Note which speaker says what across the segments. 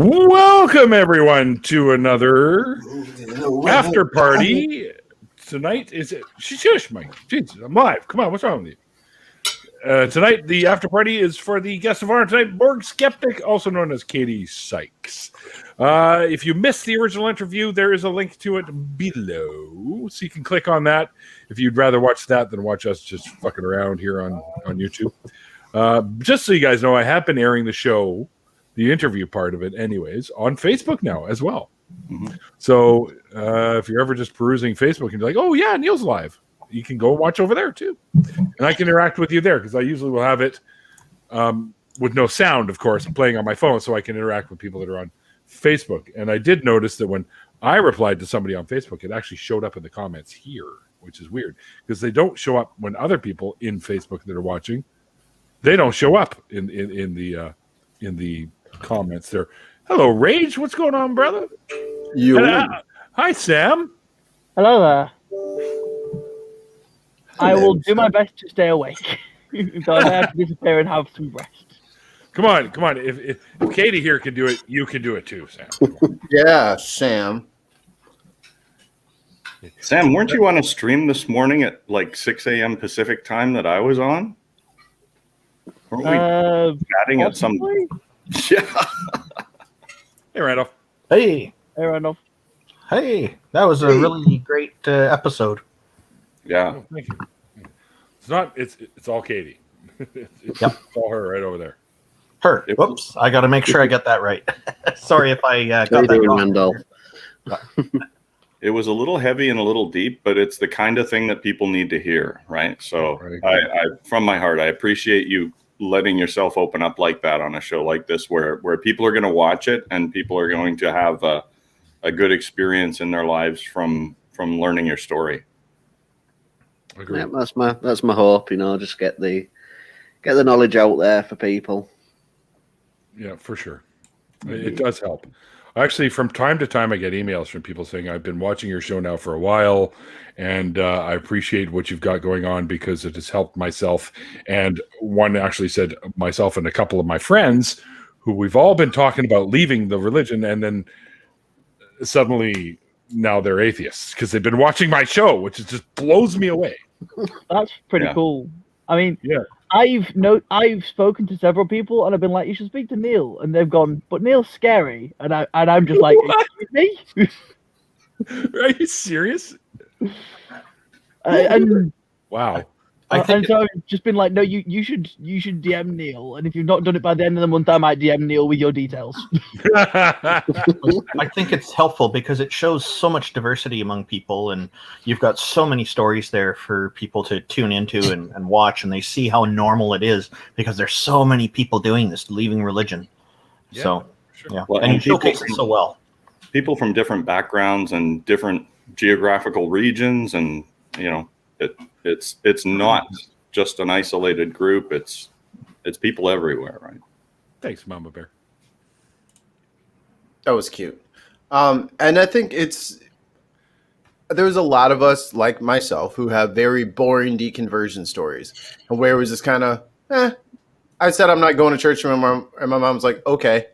Speaker 1: Welcome, everyone, to another after party. Tonight is it? Shush, Mike. Jesus, I'm live. Come on, what's wrong with you? Tonight, the after party is for the guest of honor tonight, Borg Skeptic, also known as Katie Sykes. If you missed the original interview, there is a link to it below, so you can click on that if you'd rather watch that than watch us just fucking around here on YouTube. Just so you guys know, I have been airing the show, the interview part of it anyways, on Facebook now as well. Mm-hmm. So if you're ever just perusing Facebook and be like, oh yeah, Neil's live, you can go watch over there too. And I can interact with you there because I usually will have it with no sound, of course, playing on my phone so I can interact with people that are on Facebook. And I did notice that when I replied to somebody on Facebook, it actually showed up in the comments here, which is weird because they don't show up when other people in Facebook that are watching, they don't show up in the comments there. Hello, Rage. What's going on, brother? Hi, Sam.
Speaker 2: Hello there. I will do my best to stay awake. So I have to disappear and have some rest.
Speaker 1: Come on. If Katie here can do it, you can do it too, Sam.
Speaker 3: Yeah, Sam.
Speaker 4: Sam, weren't you on a stream this morning at like 6 a.m. Pacific time that I was on? Weren't we chatting at some... Yeah.
Speaker 1: Hey, Randolph.
Speaker 5: Hey,
Speaker 2: Randolph.
Speaker 5: Hey, that was a really great episode.
Speaker 4: Yeah.
Speaker 1: Oh, thank you. It's all Katie. It's all her right over there.
Speaker 5: Her. Whoops. I got to make sure I get that right. Sorry if I got that wrong.
Speaker 3: Randolph.
Speaker 4: It was a little heavy and a little deep, but it's the kind of thing that people need to hear, right? So I from my heart, I appreciate you letting yourself open up like that on a show like this where people are going to watch it and people are going to have a good experience in their lives from learning your story.
Speaker 3: Yeah, that's my hope, just get the knowledge out there for people.
Speaker 1: Yeah, for sure. It does help. Actually, from time to time, I get emails from people saying, I've been watching your show now for a while, and I appreciate what you've got going on because it has helped myself. And one actually said myself and a couple of my friends who we've all been talking about leaving the religion, and then suddenly now they're atheists because they've been watching my show, which just blows me away.
Speaker 2: That's pretty cool. I mean,
Speaker 1: yeah.
Speaker 2: I've spoken to several people and I've been like, you should speak to Neil, and they've gone, but Neil's scary, and I'm just like, excuse me?
Speaker 1: Are you serious?
Speaker 2: And
Speaker 1: wow.
Speaker 2: And so I've just been like, no, you should DM Neil, and if you've not done it by the end of the month, I might DM Neil with your details.
Speaker 5: I think it's helpful because it shows so much diversity among people, and you've got so many stories there for people to tune into and watch, and they see how normal it is because there's so many people doing this, leaving religion.
Speaker 1: Yeah,
Speaker 5: so,
Speaker 1: sure.
Speaker 5: yeah,
Speaker 4: Well,
Speaker 5: and you showcase it so well.
Speaker 4: People from different backgrounds and different geographical regions, and it's not just an isolated group. It's people everywhere, right?
Speaker 1: Thanks, Mama Bear.
Speaker 3: That was cute. And I think there's a lot of us like myself who have very boring deconversion stories, and where it was just kind of, I said I'm not going to church, and my mom's like, okay,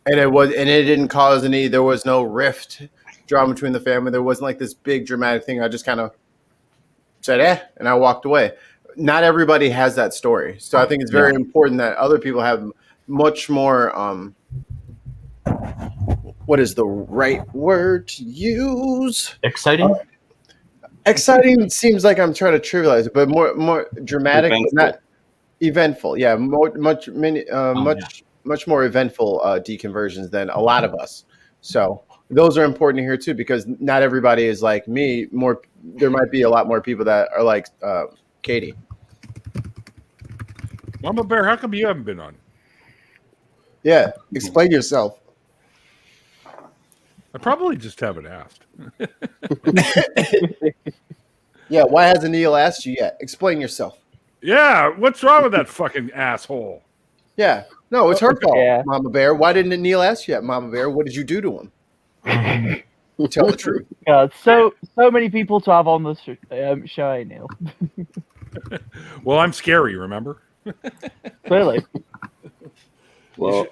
Speaker 3: and it didn't cause any. There was no rift, drama between the family. There wasn't like this big dramatic thing. I just kind of said, and I walked away. Not everybody has that story. So I think it's very important that other people have much more, what is the right word to use?
Speaker 5: Exciting?
Speaker 3: Exciting seems like I'm trying to trivialize it, but more dramatic, but not eventful. Yeah, much more eventful deconversions than a lot of us. So those are important to hear too, because not everybody is like me. There might be a lot more people that are like Katie.
Speaker 1: Mama Bear, how come you haven't been on?
Speaker 3: Yeah, explain yourself.
Speaker 1: I probably just haven't asked.
Speaker 3: Yeah, why hasn't Neil asked you yet? Explain yourself.
Speaker 1: Yeah, what's wrong with that fucking asshole?
Speaker 3: Yeah, no, it's her fault,
Speaker 2: Yeah.
Speaker 3: Mama Bear. Why didn't Neil ask you yet, Mama Bear? What did you do to him? Tell the truth.
Speaker 2: God, so many people to have on the show, Neil.
Speaker 1: Well, I'm scary, remember?
Speaker 2: Clearly.
Speaker 4: Well,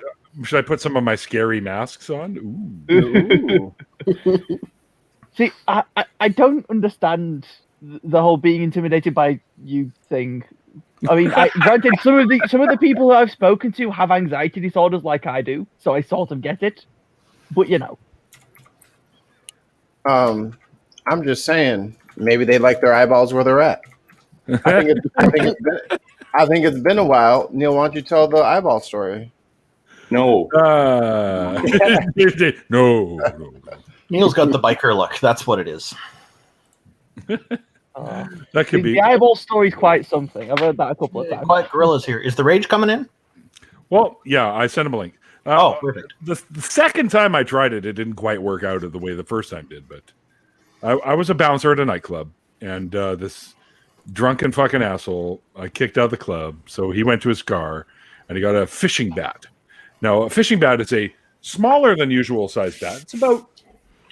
Speaker 1: Should I put some of my scary masks on?
Speaker 3: Ooh.
Speaker 2: See, I don't understand the whole being intimidated by you thing. I mean, granted, some of the people who I've spoken to have anxiety disorders like I do, so I sort of get it. But you know,
Speaker 3: I'm just saying, maybe they like their eyeballs where they're at. I think it's been a while. Neil, why don't you tell the eyeball story?
Speaker 4: No.
Speaker 1: No.
Speaker 5: Neil's got the biker look. That's what it is.
Speaker 1: That could be.
Speaker 2: the eyeball story is quite something. I've heard that a couple of times.
Speaker 5: Quiet Gorilla's here. Is the rage coming in?
Speaker 1: Well, yeah, I sent him a link.
Speaker 5: Perfect.
Speaker 1: The second time I tried it, it didn't quite work out the way the first time did. But I was a bouncer at a nightclub, and this drunken fucking asshole I kicked out of the club. So he went to his car, and he got a fishing bat. Now, a fishing bat is a smaller than usual size bat. It's about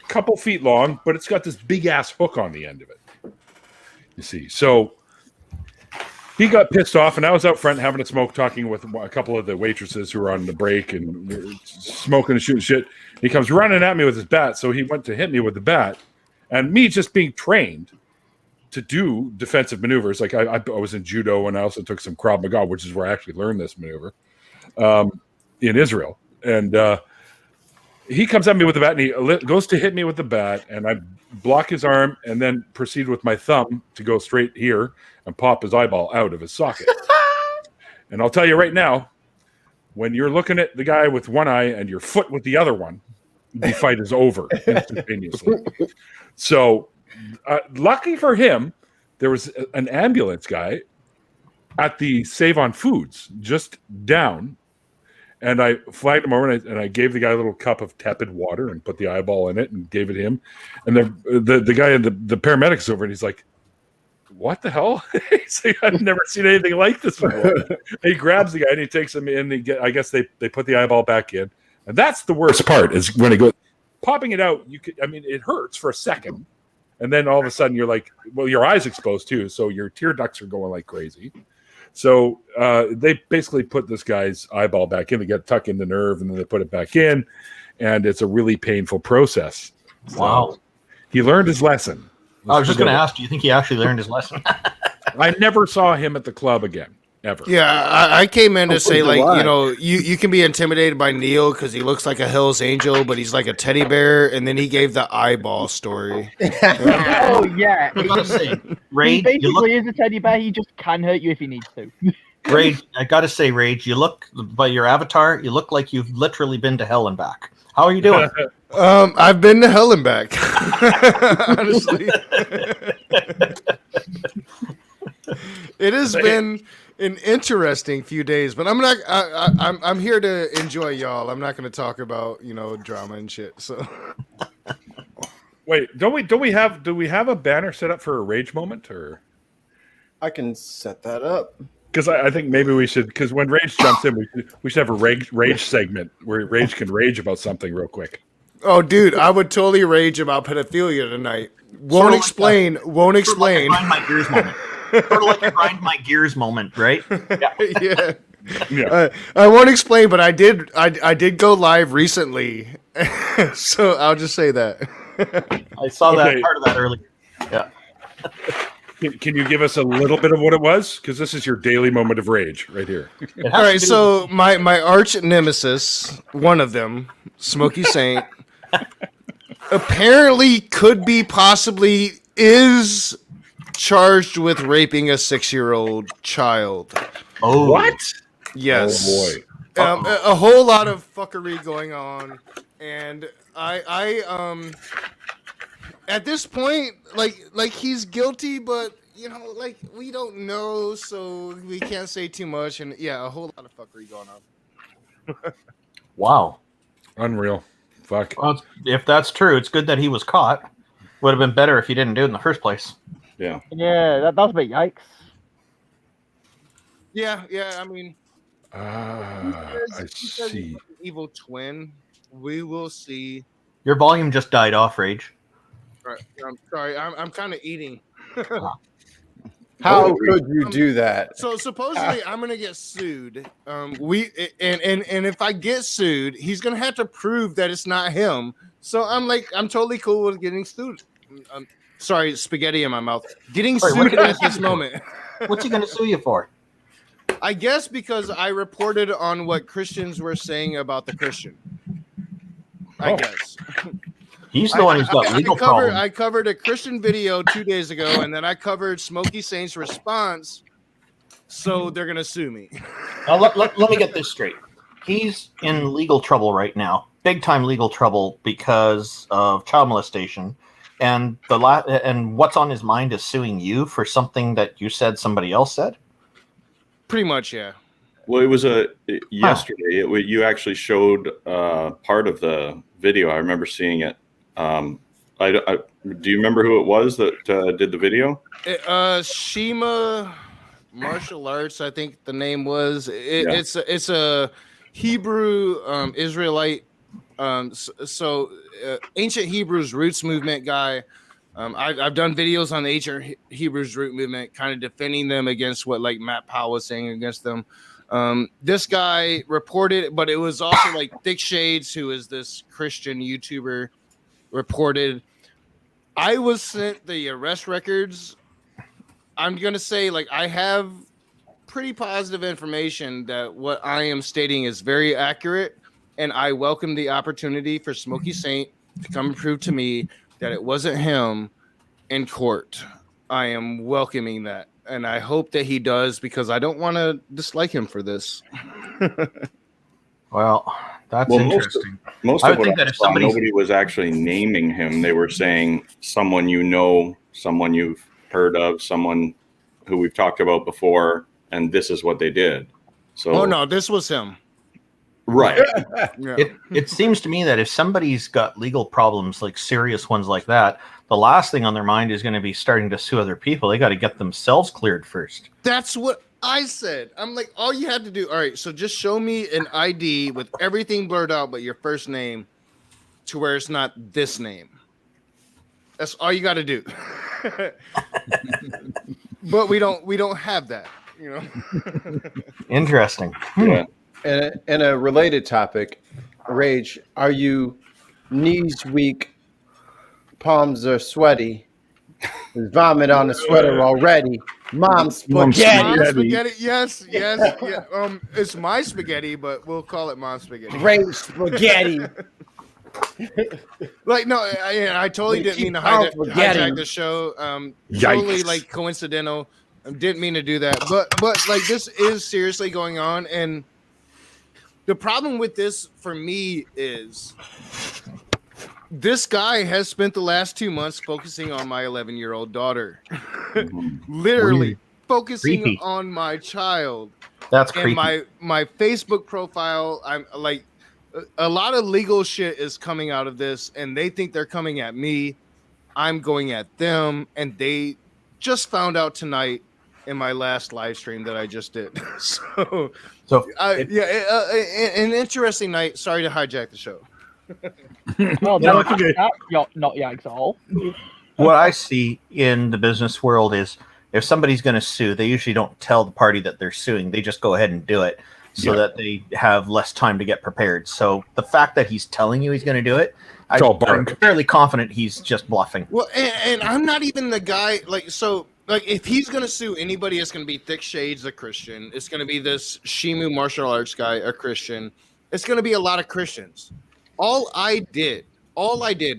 Speaker 1: a couple feet long, but it's got this big ass hook on the end of it. You see, so he got pissed off, and I was out front having a smoke, talking with a couple of the waitresses who were on the break and we were smoking and shooting shit. He comes running at me with his bat, so he went to hit me with the bat, and me just being trained to do defensive maneuvers. Like I was in judo, and I also took some Krav Maga, which is where I actually learned this maneuver in Israel. And he comes at me with the bat, and he goes to hit me with the bat, and I block his arm and then proceed with my thumb to go straight here and pop his eyeball out of his socket. And I'll tell you right now, when you're looking at the guy with one eye and your foot with the other one, the fight is over instantaneously. So lucky for him, there was an ambulance guy at the Save on Foods just down. And I flagged him over, and I gave the guy a little cup of tepid water and put the eyeball in it and gave it him. And the guy in the paramedics over, and he's like, "What the hell?" He's like, "I've never seen anything like this before." And he grabs the guy and he takes him in. I guess they put the eyeball back in, and that's the worst part is when it goes popping it out. It hurts for a second, and then all of a sudden you're like, well, your eye's exposed too, so your tear ducts are going like crazy. So they basically put this guy's eyeball back in. They got tuck in the nerve, and then they put it back in, and it's a really painful process.
Speaker 5: Wow.
Speaker 1: So he learned his lesson.
Speaker 5: I was just going to ask, do you think he actually learned his lesson?
Speaker 1: I never saw him at the club again, ever.
Speaker 6: Yeah, I came in to say, like, you can be intimidated by Neil because he looks like a Hell's Angel, but he's like a teddy bear, and then he gave the eyeball story.
Speaker 2: Oh yeah,
Speaker 5: I gotta say,
Speaker 2: he
Speaker 5: Rage,
Speaker 2: basically is a teddy bear. He just can hurt you if he needs to.
Speaker 5: Rage, I gotta say, Rage, you look, by your avatar, you look like you've literally been to hell and back. How are you doing?
Speaker 6: I've been to hell and back. Honestly, it has been an interesting few days, but I'm not. I'm here to enjoy y'all. I'm not going to talk about drama and shit. So,
Speaker 1: Wait, do we have a banner set up for a rage moment, or
Speaker 3: I can set that up.
Speaker 1: because I think maybe we should, because when Rage jumps in, we should have a rage segment where Rage can rage about something real quick.
Speaker 6: oh, dude, I would totally rage about pedophilia tonight. Won't explain. Grind
Speaker 5: my gears moment. Sort of like a grind my gears moment, right? Yeah.
Speaker 6: Yeah. I won't explain, but I did go live recently, so I'll just say that.
Speaker 5: I saw that
Speaker 1: Okay.
Speaker 5: part of that earlier. Yeah.
Speaker 1: Can you give us a little bit of what it was? Because this is your daily moment of rage right here.
Speaker 6: All right, so my arch nemesis, one of them, Smokey Saint, apparently possibly is charged with raping a 6-year-old child.
Speaker 5: Oh,
Speaker 1: What?
Speaker 6: Yes.
Speaker 1: Oh boy.
Speaker 6: A whole lot of fuckery going on, and I at this point, like he's guilty, but we don't know, so we can't say too much, and yeah, a whole lot of fuckery going on.
Speaker 5: wow.
Speaker 1: Unreal. Fuck.
Speaker 5: Well, if that's true, it's good that he was caught. Would have been better if he didn't do it in the first place.
Speaker 4: Yeah.
Speaker 2: Yeah, that's a bit yikes.
Speaker 6: Yeah, I mean,
Speaker 1: I
Speaker 6: he says
Speaker 1: see.
Speaker 6: he's an evil twin. We will see.
Speaker 5: Your volume just died off, Rage.
Speaker 6: All right, I'm sorry, I'm kind of eating.
Speaker 3: How could you do that?
Speaker 6: So supposedly I'm gonna get sued. And if I get sued, he's gonna have to prove that it's not him. So I'm totally cool with getting sued. Sorry, spaghetti in my mouth. Getting sued at this moment.
Speaker 5: What's he going to sue you for?
Speaker 6: I guess because I reported on what Christians were saying about the Christian. I guess.
Speaker 5: He's the one who's got legal problems.
Speaker 6: I covered a Christian video 2 days ago, and then I covered Smokey Saint's response. So they're gonna sue me.
Speaker 5: Now, let me get this straight. He's in legal trouble right now, big time legal trouble because of child molestation, and and what's on his mind is suing you for something that you said somebody else said.
Speaker 6: Pretty much, yeah.
Speaker 4: Well, it was yesterday. You actually showed part of the video. I remember seeing it. Do you remember who it was that did the video?
Speaker 6: Shima Martial Arts, I think the name was. It's a Hebrew Israelite. Ancient Hebrews roots movement guy. I've done videos on the ancient Hebrews root movement, kind of defending them against what like Matt Powell was saying against them. This guy reported, but it was also like Thick Shades, who is this Christian YouTuber, reported. I was sent the arrest records. I'm gonna say like I have pretty positive information that what I am stating is very accurate, and I welcome the opportunity for Smokey Saint to come and prove to me that it wasn't him in court. I am welcoming that, and I hope that he does because I don't want to dislike him for this.
Speaker 5: Well, that's interesting.
Speaker 4: Most of what I saw, nobody was actually naming him. They were saying someone you know, someone you've heard of, someone who we've talked about before, and this is what they did. So,
Speaker 6: oh no, this was him.
Speaker 4: Right.
Speaker 6: Yeah.
Speaker 5: It seems to me that if somebody's got legal problems, like serious ones like that, the last thing on their mind is going to be starting to sue other people. They got to get themselves cleared first.
Speaker 6: That's what I said. I'm like, all you had to do. All right, so just show me an ID with everything blurred out but your first name to where it's not this name. That's all you got to do. But we don't have that, you know.
Speaker 5: Interesting.
Speaker 4: Yeah.
Speaker 3: And a related topic, Rage, are you knees weak, palms are sweaty, there's vomit on the sweater already, mom's spaghetti.
Speaker 6: Mom's spaghetti, yes, yeah. It's my spaghetti, but we'll call it mom's spaghetti.
Speaker 3: Rage spaghetti.
Speaker 6: Like, no, I totally didn't mean to hijack the show. Totally like coincidental. Didn't mean to do that, but like this is seriously going on, and the problem with this for me is this guy has spent the last 2 months focusing on my 11-year-old daughter, literally focusing on my child.
Speaker 5: That's
Speaker 6: and
Speaker 5: creepy.
Speaker 6: My Facebook profile. I'm like, a lot of legal shit is coming out of this, and they think they're coming at me. I'm going at them, and they just found out tonight in my last live stream that I just did. An interesting night. Sorry to hijack the show.
Speaker 2: Well, no, not yaks at all.
Speaker 5: What I see in the business world is if somebody's going to sue, they usually don't tell the party that they're suing. They just go ahead and do it so that they have less time to get prepared. So the fact that he's telling you he's going to do it, I'm fairly confident he's just bluffing.
Speaker 6: Well, and I'm not even the guy like if he's gonna sue anybody, it's gonna be Thick Shades, a Christian. It's gonna be this Shimu martial arts guy, a Christian. It's gonna be a lot of Christians. All I did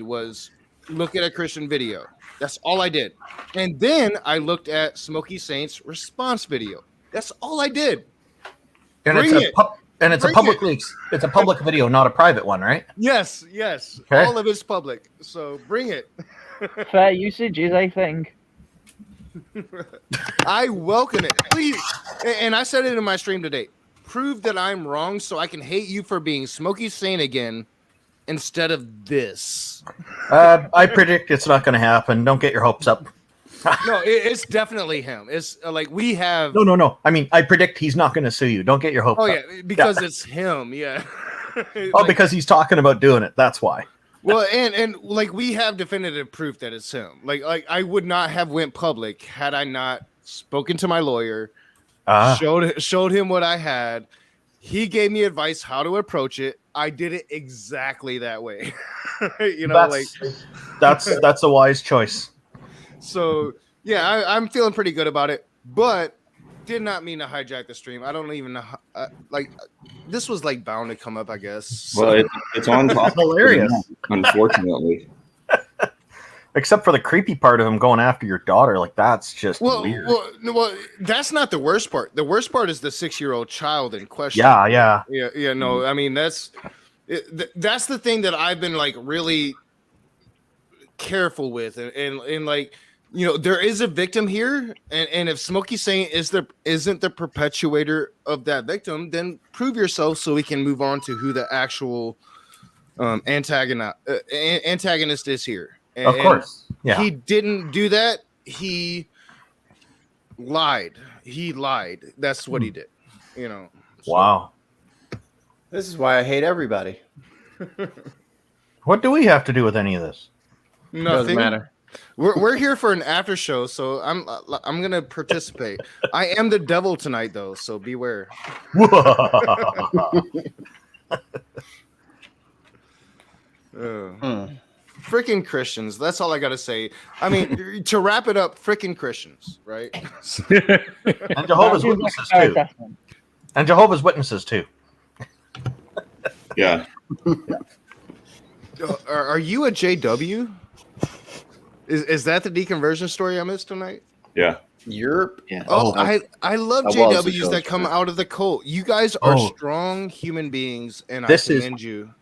Speaker 6: was look at a Christian video. That's all I did. And then I looked at Smokey Saint's response video. That's all I did.
Speaker 5: And it's a public video, not a private one, right?
Speaker 6: Yes.
Speaker 5: Okay.
Speaker 6: All of it's public. So bring it.
Speaker 2: Fair usage is a thing.
Speaker 6: I welcome it. Please. And I said it in my stream today. Prove that I'm wrong so I can hate you for being Smokey Saint again instead of this.
Speaker 5: I predict it's not going to happen. Don't get your hopes up.
Speaker 6: No, it's definitely him. It's like we have...
Speaker 5: No. I mean, I predict he's not going to sue you. Don't get your hopes up.
Speaker 6: Oh, yeah, because it's him, yeah.
Speaker 5: Because he's talking about doing it. That's why.
Speaker 6: Well, and like we have definitive proof that it's him. Like I would not have went public had I not spoken to my lawyer,
Speaker 5: Ah.
Speaker 6: showed him what I had. He gave me advice how to approach it. I did it exactly that way. You know,
Speaker 5: that's a wise choice.
Speaker 6: So yeah, I'm feeling pretty good about it, but did not mean to hijack the stream. I don't even know this was like bound to come up, I guess.
Speaker 4: Well, it's on top.
Speaker 5: Hilarious.
Speaker 4: Unfortunately.
Speaker 5: Except for the creepy part of him going after your daughter, like that's just weird.
Speaker 6: Well, that's not the worst part. The worst part is the 6-year-old child in question.
Speaker 5: Yeah.
Speaker 6: No, I mean that's the thing that I've been like really careful with, and like, you know, there is a victim here, and if Smokey Saint isn't the perpetuator of that victim, then prove yourself so we can move on to who the actual antagonist is here.
Speaker 5: Of course. Yeah.
Speaker 6: He didn't do that. He lied. That's what he did. You know. So.
Speaker 5: Wow.
Speaker 3: This is why I hate everybody.
Speaker 5: What do we have to do with any of this?
Speaker 6: Nothing.
Speaker 3: Doesn't matter.
Speaker 6: We're here for an after show, so I'm gonna participate. I am the devil tonight, though, so beware. Freaking Christians. That's all I gotta say. I mean, to wrap it up, freaking Christians, right?
Speaker 5: And Jehovah's Witnesses too. And Jehovah's Witnesses too.
Speaker 4: Yeah.
Speaker 6: Are you a JW? Is that the deconversion story I missed tonight?
Speaker 4: Yeah.
Speaker 3: Europe.
Speaker 7: Yeah.
Speaker 6: Oh, I love
Speaker 7: I was
Speaker 6: JWs that come out of the cult. You guys are strong human beings, and I commend you.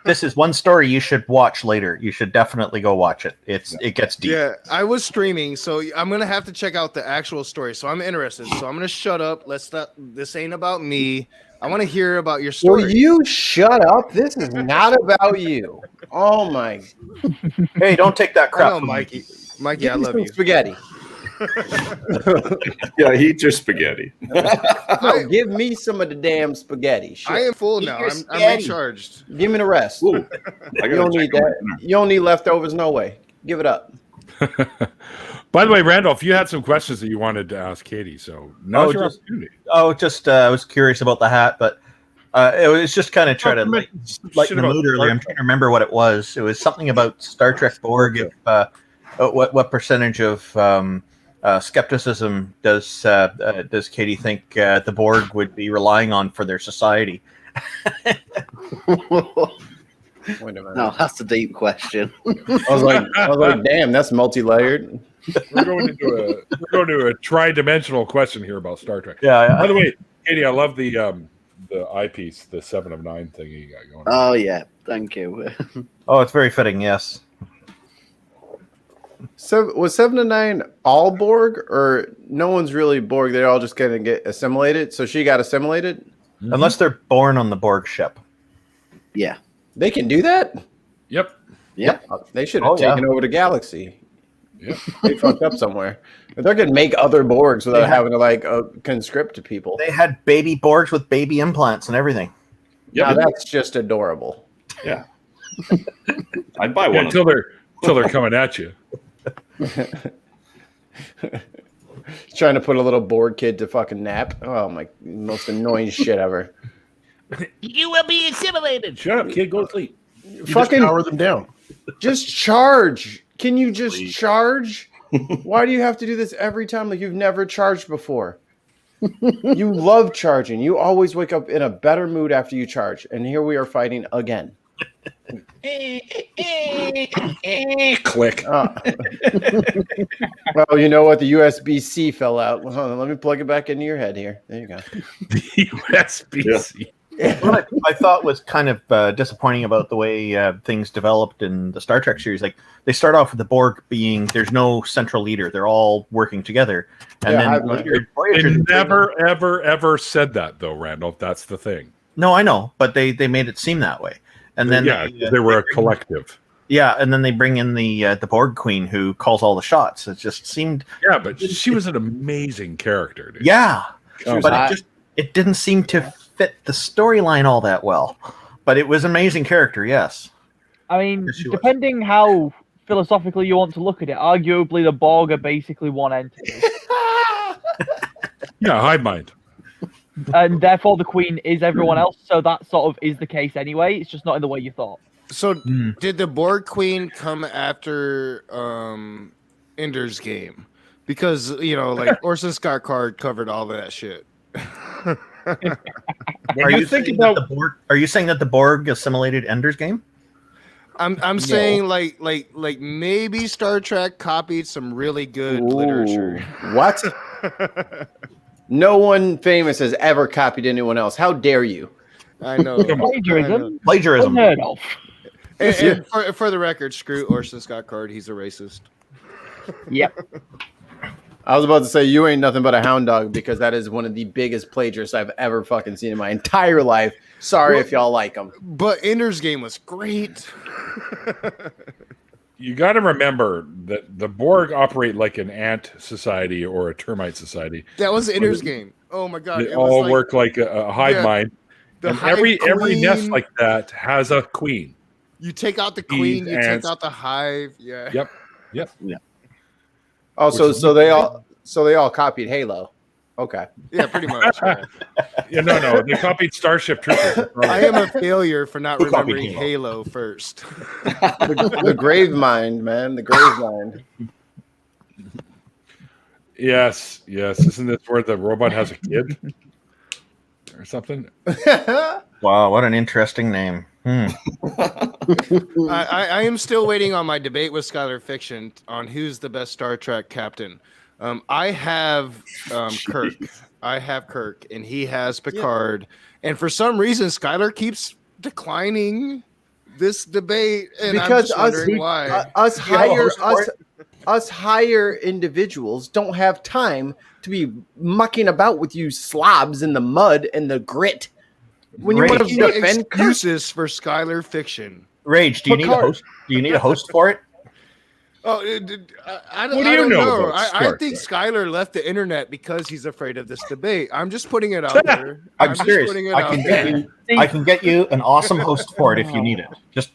Speaker 5: This is one story you should watch later. You should definitely go watch it. It gets deep.
Speaker 6: Yeah, I was streaming, so I'm gonna have to check out the actual story. So I'm interested. So I'm gonna shut up. Let's stop. This ain't about me. I want to hear about your story.
Speaker 3: Will you shut up? This is not about you. Oh my!
Speaker 5: Hey, don't take that crap.
Speaker 6: I know,
Speaker 5: from me.
Speaker 6: Mikey, I love you.
Speaker 3: Spaghetti.
Speaker 4: Yeah, eat your spaghetti.
Speaker 3: No, give me some of the damn spaghetti. Shit.
Speaker 6: I am full
Speaker 3: Eat
Speaker 6: now.
Speaker 3: your
Speaker 6: I'm
Speaker 3: spaghetti.
Speaker 6: recharged.
Speaker 3: Give me the rest.
Speaker 4: Ooh,
Speaker 3: You don't need that. You don't need leftovers. No way. Give it up.
Speaker 1: By the way, Randolph, you had some questions that you wanted to ask Katie, so now's your opportunity.
Speaker 5: I was curious about the hat, but it was just kind of trying to lighten the mood earlier. I'm trying to remember what it was. It was something about Star Trek Borg. What percentage of skepticism does Katie think the Borg would be relying on for their society?
Speaker 3: Wait a minute.
Speaker 7: No, that's a deep question.
Speaker 3: I was like, damn, that's multi-layered.
Speaker 1: We're going to a tri-dimensional question here about Star Trek.
Speaker 5: Yeah.
Speaker 1: By the way, Katie, I love the eyepiece, the 7 of 9 thing you got going.
Speaker 7: Oh yeah, thank you.
Speaker 5: Oh, it's very fitting. Yes.
Speaker 3: So was 7 to 9 all Borg, or no one's really Borg? They're all just gonna get assimilated. So she got assimilated,
Speaker 5: Unless they're born on the Borg ship.
Speaker 7: Yeah.
Speaker 3: They can do that.
Speaker 1: Yep.
Speaker 7: Yeah.
Speaker 3: They should have taken over the galaxy. Yep. They fucked up somewhere. They're gonna make other Borgs without having to conscript to people.
Speaker 5: They had baby Borgs with baby implants and everything.
Speaker 3: Yeah, that's just adorable.
Speaker 4: Yeah. I'd buy one
Speaker 1: until they're coming at you.
Speaker 3: Trying to put a little Borg kid to fucking nap. Oh my, most annoying shit ever.
Speaker 1: You will be assimilated. Shut up, kid. Go to sleep.
Speaker 3: Fucking
Speaker 8: power them down.
Speaker 3: Just charge. Can you just charge? Why do you have to do this every time like you've never charged before? You love charging. You always wake up in a better mood after you charge. And here we are fighting again.
Speaker 1: Click.
Speaker 3: Well, you know what? The USB-C fell out. Well, hold on, let me plug it back into your head here. There you go.
Speaker 1: The USB-C.
Speaker 5: What I thought was kind of disappointing about the way things developed in the Star Trek series, like they start off with the Borg being there's no central leader; they're all working together, and
Speaker 1: they never, ever said that though, Randolph. That's the thing.
Speaker 5: No, I know, but they made it seem that way, and then
Speaker 1: they were a collective.
Speaker 5: Yeah, and then they bring in the Borg Queen who calls all the shots. It just seemed
Speaker 1: but she was an amazing character. Dude.
Speaker 5: Yeah, but it didn't seem to fit the storyline all that well, but it was an amazing character. Yes,
Speaker 2: I mean, depending how philosophically you want to look at it, arguably the Borg are basically one entity.
Speaker 1: Yeah, hive mind.
Speaker 2: And therefore the Queen is everyone else. So that sort of is the case anyway. It's just not in the way you thought.
Speaker 6: So did the Borg Queen come after Ender's Game? Because like Orson Scott Card covered all of that shit.
Speaker 5: Are you saying that the Borg assimilated Ender's Game?
Speaker 6: I'm saying like maybe Star Trek copied some really good literature.
Speaker 3: What? No one famous has ever copied anyone else. How dare you?
Speaker 6: I know.
Speaker 2: Plagiarism.
Speaker 5: Plagiarism.
Speaker 2: Unheard of.
Speaker 6: And for the record, screw Orson Scott Card. He's a racist.
Speaker 2: Yep.
Speaker 3: I was about to say you ain't nothing but a hound dog because that is one of the biggest plagiarists I've ever fucking seen in my entire life. Sorry if y'all like him.
Speaker 6: But Ender's Game was great.
Speaker 1: You got to remember that the Borg operate like an ant society or a termite society.
Speaker 6: That was Ender's Game. Oh my god!
Speaker 1: They all work like a hive mind. And every nest like that has a queen.
Speaker 6: You take out the queen, you take out the hive. Yeah.
Speaker 1: Yep.
Speaker 3: Yeah. Oh, so they all copied Halo. Okay.
Speaker 6: Yeah, pretty much.
Speaker 1: Yeah, no, they copied Starship Troopers.
Speaker 6: I am a failure for not remembering Halo first.
Speaker 3: the grave mind, man. The grave mind.
Speaker 1: Yes. Isn't this where the robot has a kid or something?
Speaker 5: Wow, what an interesting name.
Speaker 6: I am still waiting on my debate with Skylar Fiction on who's the best Star Trek captain. I have Kirk. I have Kirk, and he has Picard. Yeah. And for some reason, Skylar keeps declining this debate, and
Speaker 3: because
Speaker 6: I'm just wondering why.
Speaker 3: Us higher individuals don't have time to be mucking about with you slobs in the mud and the grit. When you want to defend
Speaker 6: excuses for Skylar Fiction.
Speaker 5: Rage, do you need a host? Do you need a host for it?
Speaker 6: Oh, I don't know. I think Skylar left the internet because he's afraid of this debate. I'm just putting it out there.
Speaker 5: I'm serious. I can get you an awesome host for it if you need it.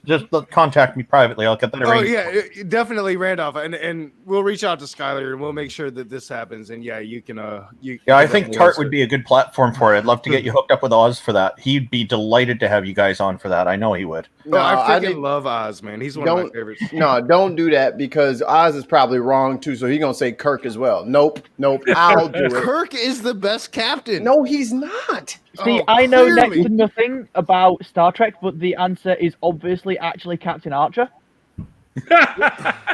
Speaker 5: Just contact me privately. I'll get that arranged.
Speaker 6: Oh yeah, definitely, Randolph, and we'll reach out to Skylar and we'll make sure that this happens. And yeah, you can.
Speaker 5: I think Tart would be a good platform for it. I'd love to get you hooked up with Oz for that. He'd be delighted to have you guys on for that. I know he would.
Speaker 6: No, I love Oz, man. He's one of my favorites.
Speaker 3: No, don't do that because Oz is probably wrong too. So he's gonna say Kirk as well. Nope. I'll do it.
Speaker 6: Kirk is the best captain.
Speaker 3: No, he's not.
Speaker 2: See, I know next to nothing about Star Trek, but the answer is obviously actually Captain Archer.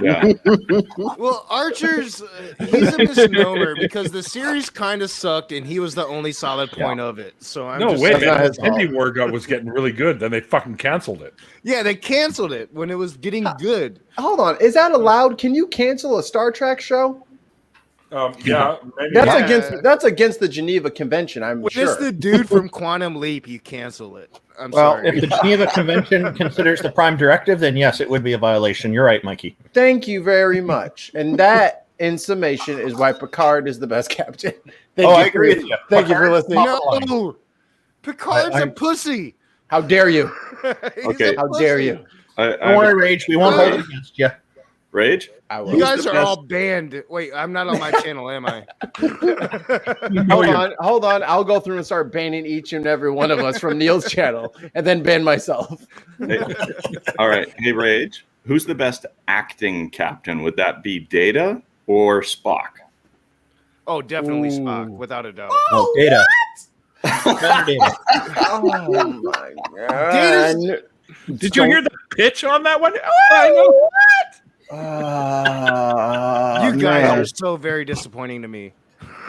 Speaker 4: Yeah.
Speaker 6: Well, Archer's he's a misnomer because the series kind of sucked, and he was the only solid point of it. So I'm
Speaker 1: Indy War was getting really good. Then they fucking canceled it.
Speaker 6: Yeah, they canceled it when it was getting good.
Speaker 3: Hold on, is that allowed? Can you cancel a Star Trek show?
Speaker 1: Yeah,
Speaker 3: that's against the Geneva Convention. I'm sure.
Speaker 6: It's the dude from Quantum Leap. You cancel it. I'm sorry.
Speaker 5: If the Geneva Convention considers the Prime Directive, then yes, it would be a violation. You're right, Mikey.
Speaker 3: Thank you very much. And that, in summation, is why Picard is the best captain.
Speaker 5: I agree with you.
Speaker 3: Thank you for listening.
Speaker 6: No, Picard's a pussy.
Speaker 3: How dare you?
Speaker 4: Okay,
Speaker 3: how dare you?
Speaker 5: Don't worry, Rage. We won't hold it against you.
Speaker 4: Rage?
Speaker 6: You guys are all banned. Wait, I'm not on my channel, am I?
Speaker 3: Hold on. I'll go through and start banning each and every one of us from Neil's channel and then ban myself.
Speaker 4: Hey, all right. Hey, Rage, who's the best acting captain? Would that be Data or Spock?
Speaker 6: Oh, definitely Spock, without a doubt.
Speaker 5: Oh, Data.
Speaker 3: Data. Oh, my God.
Speaker 1: Did you hear the pitch on that one?
Speaker 6: I know. What? You guys
Speaker 3: man.
Speaker 6: are so very disappointing to me.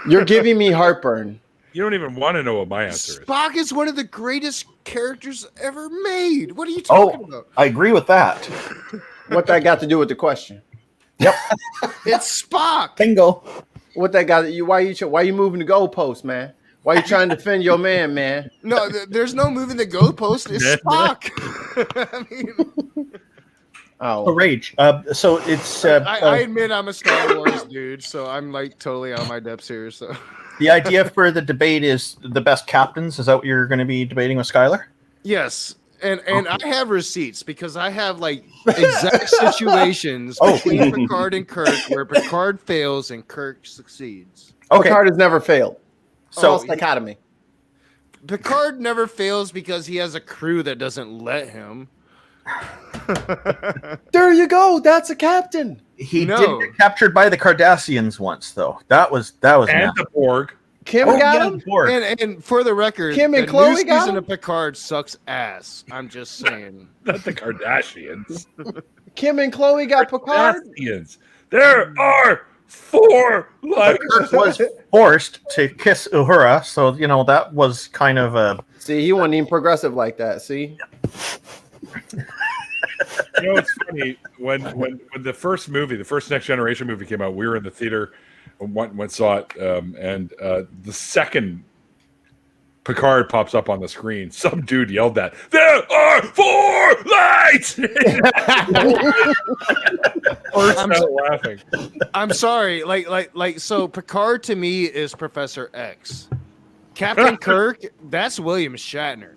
Speaker 3: You're giving me heartburn.
Speaker 1: You don't even want to know what my answer is.
Speaker 6: Spock is one of the greatest characters ever made. What are you talking about?
Speaker 5: I agree with that.
Speaker 3: What that got to do with the question?
Speaker 5: Yep.
Speaker 6: It's Spock.
Speaker 5: Bingo.
Speaker 3: What that got? Why you moving the goalpost, man? Why you trying to defend your man?
Speaker 6: No, there's no moving the goalpost. It's Spock. I mean.
Speaker 3: Oh,
Speaker 5: Rage. So it's.
Speaker 6: I admit I'm a Star Wars dude, so I'm like totally out of my depths here. So
Speaker 5: the idea for the debate is the best captains. Is that what you're going to be debating with Skylar?
Speaker 6: Yes, and I have receipts because I have like exact situations between Picard and Kirk where Picard fails and Kirk succeeds.
Speaker 3: Okay. Picard has never failed. False dichotomy.
Speaker 6: Picard never fails because he has a crew that doesn't let him.
Speaker 3: There you go. That's a captain.
Speaker 5: He did get captured by the Cardassians once, though. That was
Speaker 1: and
Speaker 5: nasty.
Speaker 1: the Borg.
Speaker 3: Kim got him.
Speaker 5: Borg.
Speaker 6: And for the record,
Speaker 3: Kim and
Speaker 6: the
Speaker 3: Chloe
Speaker 6: new
Speaker 3: got
Speaker 6: season
Speaker 3: him?
Speaker 6: of Picard sucks ass. I'm just saying.
Speaker 1: Not the Kardashians.
Speaker 3: Kim and Chloe got Picard.
Speaker 1: Kardashians. There are 4 like.
Speaker 5: Kirk was forced to kiss Uhura, so that was kind of a.
Speaker 3: See, he wasn't even progressive like that. See.
Speaker 1: It's funny when the first movie, the first Next Generation movie came out, we were in the theater and went saw it, and the second Picard pops up on the screen, some dude yelled that there are 4 lights. Burst out laughing.
Speaker 6: I'm sorry. So Picard to me is Professor X. Captain Kirk, that's William Shatner.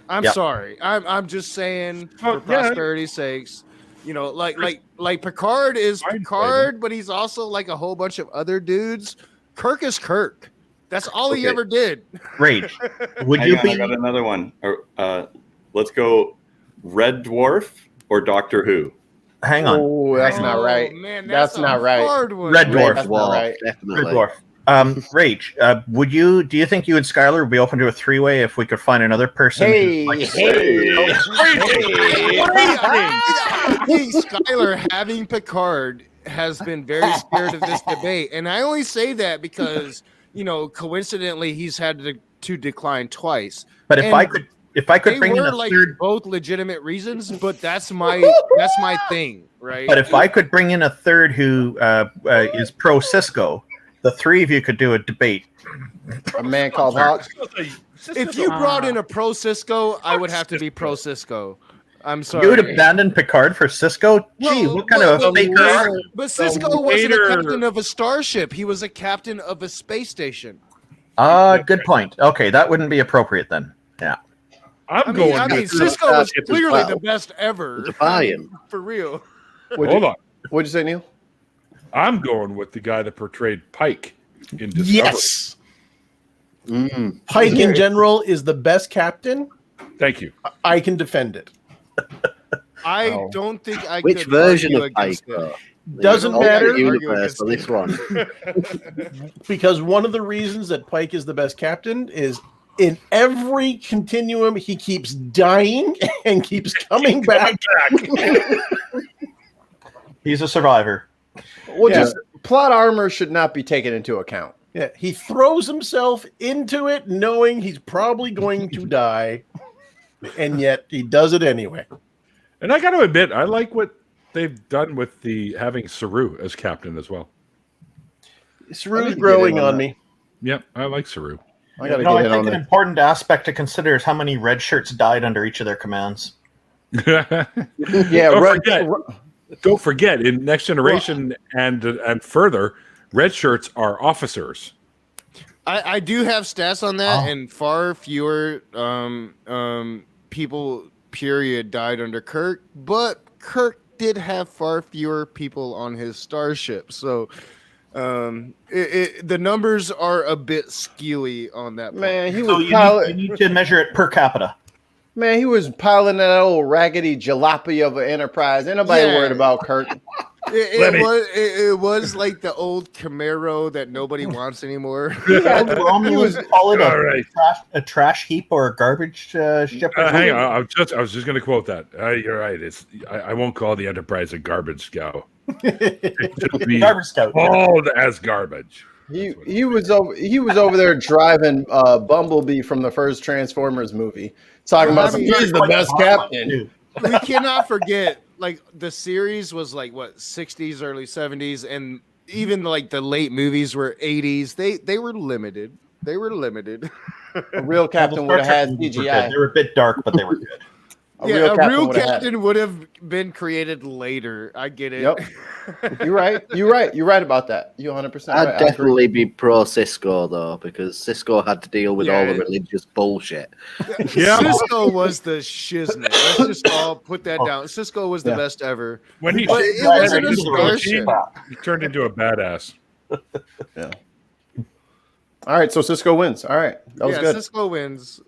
Speaker 6: I'm sorry. I'm just saying for prosperity's sakes. Like Picard is Picard, but he's also like a whole bunch of other dudes. Kirk is Kirk. That's all he ever did.
Speaker 5: Rage.
Speaker 4: I got another one. Let's go Red Dwarf or Doctor Who.
Speaker 5: Hang on.
Speaker 3: Oh, that's not right.
Speaker 6: Man,
Speaker 3: that's not right.
Speaker 6: Hard one.
Speaker 5: Red Dwarf.
Speaker 3: That's not right.
Speaker 7: Definitely.
Speaker 5: Red Dwarf. Rage. Do you think you and Skylar would be open to a 3-way if we could find another person?
Speaker 3: Hey.
Speaker 6: Skylar having Picard has been very scared of this debate, and I only say that because coincidentally he's had to decline twice.
Speaker 5: But if I could bring in a third,
Speaker 6: both legitimate reasons, but that's my thing, right?
Speaker 5: But if I could bring in a third who is pro Cisco, the 3 of you could do a debate.
Speaker 3: A man called Hawk.
Speaker 6: If you brought in a pro Cisco, I would have to be pro Cisco. I'm sorry.
Speaker 5: You would abandon Picard for Cisco? Gee, what kind of a faker?
Speaker 6: But Cisco wasn't a captain of a starship. He was a captain of a space station.
Speaker 5: Good point. Okay, that wouldn't be appropriate then. Yeah.
Speaker 6: I mean, Cisco was clearly the best ever. For real.
Speaker 1: Hold on.
Speaker 3: What'd you say, Neil?
Speaker 1: I'm going with the guy that portrayed Pike in Discovery.
Speaker 8: Yes. Pike in general is the best captain.
Speaker 1: Thank you.
Speaker 8: I can defend it.
Speaker 6: I don't think I
Speaker 7: Which
Speaker 6: could
Speaker 7: version
Speaker 6: argue
Speaker 7: of Pike?
Speaker 6: against it.
Speaker 8: Doesn't matter
Speaker 7: Universe for this one.
Speaker 8: Because one of the reasons that Pike is the best captain is in every continuum he keeps dying and keeps coming back.
Speaker 5: He's a survivor.
Speaker 3: Well, just plot armor should not be taken into account.
Speaker 8: Yeah, he throws himself into it knowing he's probably going to die, and yet he does it anyway.
Speaker 1: And I got to admit, I like what they've done with having Saru as captain as well.
Speaker 8: Saru's growing on me.
Speaker 1: Yep, I like Saru.
Speaker 3: I got to
Speaker 5: I
Speaker 3: get
Speaker 5: think
Speaker 3: on
Speaker 5: an
Speaker 3: it.
Speaker 5: important aspect to consider is how many red shirts died under each of their commands.
Speaker 3: Yeah,
Speaker 1: Don't forget, in Next Generation and further, red shirts are officers.
Speaker 6: I do have stats on that, and far fewer people, period, died under Kirk, but Kirk did have far fewer people on his starship, so the numbers are a bit skewy on that point.
Speaker 3: Man, he
Speaker 5: So
Speaker 3: was
Speaker 5: you need to measure it per capita.
Speaker 3: Man, he was piloting that old raggedy jalopy of an Enterprise. Ain't nobody worried about Kirk.
Speaker 6: It was like the old Camaro that nobody wants anymore.
Speaker 5: Romulans call it a trash heap or a garbage ship.
Speaker 1: Hang on, I was just going to quote that. You're right. I won't call the Enterprise a garbage scow.
Speaker 5: Garbage scout.
Speaker 1: Called as garbage.
Speaker 3: He was over there driving Bumblebee from the first Transformers movie, talking about he's the best captain.
Speaker 6: We cannot forget, like, the series was like what 60s, early 70s, and even like the late movies were 80s. They were limited.
Speaker 3: A real captain would have had CGI.
Speaker 5: They were a bit dark, but they were good.
Speaker 6: A real captain would have been created later. I get it.
Speaker 3: Yep. You're right. You're right about that. You're 100% right.
Speaker 7: I'd definitely be pro Cisco though, because Cisco had to deal with all the religious bullshit.
Speaker 1: Yeah.
Speaker 6: Cisco was the shiznit. Let's just all put that down. Cisco was the best ever.
Speaker 1: When he
Speaker 6: it wasn't a starship.
Speaker 1: he turned into a badass.
Speaker 3: Yeah. All right, so Cisco wins. All right, that was good.
Speaker 6: Cisco wins.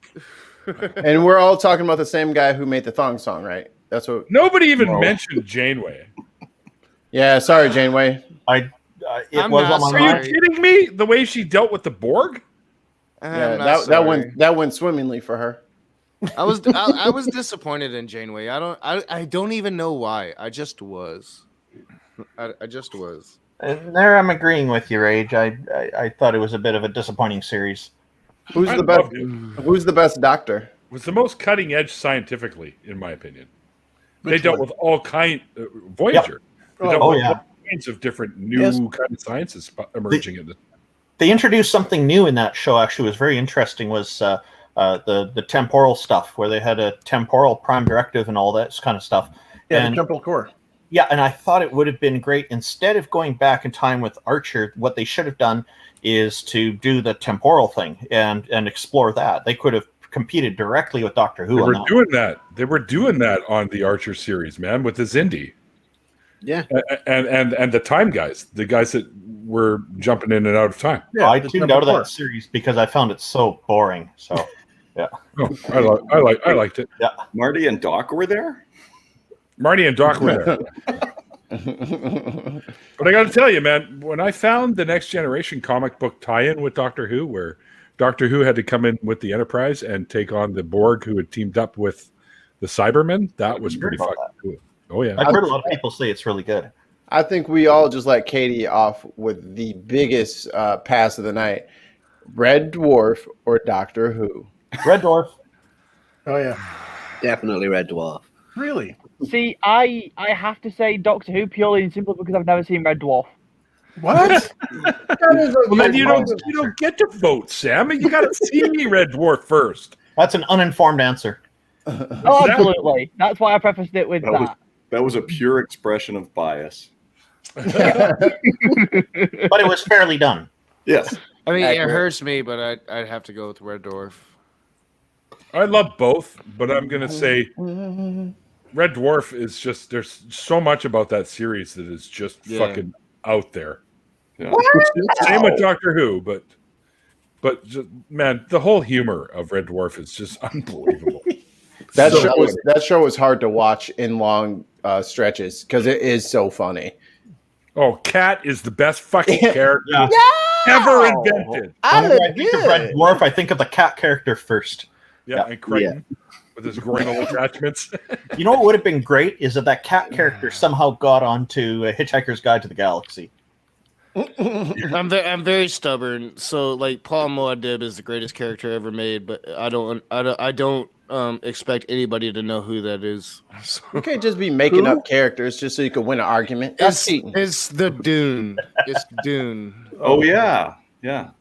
Speaker 3: And we're all talking about the same guy who made the thong song, right? That's what.
Speaker 1: Nobody even mentioned Janeway.
Speaker 3: Yeah, sorry, Janeway.
Speaker 5: It
Speaker 6: I'm
Speaker 5: was
Speaker 6: not
Speaker 5: on my
Speaker 1: Are you
Speaker 5: mind.
Speaker 1: kidding me? The way she dealt with the Borg?
Speaker 3: Yeah,
Speaker 6: I'm not sorry.
Speaker 3: that went swimmingly for her.
Speaker 6: I was disappointed in Janeway. I don't even know why. I just was. I just was.
Speaker 5: And there, I'm agreeing with you, Rage. I thought it was a bit of a disappointing series.
Speaker 3: Who's
Speaker 1: I
Speaker 3: the best?
Speaker 1: loved it.
Speaker 3: Who's the best doctor?
Speaker 1: It was the most cutting edge scientifically, in my opinion. They
Speaker 8: Which
Speaker 1: dealt
Speaker 8: one?
Speaker 1: with all Voyager. They dealt
Speaker 8: Oh,
Speaker 1: with
Speaker 5: yeah.
Speaker 1: all kinds of different new
Speaker 8: Yes.
Speaker 1: kind of sciences emerging in this.
Speaker 5: They introduced something new in that show. Actually, was very interesting. Was the temporal stuff, where they had a temporal prime directive and all that kind of stuff.
Speaker 8: Yeah,
Speaker 5: And
Speaker 8: the temporal core.
Speaker 5: yeah, and I thought it would have been great, instead of going back in time with Archer, what they should have done is to do the temporal thing and explore that. They could have competed directly with Doctor Who
Speaker 1: They
Speaker 5: on
Speaker 1: were
Speaker 5: that.
Speaker 1: doing that. They were doing that on the Archer series, man, with the Zindi.
Speaker 7: Yeah.
Speaker 1: And the time guys, the guys that were jumping in and out of time.
Speaker 8: Yeah,
Speaker 5: I
Speaker 8: the
Speaker 5: tuned
Speaker 8: temporal
Speaker 5: out of that
Speaker 8: core.
Speaker 5: series because I found it so boring. So
Speaker 1: Oh, I liked it.
Speaker 4: Marty and Doc were there.
Speaker 1: Marty and Doc were there. But I got to tell you, man, when I found the Next Generation comic book tie-in with Doctor Who, where Doctor Who had to come in with the Enterprise and take on the Borg, who had teamed up with the Cybermen, that was pretty
Speaker 5: about
Speaker 1: fucking cool. Oh yeah,
Speaker 5: I've heard a lot of people say it's really good.
Speaker 3: I think we all just let Katie off with the biggest pass of the night: Red Dwarf or Doctor Who.
Speaker 5: Red Dwarf.
Speaker 8: Oh yeah,
Speaker 7: Definitely Red Dwarf.
Speaker 8: really?
Speaker 2: See, I have to say Doctor Who purely and simply because I've never seen Red Dwarf.
Speaker 8: What?
Speaker 1: well then you don't get to vote, Sam. You got to see Red Dwarf first.
Speaker 5: That's an uninformed answer.
Speaker 2: Oh, absolutely. That's why I prefaced it with
Speaker 4: That was a pure expression of bias.
Speaker 5: But it was fairly done.
Speaker 4: Yes.
Speaker 6: I mean,
Speaker 3: Accurate.
Speaker 6: it hurts me, but I'd have to go with Red Dwarf.
Speaker 1: I love both, but I'm gonna say Red Dwarf is just, there's so much about that series that is just fucking out there.
Speaker 4: Yeah.
Speaker 1: Same with Doctor Who, but just, man, the whole humor of Red Dwarf is just unbelievable.
Speaker 3: That show was hard to watch in long stretches because it is so funny.
Speaker 1: Oh, Cat is the best fucking character
Speaker 5: Yeah.
Speaker 1: ever invented.
Speaker 5: Whenever I think of Red Dwarf, I think of the cat character first.
Speaker 1: Yeah, and Crichton with his groinal attachments.
Speaker 5: You know what would have been great is that cat character somehow got onto Hitchhiker's Guide to the Galaxy.
Speaker 6: I'm very stubborn. So like Paul Muad'Dib is the greatest character ever made, but I don't expect anybody to know who that is. So,
Speaker 3: You can't just be making up characters just so you can win an argument. That's cheating.
Speaker 6: it's the Dune. It's Dune.
Speaker 4: Oh yeah, yeah.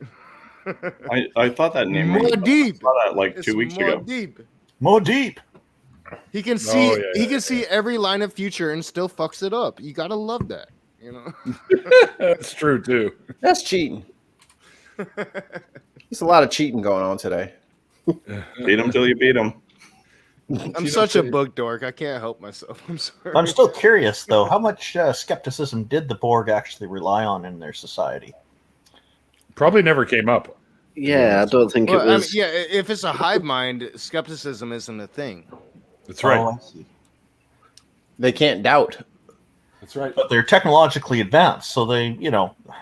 Speaker 4: I thought that name. I
Speaker 6: Muad'Dib.
Speaker 4: saw that like
Speaker 6: It's
Speaker 4: 2 weeks ago.
Speaker 6: Muad'Dib.
Speaker 5: More deep.
Speaker 6: He can see.
Speaker 1: yeah,
Speaker 6: he can see every line of future and still fucks it up. You gotta love that. You know.
Speaker 1: That's true too.
Speaker 3: That's cheating. There's a lot of cheating going on today.
Speaker 4: Beat him till you beat him.
Speaker 6: I'm such a book dork. I can't help myself. I'm sorry.
Speaker 5: I'm still curious, though. How much skepticism did the Borg actually rely on in their society?
Speaker 1: Probably never came up.
Speaker 7: Yeah, I don't think
Speaker 6: Well,
Speaker 7: it was.
Speaker 6: I mean, yeah, if it's a hive mind, skepticism isn't a thing.
Speaker 1: That's right.
Speaker 5: Oh, I see.
Speaker 3: They can't doubt.
Speaker 1: That's right.
Speaker 5: But they're technologically advanced, so they,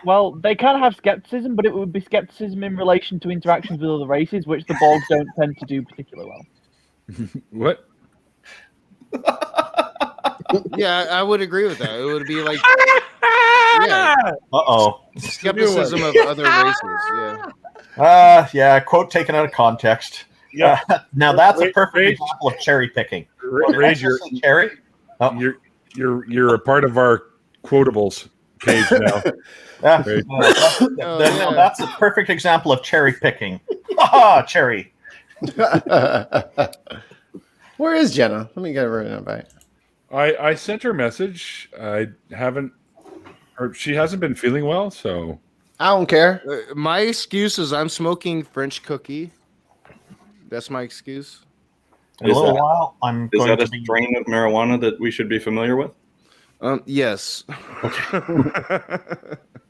Speaker 2: Well, they can have skepticism, but it would be skepticism in relation to interactions with other races, which the Borg don't tend to do particularly well.
Speaker 1: What?
Speaker 6: Yeah, I would agree with that. It would be like yeah,
Speaker 5: Uh-oh.
Speaker 6: skepticism of other races.
Speaker 5: Yeah, quote taken out of context.
Speaker 1: Yeah.
Speaker 5: Now that's a perfect
Speaker 1: Rage.
Speaker 5: example of cherry picking.
Speaker 1: Rage,
Speaker 5: Cherry?
Speaker 1: you're a part of our quotables page now.
Speaker 5: Yeah.
Speaker 1: Right.
Speaker 6: Yeah.
Speaker 5: That's a perfect example of cherry picking. Ah, cherry.
Speaker 3: Where is Jenna? Let me get her an invite.
Speaker 1: I sent her a message. I haven't, or she hasn't been feeling well, so
Speaker 3: I don't care.
Speaker 6: My excuse is I'm smoking French cookie. That's my excuse.
Speaker 5: In a little while, I'm
Speaker 4: Is
Speaker 5: going
Speaker 4: that
Speaker 5: to
Speaker 4: a
Speaker 5: be.
Speaker 4: strain of marijuana that we should be familiar with?
Speaker 6: Yes.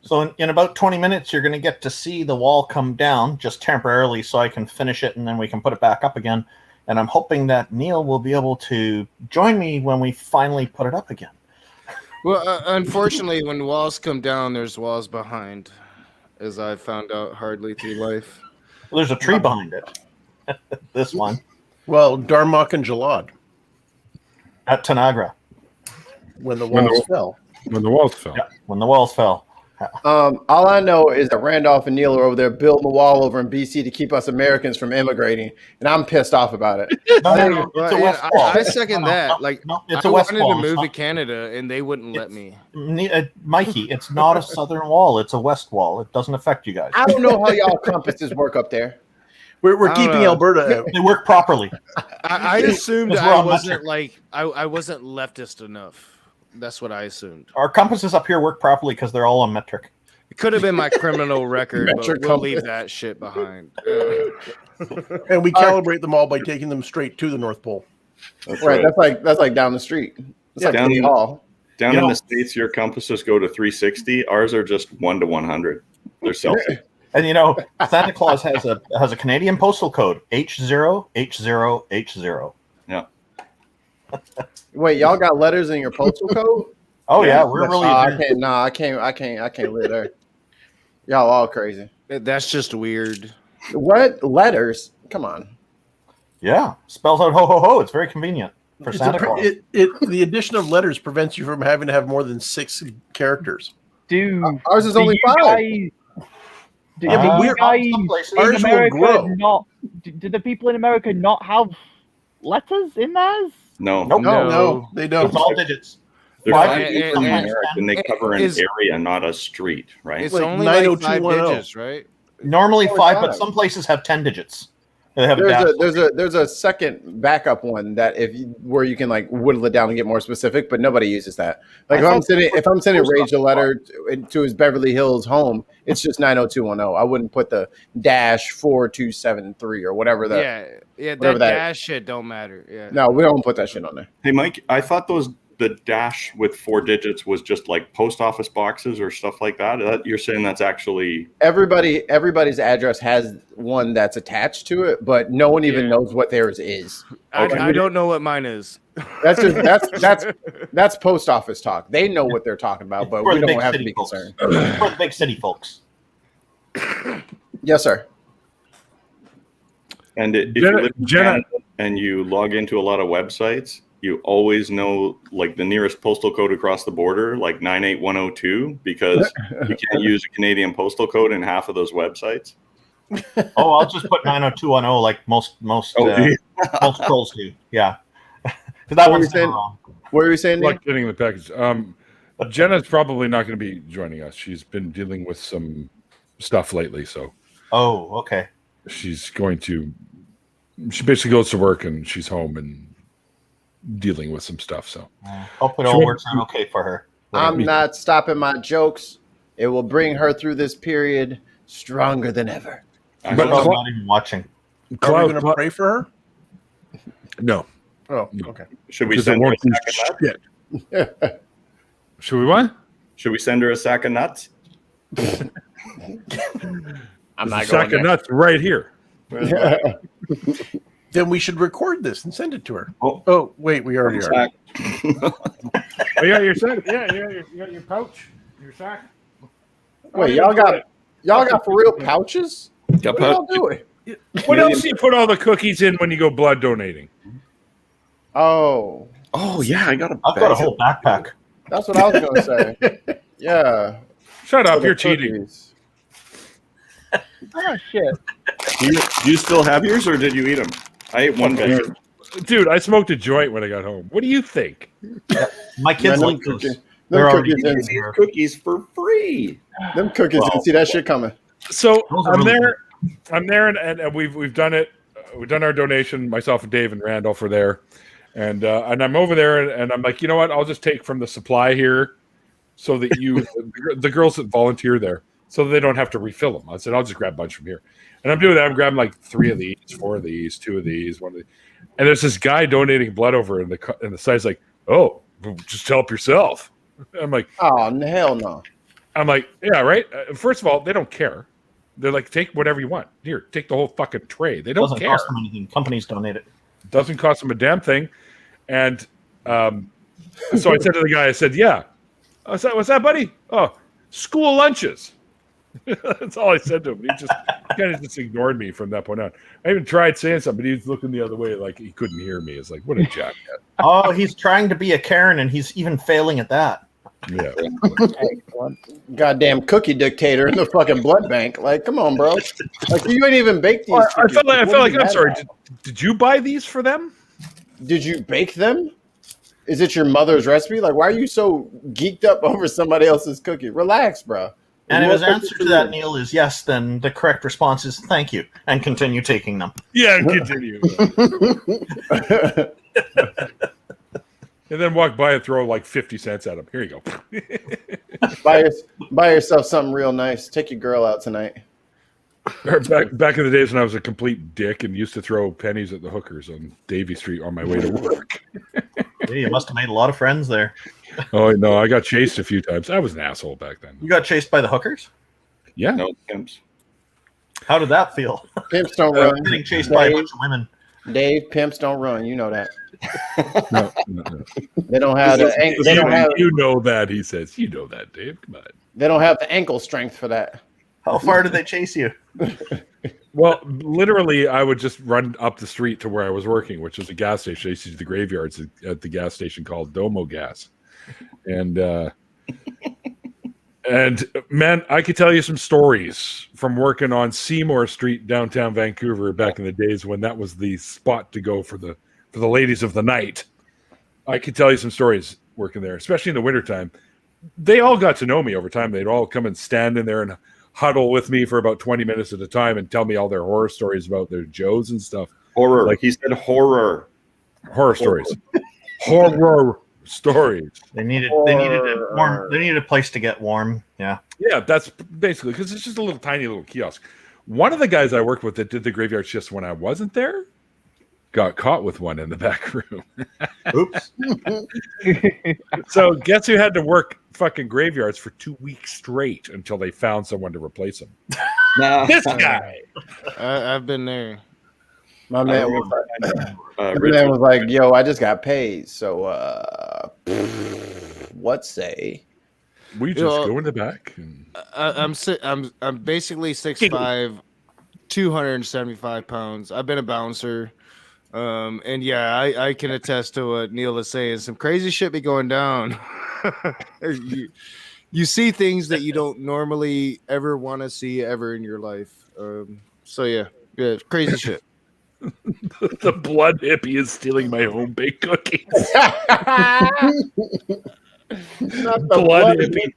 Speaker 5: So in about 20 minutes, you're going to get to see the wall come down just temporarily so I can finish it and then we can put it back up again. And I'm hoping that Neil will be able to join me when we finally put it up again.
Speaker 6: Well, unfortunately, when walls come down, there's walls behind, as I found out hardly through life.
Speaker 5: Well, there's a tree behind it. This one.
Speaker 8: Well, Darmok and Jalad,
Speaker 5: At Tanagra.
Speaker 8: when the walls fell.
Speaker 1: When the walls fell.
Speaker 5: Yeah, when the walls fell.
Speaker 3: All I know is that Randolph and Neil are over there building a wall over in BC to keep us Americans from immigrating, and I'm pissed off about it.
Speaker 5: No, it's a west wall.
Speaker 6: I second that. Like,
Speaker 5: No, it's
Speaker 6: I
Speaker 5: a west
Speaker 6: wanted
Speaker 5: wall.
Speaker 6: to
Speaker 5: It's
Speaker 6: move
Speaker 5: not-
Speaker 6: to Canada, and they wouldn't let me.
Speaker 5: Mikey, it's not a southern wall. It's a west wall. It doesn't affect you guys.
Speaker 3: I don't know how y'all compasses work up there.
Speaker 8: We're
Speaker 6: I don't
Speaker 8: keeping
Speaker 6: know.
Speaker 8: Alberta out.
Speaker 5: They work properly.
Speaker 6: I assumed
Speaker 5: Because we're
Speaker 6: I
Speaker 5: on
Speaker 6: wasn't
Speaker 5: metric.
Speaker 6: like I wasn't leftist enough. That's what I assumed.
Speaker 5: Our compasses up here work properly because they're all on metric.
Speaker 6: It could have been my criminal record, but
Speaker 3: Metric
Speaker 6: we'll
Speaker 3: compass.
Speaker 6: leave that shit behind.
Speaker 8: And we calibrate them all by taking them straight to the North Pole.
Speaker 4: That's
Speaker 3: Right,
Speaker 4: right.
Speaker 3: that's like down the street. It's
Speaker 8: Yeah,
Speaker 3: like
Speaker 4: down
Speaker 3: City
Speaker 4: in-
Speaker 3: Hall.
Speaker 4: Down
Speaker 5: You
Speaker 4: in
Speaker 5: know-
Speaker 4: the States, your compasses go to 360. Ours are just 1 to 100. They're Celsius.
Speaker 5: And Santa Claus has a Canadian postal code H0H0H0.
Speaker 4: Yeah.
Speaker 3: Wait, y'all got letters in your postal code?
Speaker 5: Oh yeah, we're really
Speaker 3: I can't live there. Y'all all crazy.
Speaker 6: That's just weird.
Speaker 3: What letters? Come on.
Speaker 5: yeah. Spells out ho ho ho. It's very convenient for
Speaker 8: It's
Speaker 5: Santa Claus.
Speaker 8: the addition of letters prevents you from having to have more than 6 characters.
Speaker 3: Ours is only 5.
Speaker 2: Do
Speaker 8: Yeah, but
Speaker 2: you
Speaker 8: we're-
Speaker 2: guys
Speaker 5: some places-
Speaker 2: in
Speaker 8: Ours will
Speaker 2: America
Speaker 8: grow.
Speaker 2: not? Do the people in America not have letters in theirs?
Speaker 4: No.
Speaker 5: Nope.
Speaker 8: No, they don't.
Speaker 5: It's all digits.
Speaker 4: They're
Speaker 5: Five
Speaker 4: five
Speaker 6: digits
Speaker 4: from
Speaker 6: and-
Speaker 4: America, and they cover an
Speaker 6: is-
Speaker 4: area, not a street, right?
Speaker 6: It's
Speaker 8: like
Speaker 6: only like 5
Speaker 8: 90210.
Speaker 6: digits, right?
Speaker 5: Normally
Speaker 3: Four
Speaker 5: 5, but
Speaker 3: times.
Speaker 5: some places have 10 digits. They have a dash.
Speaker 3: There's a second backup one that where you can like whittle it down and get more specific, but nobody uses that. Like if I'm sending Rage a letter to his Beverly Hills home, it's just 90210. I wouldn't put the -4273 or whatever that.
Speaker 6: Yeah,
Speaker 3: whatever
Speaker 6: that
Speaker 3: that-
Speaker 6: dash shit don't matter. Yeah.
Speaker 3: No, we don't put that shit on there.
Speaker 4: Hey, Mike, I thought the dash with 4 digits was just like post office boxes or stuff like that. You're saying that's actually
Speaker 3: Everybody's address has one that's attached to it, but no one even
Speaker 6: Yeah.
Speaker 3: knows what theirs is.
Speaker 6: I don't know what mine is.
Speaker 3: That's just that's post office talk. They know what they're talking about, but
Speaker 5: For
Speaker 3: we
Speaker 5: the
Speaker 3: don't
Speaker 5: big
Speaker 3: have to
Speaker 5: city
Speaker 3: be
Speaker 5: folks.
Speaker 3: concerned.
Speaker 5: For the big city folks.
Speaker 3: Yes, sir.
Speaker 4: and if
Speaker 1: Jenna-
Speaker 4: you live in
Speaker 1: Jenna-
Speaker 4: Canada and you log into a lot of websites, you always know like the nearest postal code across the border, like 98102, because you can't use a Canadian postal code in half of those websites.
Speaker 5: Oh, I'll just put 90210 like most most trolls do. Yeah. Because that
Speaker 3: What were
Speaker 5: one's
Speaker 3: you saying?
Speaker 5: never wrong.
Speaker 3: What were you saying, Nick?
Speaker 1: Like getting the package. Jenna's probably not going to be joining us. She's been dealing with some stuff lately, so
Speaker 5: Oh, okay.
Speaker 1: she's going to. She basically goes to work and she's home and dealing with some stuff. So
Speaker 5: Hope it
Speaker 1: Sure.
Speaker 5: all works out okay for her.
Speaker 3: I'm not stopping my jokes. It will bring her through this period stronger than ever.
Speaker 4: I
Speaker 1: But
Speaker 5: I'm
Speaker 4: hope-
Speaker 5: not even watching.
Speaker 8: Are we
Speaker 1: Cloud,
Speaker 8: going to pray for her?
Speaker 1: no,
Speaker 8: Oh,
Speaker 1: No.
Speaker 8: okay.
Speaker 4: should we
Speaker 1: because it
Speaker 4: send her a
Speaker 1: won't do
Speaker 4: sack of nuts?
Speaker 1: shit. Should we what?
Speaker 4: Should we send her a sack of nuts?
Speaker 3: I'm
Speaker 1: There's
Speaker 3: not
Speaker 1: a sack
Speaker 3: going
Speaker 1: of nuts right here.
Speaker 3: there.
Speaker 8: Then we should record this and send it to her.
Speaker 4: Oh.
Speaker 8: Oh, wait, we already are.
Speaker 4: Sack.
Speaker 1: Oh, you got your sack? Yeah, you got your pouch, your sack.
Speaker 3: Wait, y'all got for real pouches?
Speaker 4: Got
Speaker 3: What are y'all doing?
Speaker 1: What else do you put all the cookies in when you go blood donating?
Speaker 3: Oh,
Speaker 4: Oh yeah, I got a.
Speaker 5: I've got a whole backpack.
Speaker 3: that's what I was going to say. Yeah.
Speaker 1: Shut up,
Speaker 3: For the
Speaker 1: you're cheating.
Speaker 3: cookies.
Speaker 2: Oh shit!
Speaker 4: Do you still have yours, or did you eat them? I ate one bag.
Speaker 1: Dude, I smoked a joint when I got home. What do you think?
Speaker 5: My kids
Speaker 3: Man,
Speaker 5: like those.
Speaker 3: them
Speaker 5: They're already
Speaker 3: cookies
Speaker 5: in
Speaker 3: didn't-
Speaker 5: here.
Speaker 4: Cookies for free.
Speaker 3: them cookies
Speaker 5: Well,
Speaker 3: didn't see that shit coming.
Speaker 1: So
Speaker 5: Those are
Speaker 1: I'm
Speaker 5: really
Speaker 1: there. I'm there, and we've done it. We've done our donation. Myself and Dave and Randolph are there, and I'm over there, and I'm like, you know what? I'll just take from the supply here, so that you, the girls that volunteer there, so that they don't have to refill them. I said, I'll just grab a bunch from here, and I'm doing that. I'm grabbing like 3 of these, 4 of these, 2 of these, 1 of these, and there's this guy donating blood over in the side's like, oh, just help yourself. I'm like,
Speaker 3: Oh, hell no.
Speaker 1: I'm like, yeah, right. First of all, they don't care. They're like, take whatever you want. Here, take the whole fucking tray. They don't
Speaker 5: Doesn't
Speaker 1: care.
Speaker 5: cost them anything. Companies donate it.
Speaker 1: Doesn't cost them a damn thing. And so I said to the guy, I said, yeah. What's that, buddy? Oh, school lunches. That's all I said to him. He just kind of just ignored me from that point on. I even tried saying something, but he was looking the other way like he couldn't hear me. It's like, what a jackass.
Speaker 5: Oh, he's trying to be a Karen, and he's even failing at that.
Speaker 1: Yeah.
Speaker 3: Goddamn cookie dictator in the fucking blood bank. Like, come on, bro. Like, you ain't even baked these.
Speaker 1: I felt like I'm sorry. Did you buy these for them?
Speaker 3: Did you bake them? Is it your mother's recipe? Like, why are you so geeked up over somebody else's cookie? Relax, bro.
Speaker 5: And if his answer to that, Neil, is yes, then the correct response is thank you, and continue taking them.
Speaker 1: Yeah, continue. And then walk by and throw like 50 cents at him. Here you go.
Speaker 3: buy yourself something real nice. Take your girl out tonight.
Speaker 1: Back in the days when I was a complete dick and used to throw pennies at the hookers on Davie Street on my way to work.
Speaker 5: Yeah, you must have made a lot of friends there.
Speaker 1: Oh, no, I got chased a few times. I was an asshole back then.
Speaker 5: You got chased by the hookers?
Speaker 1: Yeah.
Speaker 4: No pimps.
Speaker 5: How did that feel?
Speaker 3: Pimps don't run.
Speaker 5: Getting chased by a bunch of women.
Speaker 3: Dave, pimps don't run. You know that.
Speaker 1: No.
Speaker 3: They don't have
Speaker 1: You know that, he says. You know that, Dave. Come on.
Speaker 3: They don't have the ankle strength for that.
Speaker 5: How far did they chase you?
Speaker 1: Well, literally, I would just run up the street to where I was working, which was a gas station. I used to do the graveyards at the gas station called Domo Gas. And man, I could tell you some stories from working on Seymour Street, downtown Vancouver, back in the days when that was the spot to go for the ladies of the night. I could tell you some stories working there, especially in the wintertime. They all got to know me over time. They'd all come and stand in there and huddle with me for about 20 minutes at a time and tell me all their horror stories about their Joes and stuff.
Speaker 4: Horror. Like he said, horror
Speaker 1: stories. Horror stories.
Speaker 5: They needed a place to get warm. Yeah.
Speaker 1: Yeah, that's basically because it's just a little tiny little kiosk. One of the guys I worked with that did the graveyard shifts when I wasn't there got caught with one in the back room.
Speaker 5: Oops.
Speaker 1: So guess who had to work fucking graveyards for 2 weeks straight until they found someone to replace him? This guy.
Speaker 6: I've been there.
Speaker 3: My man was like, yo, I just got paid. So what say?
Speaker 1: We just go in the back. And...
Speaker 6: I'm basically 6'5", 275 pounds. I've been a bouncer. And yeah, I can attest to what Neil is saying. Some crazy shit be going down. You see things that you don't normally ever want to see ever in your life. So yeah, crazy shit.
Speaker 1: The blood hippie is stealing my home baked cookies.
Speaker 3: Not the
Speaker 1: blood hippie.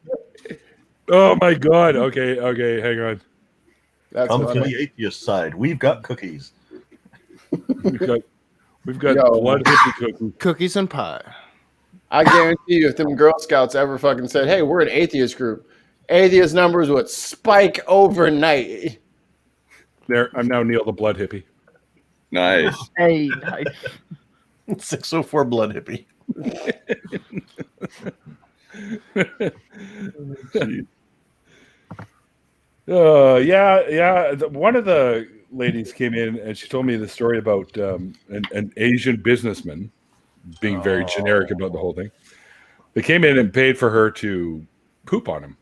Speaker 1: Oh my god. Okay, hang on.
Speaker 5: Come to the atheist side. We've got cookies.
Speaker 1: We've got blood hippie
Speaker 6: cookies and pie.
Speaker 3: I guarantee you, if them Girl Scouts ever fucking said, "Hey, we're an atheist group," atheist numbers would spike overnight.
Speaker 1: There, I'm now Neil the blood hippie.
Speaker 4: Nice.
Speaker 2: Hey, nice.
Speaker 8: 604 blood hippie.
Speaker 1: Yeah. One of the ladies came in and she told me the story about an Asian businessman being very generic about the whole thing. They came in and paid for her to poop on him.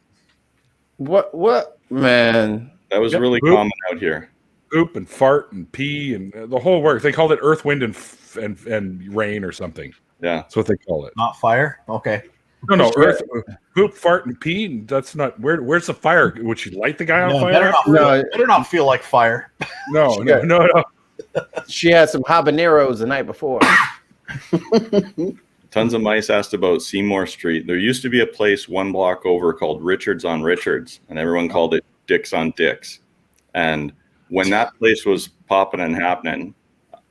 Speaker 3: What, man?
Speaker 4: That was really common out here.
Speaker 1: Poop and fart and pee and the whole works. They called it earth, wind, and rain or something.
Speaker 4: Yeah,
Speaker 1: that's what they call it.
Speaker 5: Not fire. Okay.
Speaker 1: No, earth, poop, fart, and pee. And that's not where's the fire? Would she light the guy on fire?
Speaker 5: Better not feel like fire.
Speaker 1: No.
Speaker 3: She had some habaneros the night before.
Speaker 4: Tons of mice asked about Seymour Street. There used to be a place 1 block over called Richards on Richards, and everyone called it Dicks on Dicks. And when that place was popping and happening,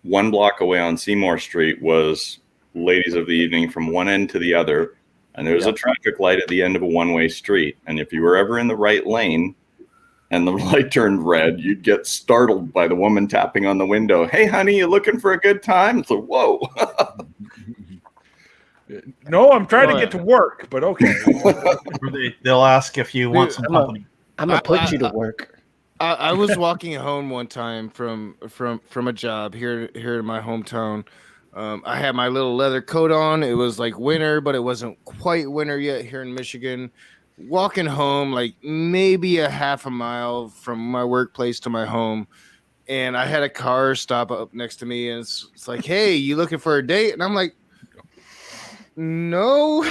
Speaker 4: 1 block away on Seymour Street was ladies of the evening from one end to the other. And there was a traffic light at the end of a one-way street. And if you were ever in the right lane and the light turned red, you'd get startled by the woman tapping on the window. Hey, honey, you looking for a good time? It's like, whoa.
Speaker 1: No, I'm trying to get to work, but okay.
Speaker 5: They'll ask if you want some
Speaker 6: Dude,
Speaker 5: company.
Speaker 3: I'm gonna put you to work.
Speaker 6: I was walking home one time from a job here in my hometown. I had my little leather coat on. It was like winter, but it wasn't quite winter yet here in Michigan. Walking home, like maybe a half a mile from my workplace to my home, and I had a car stop up next to me, and it's like, "Hey, you looking for a date?" And I'm like, "No."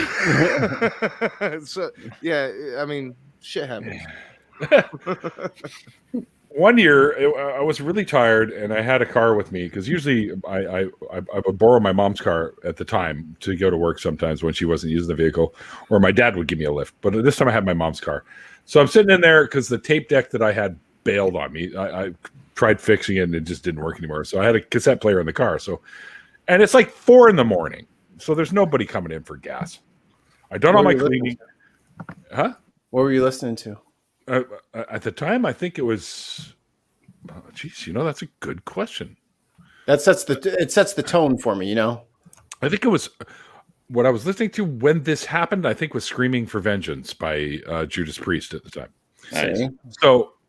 Speaker 6: So yeah, I mean, shit happens.
Speaker 1: One year, I was really tired, and I had a car with me because usually I would borrow my mom's car at the time to go to work sometimes when she wasn't using the vehicle, or my dad would give me a lift. But this time I had my mom's car. So I'm sitting in there because the tape deck that I had bailed on me. I tried fixing it, and it just didn't work anymore. So I had a cassette player in the car. And it's like 4 a.m, so there's nobody coming in for gas. I done all my cleaning. Huh?
Speaker 3: What were you listening to?
Speaker 1: At the time, I think it was. Geez, that's a good question.
Speaker 3: It sets the tone for me,
Speaker 1: I think it was what I was listening to when this happened. I think was "Screaming for Vengeance" by Judas Priest at the time.
Speaker 4: Nice.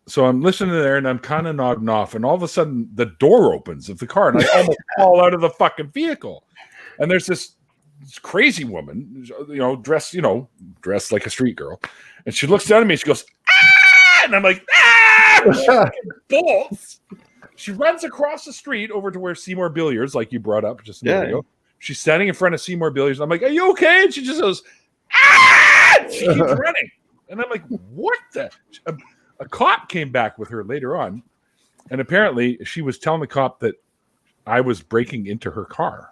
Speaker 1: So I'm listening there, and I'm kind of nodding off, and all of a sudden the door opens of the car, and I almost fall out of the fucking vehicle. And there's this crazy woman, dressed like a street girl, and she looks down at me, and she goes, "Ah!" And I'm like, "Ah!" Bolts. She runs across the street over to where Seymour Billiards, like you brought up just a minute ago. She's standing in front of Seymour Billiards. I'm like, "Are you okay?" And she just goes, "Ah!" And she keeps running. And I'm like, "What the?" A cop came back with her later on, and apparently she was telling the cop that I was breaking into her car.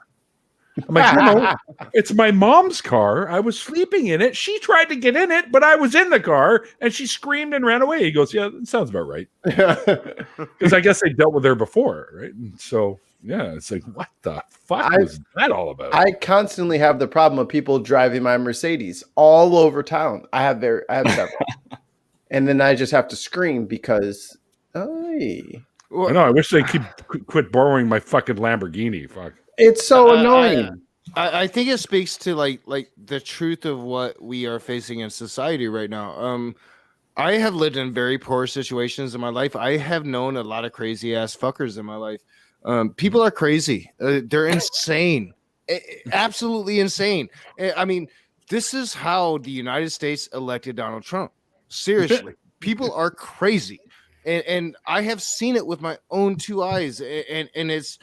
Speaker 1: I'm like, "No, it's my mom's car. I was sleeping in it. She tried to get in it, but I was in the car, and she screamed and ran away." He goes, "Yeah, that sounds about right." Because I guess they dealt with her before, right? And so, yeah, it's like, what the fuck was that all about?
Speaker 3: I constantly have the problem of people driving my Mercedes all over town. I have several. And then I just have to scream because,
Speaker 1: I know. I wish they quit borrowing my fucking Lamborghini. Fuck.
Speaker 3: It's so annoying.
Speaker 6: I think it speaks to like the truth of what we are facing in society right now. I have lived in very poor situations in my life. I have known a lot of crazy ass fuckers in my life. People are crazy. They're insane. Absolutely insane. I mean, this is how the United States elected Donald Trump. Seriously, people are crazy, and I have seen it with my own 2 eyes, and it's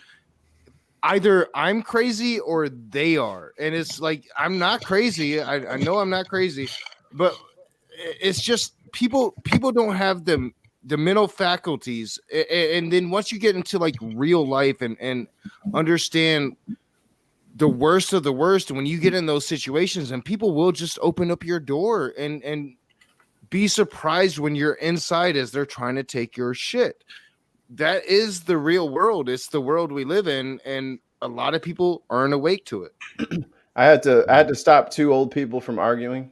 Speaker 6: either I'm crazy or they are, and it's like I'm not crazy. I know I'm not crazy, but it's just people don't have the mental faculties, and then once you get into like real life and understand the worst of the worst, when you get in those situations, and people will just open up your door and be surprised when you're inside as they're trying to take your shit. That is the real world. It's the world we live in, and a lot of people aren't awake to it.
Speaker 3: I had to stop 2 old people from arguing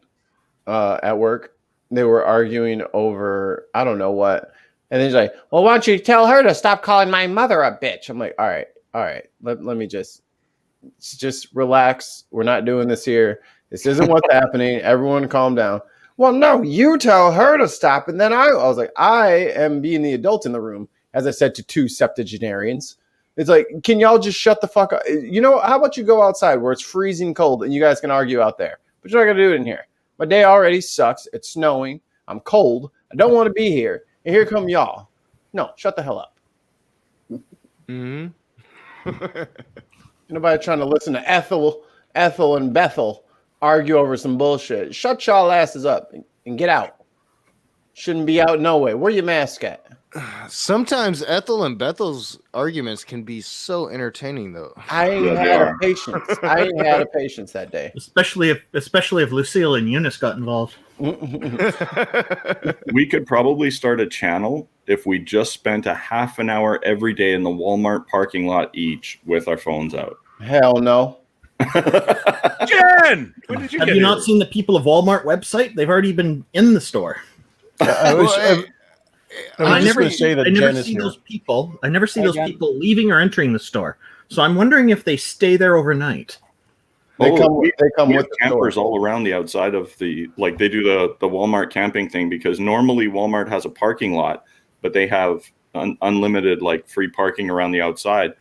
Speaker 3: at work. They were arguing over I don't know what, and then he's like, "Well, why don't you tell her to stop calling my mother a bitch?" I'm like, "All right. Let me just relax. We're not doing this here. This isn't what's happening. Everyone, calm down." "Well, no, you tell her to stop." And then I was like, I am being the adult in the room, as I said to 2 septuagenarians. It's like, can y'all just shut the fuck up? How about you go outside where it's freezing cold and you guys can argue out there? But you're not going to do it in here. My day already sucks. It's snowing. I'm cold. I don't want to be here. And here come y'all. No, shut the hell up.
Speaker 6: Mm-hmm.
Speaker 3: Nobody trying to listen to Ethel and Bethel argue over some bullshit. Shut y'all asses up and get out. Shouldn't be out no way. Where your mask at?
Speaker 6: Sometimes Ethel and Bethel's arguments can be so entertaining, though.
Speaker 3: I ain't had a patience. I ain't had a patience that day.
Speaker 5: Especially if Lucille and Eunice got involved.
Speaker 4: We could probably start a channel if we just spent a half an hour every day in the Walmart parking lot each with our phones out.
Speaker 3: Hell no.
Speaker 1: Jen, when did you
Speaker 5: Have
Speaker 1: get
Speaker 5: you
Speaker 1: here?
Speaker 5: not seen the People of Walmart website? They've already been in the store.
Speaker 8: I never see
Speaker 5: those people. I never see those people leaving or entering the store. So I'm wondering if they stay there overnight.
Speaker 3: They come
Speaker 4: we
Speaker 3: with
Speaker 4: have
Speaker 3: the
Speaker 4: campers
Speaker 3: store.
Speaker 4: all around the outside of the, like they do the Walmart camping thing, because normally Walmart has a parking lot, but they have unlimited like free parking around the outside.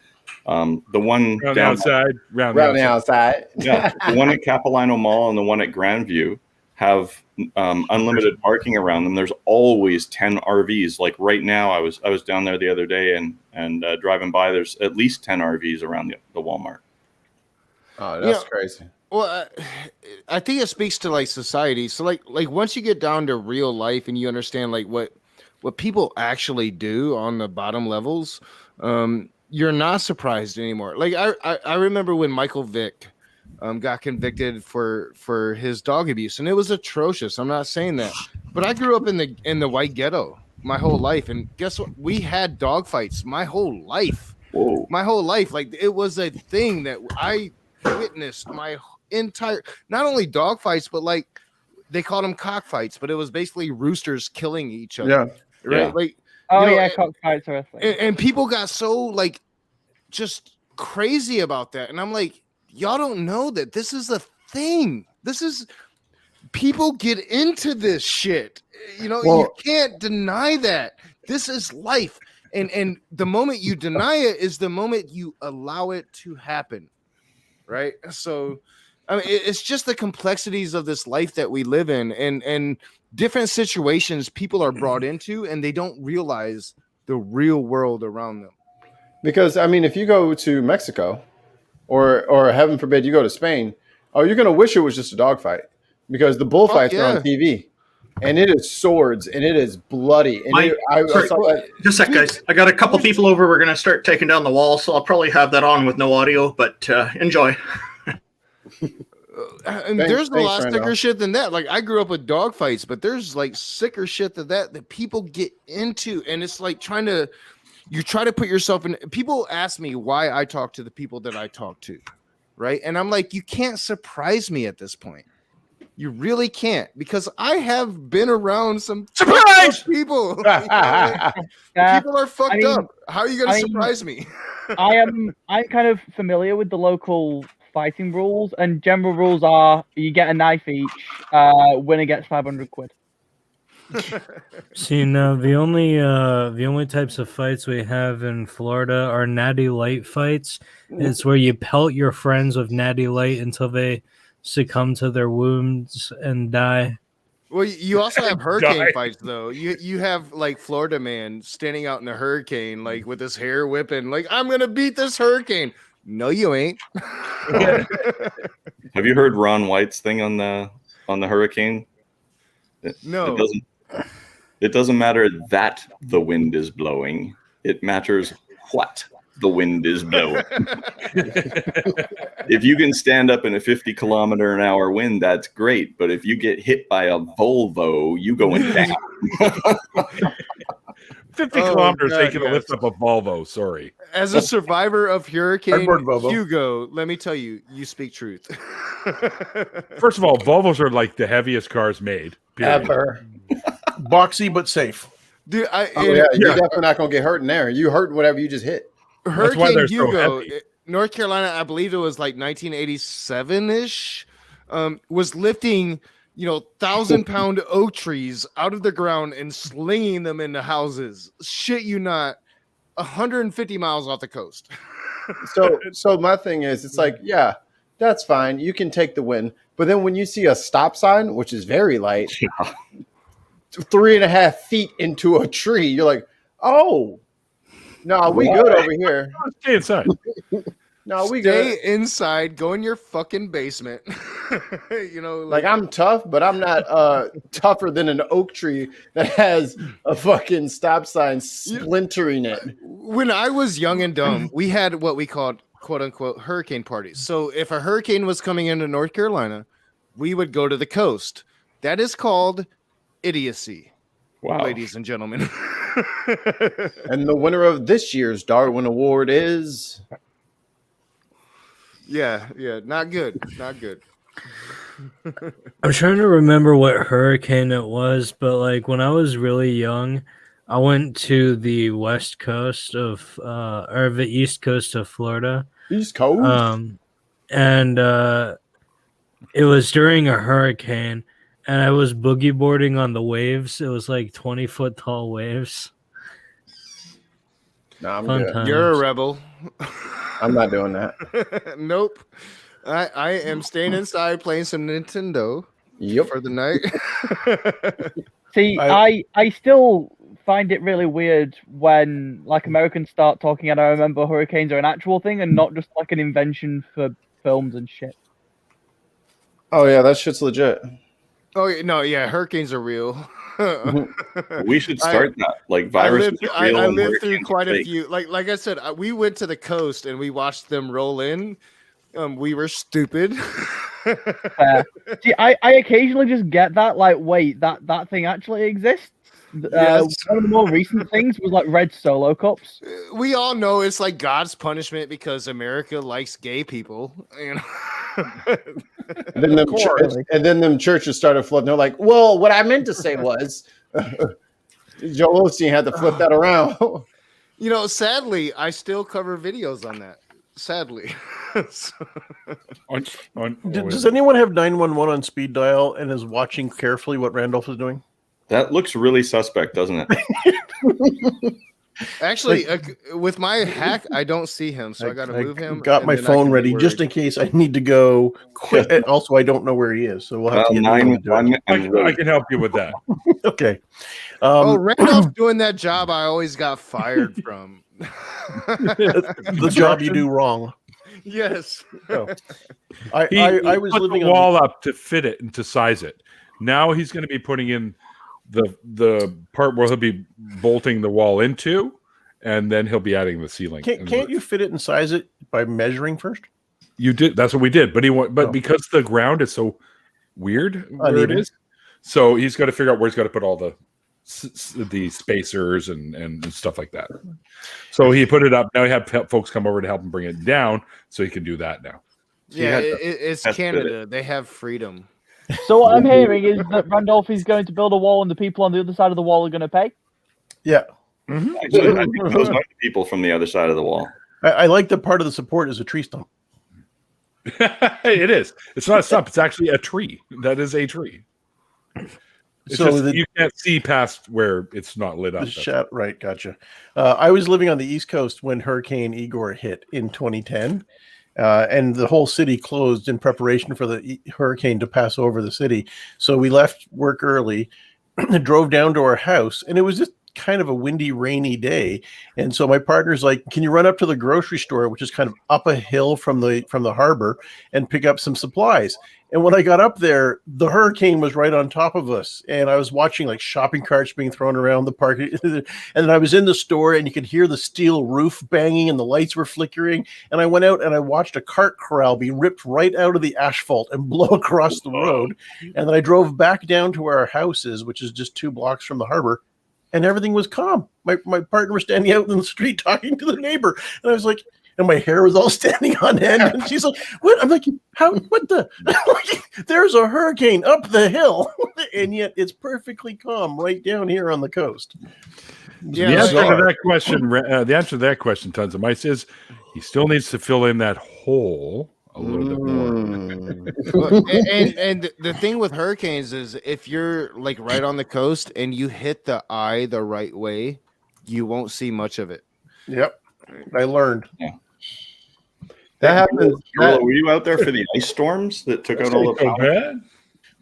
Speaker 4: The one
Speaker 1: Round the
Speaker 4: down
Speaker 1: outside, round
Speaker 3: Around
Speaker 1: the
Speaker 3: the
Speaker 1: outside.
Speaker 3: outside.
Speaker 4: yeah, the one at Capilano Mall and the one at Grandview have unlimited parking around them. There's always 10 RVs. Like right now, I was down there the other day and driving by. There's at least 10 RVs around the Walmart.
Speaker 3: Oh, that's crazy.
Speaker 6: Well, I think it speaks to like society. So like once you get down to real life and you understand like what people actually do on the bottom levels, you're not surprised anymore. Like I remember when Michael Vick got convicted for his dog abuse, and it was atrocious. I'm not saying that, but I grew up in the white ghetto my whole life, and guess what? We had dog fights my whole life.
Speaker 4: Whoa.
Speaker 6: My whole life, like it was a thing that I witnessed my entire, not only dog fights, but like they called them cockfights, but it was basically roosters killing each other.
Speaker 3: Yeah.
Speaker 6: Right.
Speaker 4: Yeah.
Speaker 6: Like,
Speaker 2: Oh
Speaker 6: you know,
Speaker 2: yeah, cockfights are a thing.
Speaker 6: and people got so like just crazy about that. And I'm like, y'all don't know that this is a thing. This is, people get into this shit. You know, you can't deny that. This is life. And the moment you deny it is the moment you allow it to happen. Right. So I mean, it's just the complexities of this life that we live in, and different situations people are brought into, and they don't realize the real world around them.
Speaker 3: Because I mean, if you go to Mexico, or heaven forbid you go to Spain, you're gonna wish it was just a dogfight, because the bullfights are on TV, and it is swords and it is bloody. And
Speaker 5: just a sec, guys. I got a couple people over. We're gonna start taking down the wall, so I'll probably have that on with no audio. But enjoy.
Speaker 6: And there's a lot sicker shit than that. Like I grew up with dog fights, but there's like sicker shit than that people get into, and it's like you try to put yourself in. People ask me why I talk to the people that I talk to, right? And I'm like, you can't surprise me at this point. You really can't, because I have been around some
Speaker 1: surprise
Speaker 6: people. You know, like, people are fucked up. How are you going to surprise me?
Speaker 2: I'm kind of familiar with the local fighting rules, and general rules are you get a knife each, winner gets 500 quid.
Speaker 9: See, now the only types of fights we have in Florida are natty light fights. It's where you pelt your friends with natty light until they succumb to their wounds and die.
Speaker 6: Well, you also have hurricane fights, though. You have like Florida man standing out in a hurricane, like with his hair whipping, like I'm gonna beat this hurricane. No, you ain't.
Speaker 4: Have you heard Ron White's thing on the hurricane?
Speaker 6: No.
Speaker 4: It doesn't matter that the wind is blowing. It matters what the wind is blowing. If you can stand up in a 50-kilometer-an-hour wind, that's great. But if you get hit by a Volvo, you going down.
Speaker 1: 50 kilometers taking to lift up a Volvo. Sorry.
Speaker 6: As a survivor of Hurricane Hugo, let me tell you, you speak truth.
Speaker 1: First of all, Volvos are like the heaviest cars made. Period.
Speaker 8: Ever. Boxy but safe.
Speaker 6: Dude,
Speaker 3: you're definitely not gonna get hurt in there. You hurt whatever you just hit.
Speaker 6: Hurricane Hugo, North Carolina, I believe it was like 1987-ish, was lifting 1,000-pound oak trees out of the ground and slinging them into houses. Shit you not, 150 miles off the coast.
Speaker 3: So my thing is, it's like, yeah, that's fine. You can take the win. But then when you see a stop sign, which is very light, 3.5 feet into a tree, you're like, oh, no, we good over here.
Speaker 1: Stay inside.
Speaker 3: No, we good.
Speaker 6: Stay inside. Go in your fucking basement.
Speaker 3: Like I'm tough, but I'm not tougher than an oak tree that has a fucking stop sign splintering it.
Speaker 6: When I was young and dumb, we had what we called "quote unquote" hurricane parties. So if a hurricane was coming into North Carolina, we would go to the coast. That is called idiocy. Wow, ladies and gentlemen.
Speaker 3: And the winner of this year's Darwin Award is.
Speaker 6: Yeah, not good.
Speaker 9: I'm trying to remember what hurricane it was, but like when I was really young, I went to the west coast of or the east coast of Florida.
Speaker 3: East Coast.
Speaker 9: And It was during a hurricane, and I was boogie boarding on the waves. It was like 20-foot tall waves.
Speaker 3: No, I'm
Speaker 9: Fun
Speaker 3: good.
Speaker 9: times.
Speaker 6: You're a rebel.
Speaker 3: I'm not doing that.
Speaker 6: Nope. I am staying inside playing some Nintendo
Speaker 3: Yep.
Speaker 6: for the night.
Speaker 2: See, I still find it really weird when like Americans start talking, and I remember hurricanes are an actual thing and not just like an invention for films and shit.
Speaker 3: Oh yeah, that shit's legit.
Speaker 6: Oh no, yeah, hurricanes are real.
Speaker 4: We should start that. Like viruses are real.
Speaker 6: I
Speaker 4: and
Speaker 6: lived through
Speaker 4: hurricanes
Speaker 6: quite
Speaker 4: are
Speaker 6: a
Speaker 4: fake.
Speaker 6: few. Like I said, we went to the coast and we watched them roll in. We were stupid.
Speaker 2: See, I occasionally just get that, like, wait, that thing actually exists.
Speaker 6: Yes.
Speaker 2: One of the more recent things was like red Solo cups.
Speaker 6: We all know it's like God's punishment because America likes gay people. You know?
Speaker 3: And then them churches started flooding. They're like, well, what I meant to say was, Joel Osteen had to flip that around.
Speaker 6: You know, sadly, I still cover videos on that. Sadly.
Speaker 8: Does anyone have 911 on speed dial and is watching carefully what Randolph is doing?
Speaker 4: That looks really suspect, doesn't it?
Speaker 6: Actually, with my hack, I don't see him, so I got to move him.
Speaker 8: Got my phone ready just in case I need to go quick. And also, I don't know where he is, so we'll have to get
Speaker 4: 911.
Speaker 1: I can help you with that.
Speaker 8: Okay.
Speaker 6: Randolph doing that job I always got fired from.
Speaker 8: The job you do wrong.
Speaker 6: Yes.
Speaker 8: Oh.
Speaker 1: He
Speaker 8: I was
Speaker 1: put
Speaker 8: living
Speaker 1: the
Speaker 8: on
Speaker 1: wall up to fit it and to size it. Now he's going to be putting in the part where he'll be bolting the wall into, and then he'll be adding the ceiling.
Speaker 8: Can't you fit it and size it by measuring first?
Speaker 1: You did. That's what we did. But because the ground is so weird where it is, so he's got to figure out where he's got to put all the spacers and stuff like that. So he put it up. Now he had folks come over to help him bring it down, so he can do that now.
Speaker 6: Yeah, it's Canada. They have freedom.
Speaker 2: So what I'm hearing is that Randolph is going to build a wall, and the people on the other side of the wall are going to pay.
Speaker 8: Yeah.
Speaker 4: Actually, I think those are the people from the other side of the wall.
Speaker 8: I like that part of the support is a tree stump.
Speaker 1: It is. It's not a stump. It's actually a tree. That is a tree. It's
Speaker 8: So
Speaker 1: just, you can't see past where it's not lit up.
Speaker 8: Right, gotcha. I was living on the East Coast when Hurricane Igor hit in 2010, and the whole city closed in preparation for the hurricane to pass over the city. So we left work early, drove down to our house, and it was just kind of a windy, rainy day. And so my partner's like, "Can you run up to the grocery store, which is kind of up a hill from the harbor, and pick up some supplies?" And when I got up there, the hurricane was right on top of us. And I was watching like shopping carts being thrown around the park. And then I was in the store and you could hear the steel roof banging and the lights were flickering. And I went out and I watched a cart corral be ripped right out of the asphalt and blow across the road. And then I drove back down to where our house is, which is just 2 blocks from the harbor. And everything was calm. My partner was standing out in the street talking to the neighbor. And I was like, and my hair was all standing on end. And she's like, "What?" I'm like, "How? What the?" There's a hurricane up the hill, and yet it's perfectly calm right down here on the coast.
Speaker 1: Yeah, the answer to that question, Tons of Mice, is he still needs to fill in that hole a little bit more.
Speaker 6: and the thing with hurricanes is if you're like right on the coast and you hit the eye the right way, you won't see much of it.
Speaker 8: Yep, I learned.
Speaker 4: Yeah.
Speaker 3: That happens.
Speaker 4: Were you out there for the ice storms that took out all the power?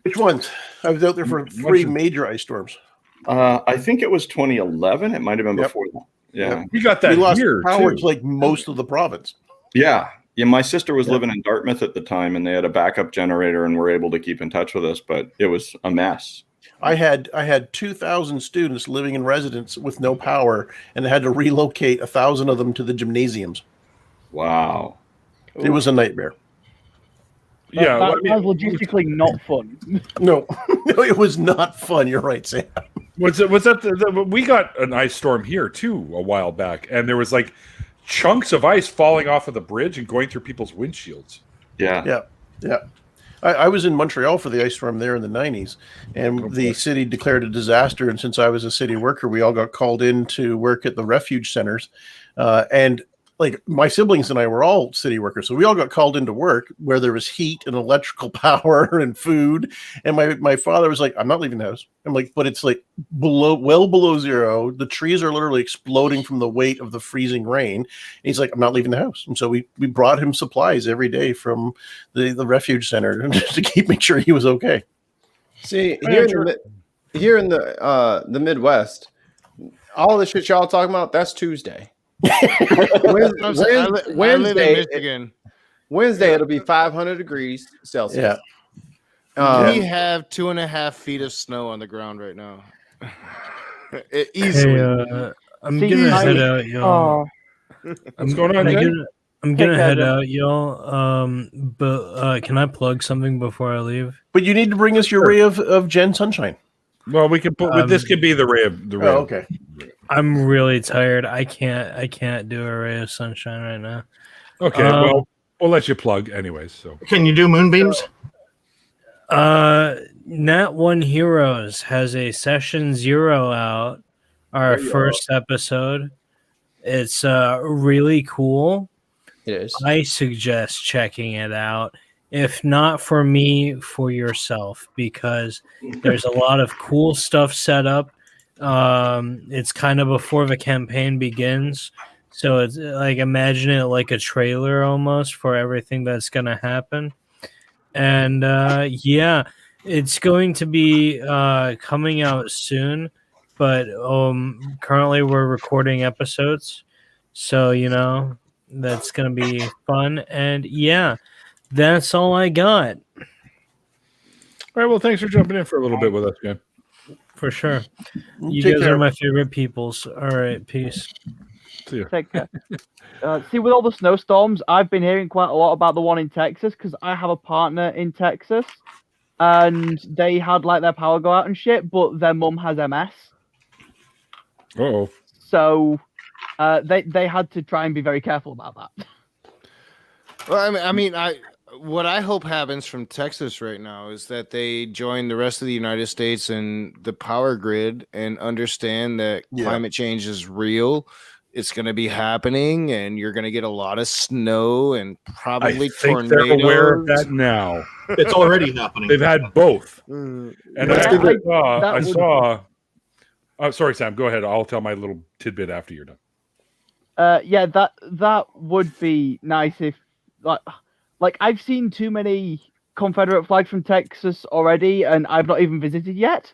Speaker 8: Which ones? I was out there for 3 major ice storms.
Speaker 4: I think it was 2011. It might have been before that. Yeah.
Speaker 1: We got that
Speaker 8: we lost
Speaker 1: here
Speaker 8: power
Speaker 1: too.
Speaker 8: to like most of the province.
Speaker 4: Yeah. My sister was living in Dartmouth at the time, and they had a backup generator and were able to keep in touch with us, but it was a mess.
Speaker 8: I had 2,000 students living in residence with no power, and I had to relocate 1,000 of them to the gymnasiums.
Speaker 4: Wow.
Speaker 8: It was a nightmare.
Speaker 1: Yeah,
Speaker 2: that was logistically not fun.
Speaker 8: No, it was not fun. You're right, Sam.
Speaker 1: Was that we got an ice storm here too a while back, and there was like chunks of ice falling off of the bridge and going through people's windshields.
Speaker 4: Yeah.
Speaker 8: I was in Montreal for the ice storm there in the 90s, and the city declared a disaster. And since I was a city worker, we all got called in to work at the refuge centers. And like my siblings and I were all city workers, so we all got called into work where there was heat and electrical power and food. And my father was like, "I'm not leaving the house." I'm like, "But it's like well below zero. The trees are literally exploding from the weight of the freezing rain." And he's like, "I'm not leaving the house." And so we brought him supplies every day from the refuge center to make sure he was okay.
Speaker 3: See, here in the Midwest, all the shit y'all talking about, that's Tuesday.
Speaker 6: I live in Michigan.
Speaker 3: Wednesday, it'll be 500 degrees Celsius.
Speaker 8: Yeah.
Speaker 6: We have 2.5 feet of snow on the ground right now. Easily.
Speaker 9: Hey, I'm gonna head out, y'all.
Speaker 1: What's going on, Jay?
Speaker 9: I'm gonna head out, y'all. But can I plug something before I leave?
Speaker 8: But you need to bring us your ray of Jen Sunshine.
Speaker 1: Well, we can put this could be the ray of the ray.
Speaker 8: Oh, okay.
Speaker 9: I'm really tired. I can't do a ray of sunshine right now.
Speaker 1: Okay, well, we'll let you plug anyways. So
Speaker 5: Can you do moonbeams?
Speaker 9: Nat One Heroes has a session 0 out, our first episode. It's really cool.
Speaker 3: It is.
Speaker 9: I suggest checking it out. If not for me, for yourself, because there's a lot of cool stuff set up. It's kind of before the campaign begins. So it's like, imagine it like a trailer almost for everything that's going to happen. And yeah, it's going to be coming out soon, but currently we're recording episodes. So, that's going to be fun. And yeah, that's all I got.
Speaker 1: all right, well, thanks for jumping in for a little bit with us, man.
Speaker 9: For sure. You
Speaker 8: Take
Speaker 9: guys
Speaker 8: care.
Speaker 9: are my favorite peoples. All right, peace.
Speaker 1: See you.
Speaker 2: Take care. See, with all the snowstorms, I've been hearing quite a lot about the one in Texas because I have a partner in Texas, and they had like their power go out and shit, but their mum has MS,
Speaker 1: Oh,
Speaker 2: so they had to try and be very careful about that.
Speaker 6: Well, what I hope happens from Texas right now is that they join the rest of the United States and the power grid and understand that climate change is real. It's going to be happening, and you're going to get a lot of snow and probably
Speaker 1: I think
Speaker 6: tornadoes.
Speaker 1: they're aware of that now.
Speaker 5: It's already happening.
Speaker 1: They've had both,
Speaker 6: Mm.
Speaker 1: and
Speaker 2: Yeah,
Speaker 1: I saw. Oh, sorry, Sam. Go ahead. I'll tell my little tidbit after you're done.
Speaker 2: Yeah, that would be nice if like I've seen too many Confederate flags from Texas already, and I've not even visited yet.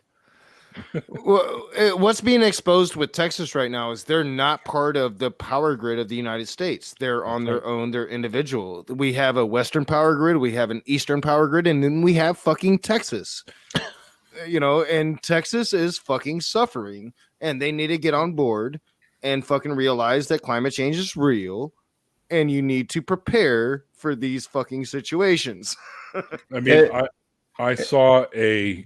Speaker 6: Well, what's being exposed with Texas right now is they're not part of the power grid of the United States. They're on their own. They're individual. We have a Western power grid. We have an Eastern power grid. And then we have fucking Texas, and Texas is fucking suffering, and they need to get on board and fucking realize that climate change is real, and you need to prepare for these fucking situations.
Speaker 1: I mean, I saw a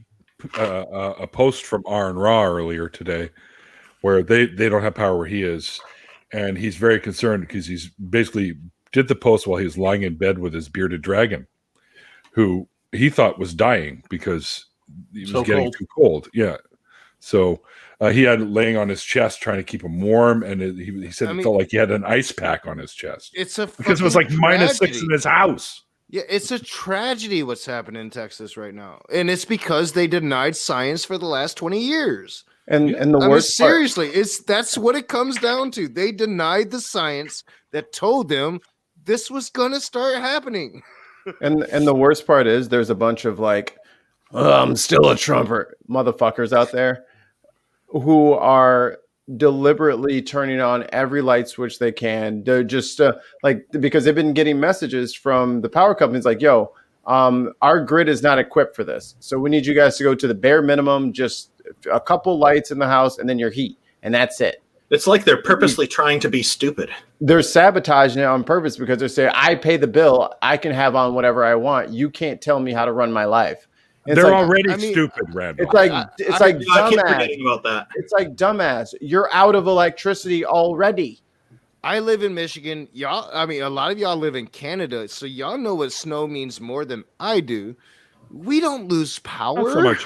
Speaker 1: post from Aaron Ra earlier today where they don't have power where he is, and he's very concerned because he's basically did the post while he was lying in bed with his bearded dragon, who he thought was dying because he was getting too cold. Yeah. So he had it laying on his chest trying to keep him warm, and he said it felt like he had an ice pack on his chest.
Speaker 6: It's a
Speaker 1: because it was like -6 in his house.
Speaker 6: Yeah, it's a tragedy what's happening in Texas right now, and it's because they denied science for the last 20 years.
Speaker 3: And the worst part,
Speaker 6: seriously, that's what it comes down to. They denied the science that told them this was gonna start happening.
Speaker 3: and the worst part is there's a bunch of like, I'm still a Trumper motherfuckers out there who are deliberately turning on every light switch they can. They're just because they've been getting messages from the power companies like, yo, our grid is not equipped for this. So we need you guys to go to the bare minimum, just a couple lights in the house and then your heat. And that's it.
Speaker 5: It's like they're purposely trying to be stupid.
Speaker 3: They're sabotaging it on purpose because they're saying, I pay the bill. I can have on whatever I want. You can't tell me how to run my life. It's
Speaker 1: They're
Speaker 3: like,
Speaker 1: already stupid, Randolph.
Speaker 3: It's like
Speaker 5: I
Speaker 3: dumbass.
Speaker 5: keep forgetting about that.
Speaker 3: It's like dumbass. You're out of electricity already.
Speaker 6: I live in Michigan. A lot of y'all live in Canada, so y'all know what snow means more than I do. we don't lose power.
Speaker 1: Not so much.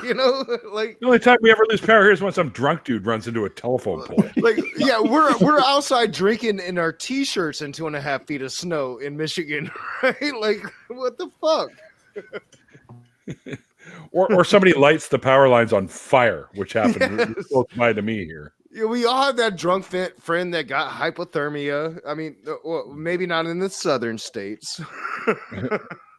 Speaker 6: You know, like
Speaker 1: The only time we ever lose power here is when some drunk dude runs into a telephone pole.
Speaker 6: like yeah, we're outside drinking in our t-shirts in 2.5 feet of snow in Michigan, right? Like, what the fuck?
Speaker 1: Or somebody lights the power lines on fire, which happened close by to me here.
Speaker 6: Yeah, we all have that drunk friend that got hypothermia. I mean, well, maybe not in the southern states.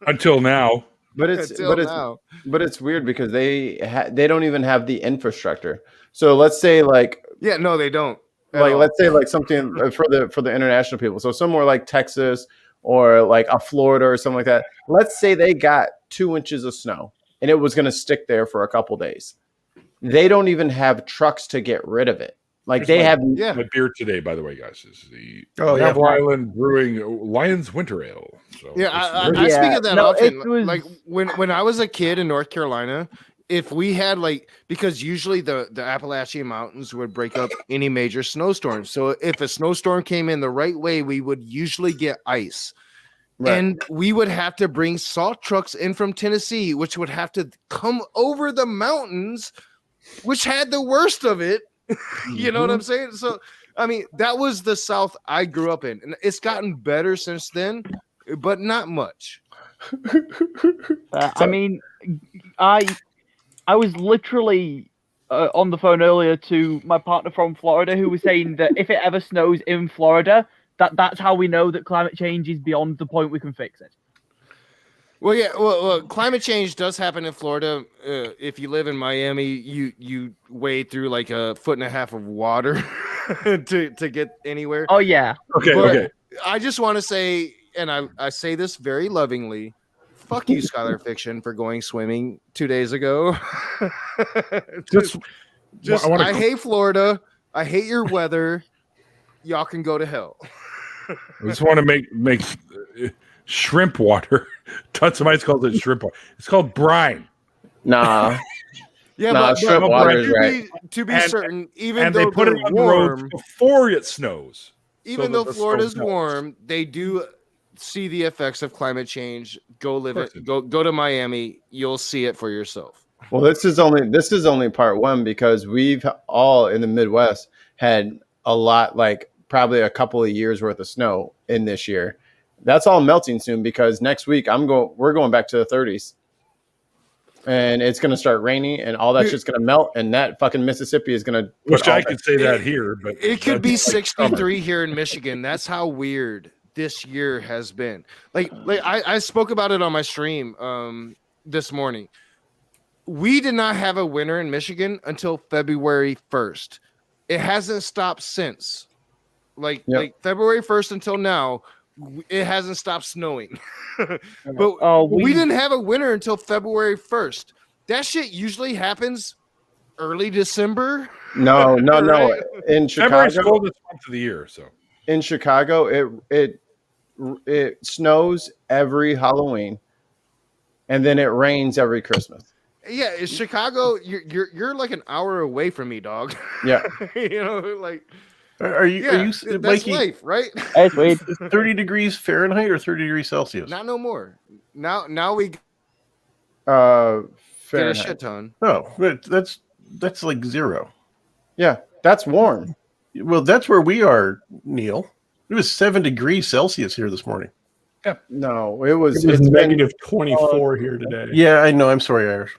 Speaker 1: Until now.
Speaker 3: But it's weird because they don't even have the infrastructure. So let's say like
Speaker 6: yeah, no, they don't.
Speaker 3: Like let's say like something for the international people. So somewhere like Texas or like a Florida or something like that. Let's say they got 2 inches of snow and it was going to stick there for a couple days. They don't even have trucks to get rid of it. Like
Speaker 1: my beer today, by the way, guys, is the Gravel Island Brewing Lions Winter Ale. So
Speaker 6: yeah, I speak of that often. Like when I was a kid in North Carolina, if we had because usually the Appalachian Mountains would break up any major snowstorm. So if a snowstorm came in the right way, we would usually get ice. Right. And we would have to bring salt trucks in from Tennessee, which would have to come over the mountains, which had the worst of it. You know what I'm saying? So, I mean, that was the South I grew up in. And it's gotten better since then, but not much.
Speaker 2: I mean, I was literally on the phone earlier to my partner from Florida who was saying that if it ever snows in Florida, that's how we know that climate change is beyond the point we can fix it.
Speaker 6: Well, yeah. Well, climate change does happen in Florida. If you live in Miami, you wade through like 1.5 feet of water to get anywhere.
Speaker 2: Oh yeah.
Speaker 1: Okay.
Speaker 6: I just want to say, and I say this very lovingly, fuck you, Scholar Fiction, for going swimming 2 days ago. I hate Florida. I hate your weather. Y'all can go to hell.
Speaker 1: I just want to make shrimp water. Somebody calls it shrimp water. It's called brine.
Speaker 3: Nah.
Speaker 6: Yeah,
Speaker 3: but shrimp water is right.
Speaker 6: To be certain, even though
Speaker 1: they put it on the road before it snows.
Speaker 6: Even though Florida's warm, they do see the effects of climate change. Go live it. Go to Miami. You'll see it for yourself.
Speaker 3: Well, this is only part one because we've all in the Midwest had a lot, like probably a couple of years worth of snow in this year. That's all melting soon because next week we're going back to the 30s. And it's going to start raining and all that shit's going to melt and that fucking Mississippi is going to
Speaker 1: Wish I could say that here, but
Speaker 6: it could be 63 here in Michigan. That's how weird this year has been. Like I spoke about it on my stream this morning. We did not have a winter in Michigan until February 1st. It hasn't stopped since. Like February 1st until now, it hasn't stopped snowing. But we didn't have a winter until February 1st. That shit usually happens early December.
Speaker 3: No. Right? In Chicago,
Speaker 1: February's the coldest month of the year. So
Speaker 3: in Chicago, it snows every Halloween, and then it rains every Christmas.
Speaker 6: Yeah, in Chicago, you're like an hour away from me, dog.
Speaker 3: Yeah,
Speaker 6: you know, like.
Speaker 8: Are you
Speaker 6: that's
Speaker 8: Mikey,
Speaker 6: life, right?
Speaker 2: That's weird.
Speaker 8: 30 degrees Fahrenheit or 30 degrees Celsius?
Speaker 6: Not no more. Now we
Speaker 3: Fahrenheit.
Speaker 6: get a shit ton.
Speaker 8: Oh, that's like zero.
Speaker 3: Yeah, that's warm.
Speaker 8: Well, that's where we are, Neil. It was 7 degrees Celsius here this morning.
Speaker 3: Yeah. No, it was
Speaker 10: negative 24 here today.
Speaker 8: Yeah, I know. I'm sorry, Irish.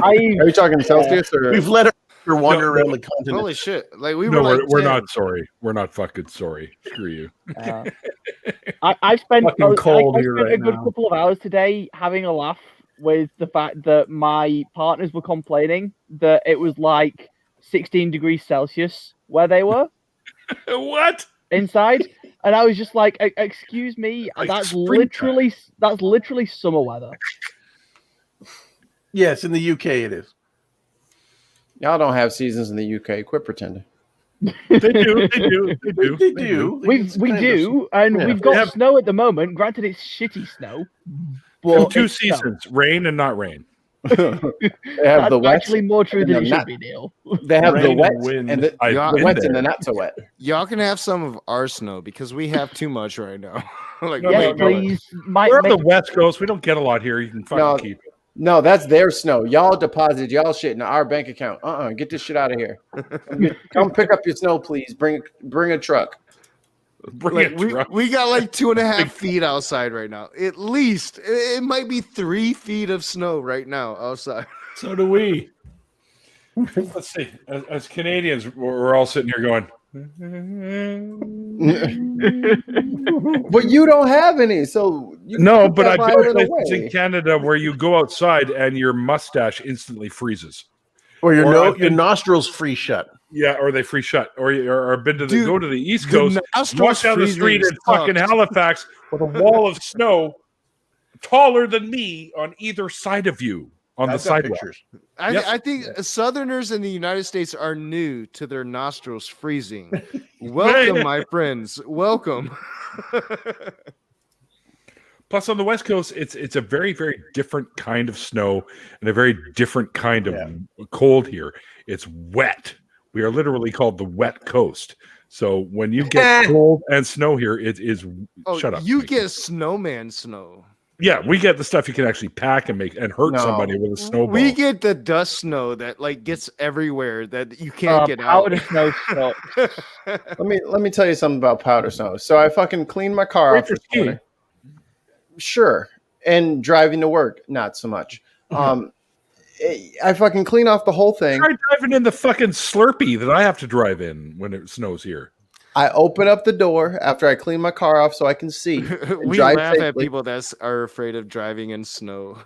Speaker 3: Are you talking Celsius or
Speaker 8: we've let her wander around the continent?
Speaker 6: Holy shit! Like we're
Speaker 1: not sorry. We're not fucking sorry. Screw you.
Speaker 2: I've spent a good
Speaker 10: now.
Speaker 2: couple of hours today having a laugh with the fact that my partners were complaining that it was like 16 degrees Celsius where they were.
Speaker 1: What?
Speaker 2: Inside. And I was just like, excuse me,
Speaker 1: like
Speaker 2: that's literally summer weather.
Speaker 8: Yes, in the UK it is.
Speaker 3: Y'all don't have seasons in the UK. Quit pretending.
Speaker 1: They do.
Speaker 2: We do, and we've got snow at the moment. Granted, it's shitty snow. But
Speaker 1: two seasons, rain and not rain.
Speaker 3: They have the
Speaker 2: That's
Speaker 3: wet.
Speaker 2: actually more true
Speaker 3: and
Speaker 2: than
Speaker 3: the
Speaker 2: it
Speaker 3: not-
Speaker 2: should be, Neil.
Speaker 3: They have the
Speaker 10: Rain
Speaker 3: wet
Speaker 10: and wind.
Speaker 3: and the
Speaker 1: I've been
Speaker 3: wet and
Speaker 1: there.
Speaker 3: the not so wet.
Speaker 6: Y'all can have some of our snow because we have too much right now. Like,
Speaker 1: No,
Speaker 2: Yes,
Speaker 1: no, no.
Speaker 2: please.
Speaker 1: We're on the West Coast. We don't get a lot here. You can fucking
Speaker 3: No.
Speaker 1: keep it.
Speaker 3: No, that's their snow. Y'all deposited y'all shit in our bank account. Get this shit out of here. Come pick up your snow, please. Bring a truck.
Speaker 1: Bring
Speaker 6: like,
Speaker 1: a truck.
Speaker 6: we got like 2.5 feet outside right now. At least it might be 3 feet of snow right now outside.
Speaker 10: So do we.
Speaker 1: Let's see. As Canadians, we're all sitting here going,
Speaker 3: But you don't have any, so you
Speaker 1: no,
Speaker 3: put
Speaker 1: but
Speaker 3: that
Speaker 1: I've been
Speaker 3: violin
Speaker 1: places in Canada where you go outside and your mustache instantly freezes.
Speaker 8: Or your
Speaker 1: Or I've
Speaker 8: your
Speaker 1: been-
Speaker 8: nostrils free shut.
Speaker 1: Yeah, or they free shut. Or I've been to
Speaker 6: Dude,
Speaker 1: go to the East
Speaker 6: the
Speaker 1: Coast,
Speaker 6: nostrils
Speaker 1: walk down the street
Speaker 6: freezing
Speaker 1: in fucking
Speaker 6: sucks.
Speaker 1: Halifax with a wall of snow taller than me on either side of you on
Speaker 8: I've
Speaker 1: the
Speaker 8: got
Speaker 1: sidewalk.
Speaker 8: pictures.
Speaker 6: I think Southerners in the United States are new to their nostrils freezing. Welcome, my friends. Welcome.
Speaker 1: Plus, on the West Coast, it's a very, very different kind of snow and a very different kind of cold here. It's wet. We are literally called the wet coast. So when you get cold and snow here, it is.
Speaker 6: Oh,
Speaker 1: shut up.
Speaker 6: you
Speaker 1: Mike.
Speaker 6: get snowman snow.
Speaker 1: Yeah, we get the stuff you can actually pack and make and hurt
Speaker 3: No.
Speaker 1: somebody with a snowball.
Speaker 6: We get the dust snow that like gets everywhere that you can't get out.
Speaker 2: Powder snow sucks.
Speaker 3: Let me tell you something about powder snow. So I fucking cleaned my car
Speaker 1: Great
Speaker 3: off
Speaker 1: for
Speaker 3: this morning.
Speaker 1: skiing.
Speaker 3: Sure. And driving to work, not so much. I fucking clean off the whole thing.
Speaker 1: Try driving in the fucking Slurpee that I have to drive in when it snows here.
Speaker 3: I open up the door after I clean my car off so I can see. and
Speaker 6: We
Speaker 3: drive
Speaker 6: laugh at
Speaker 3: safely.
Speaker 6: people that are afraid of driving in snow.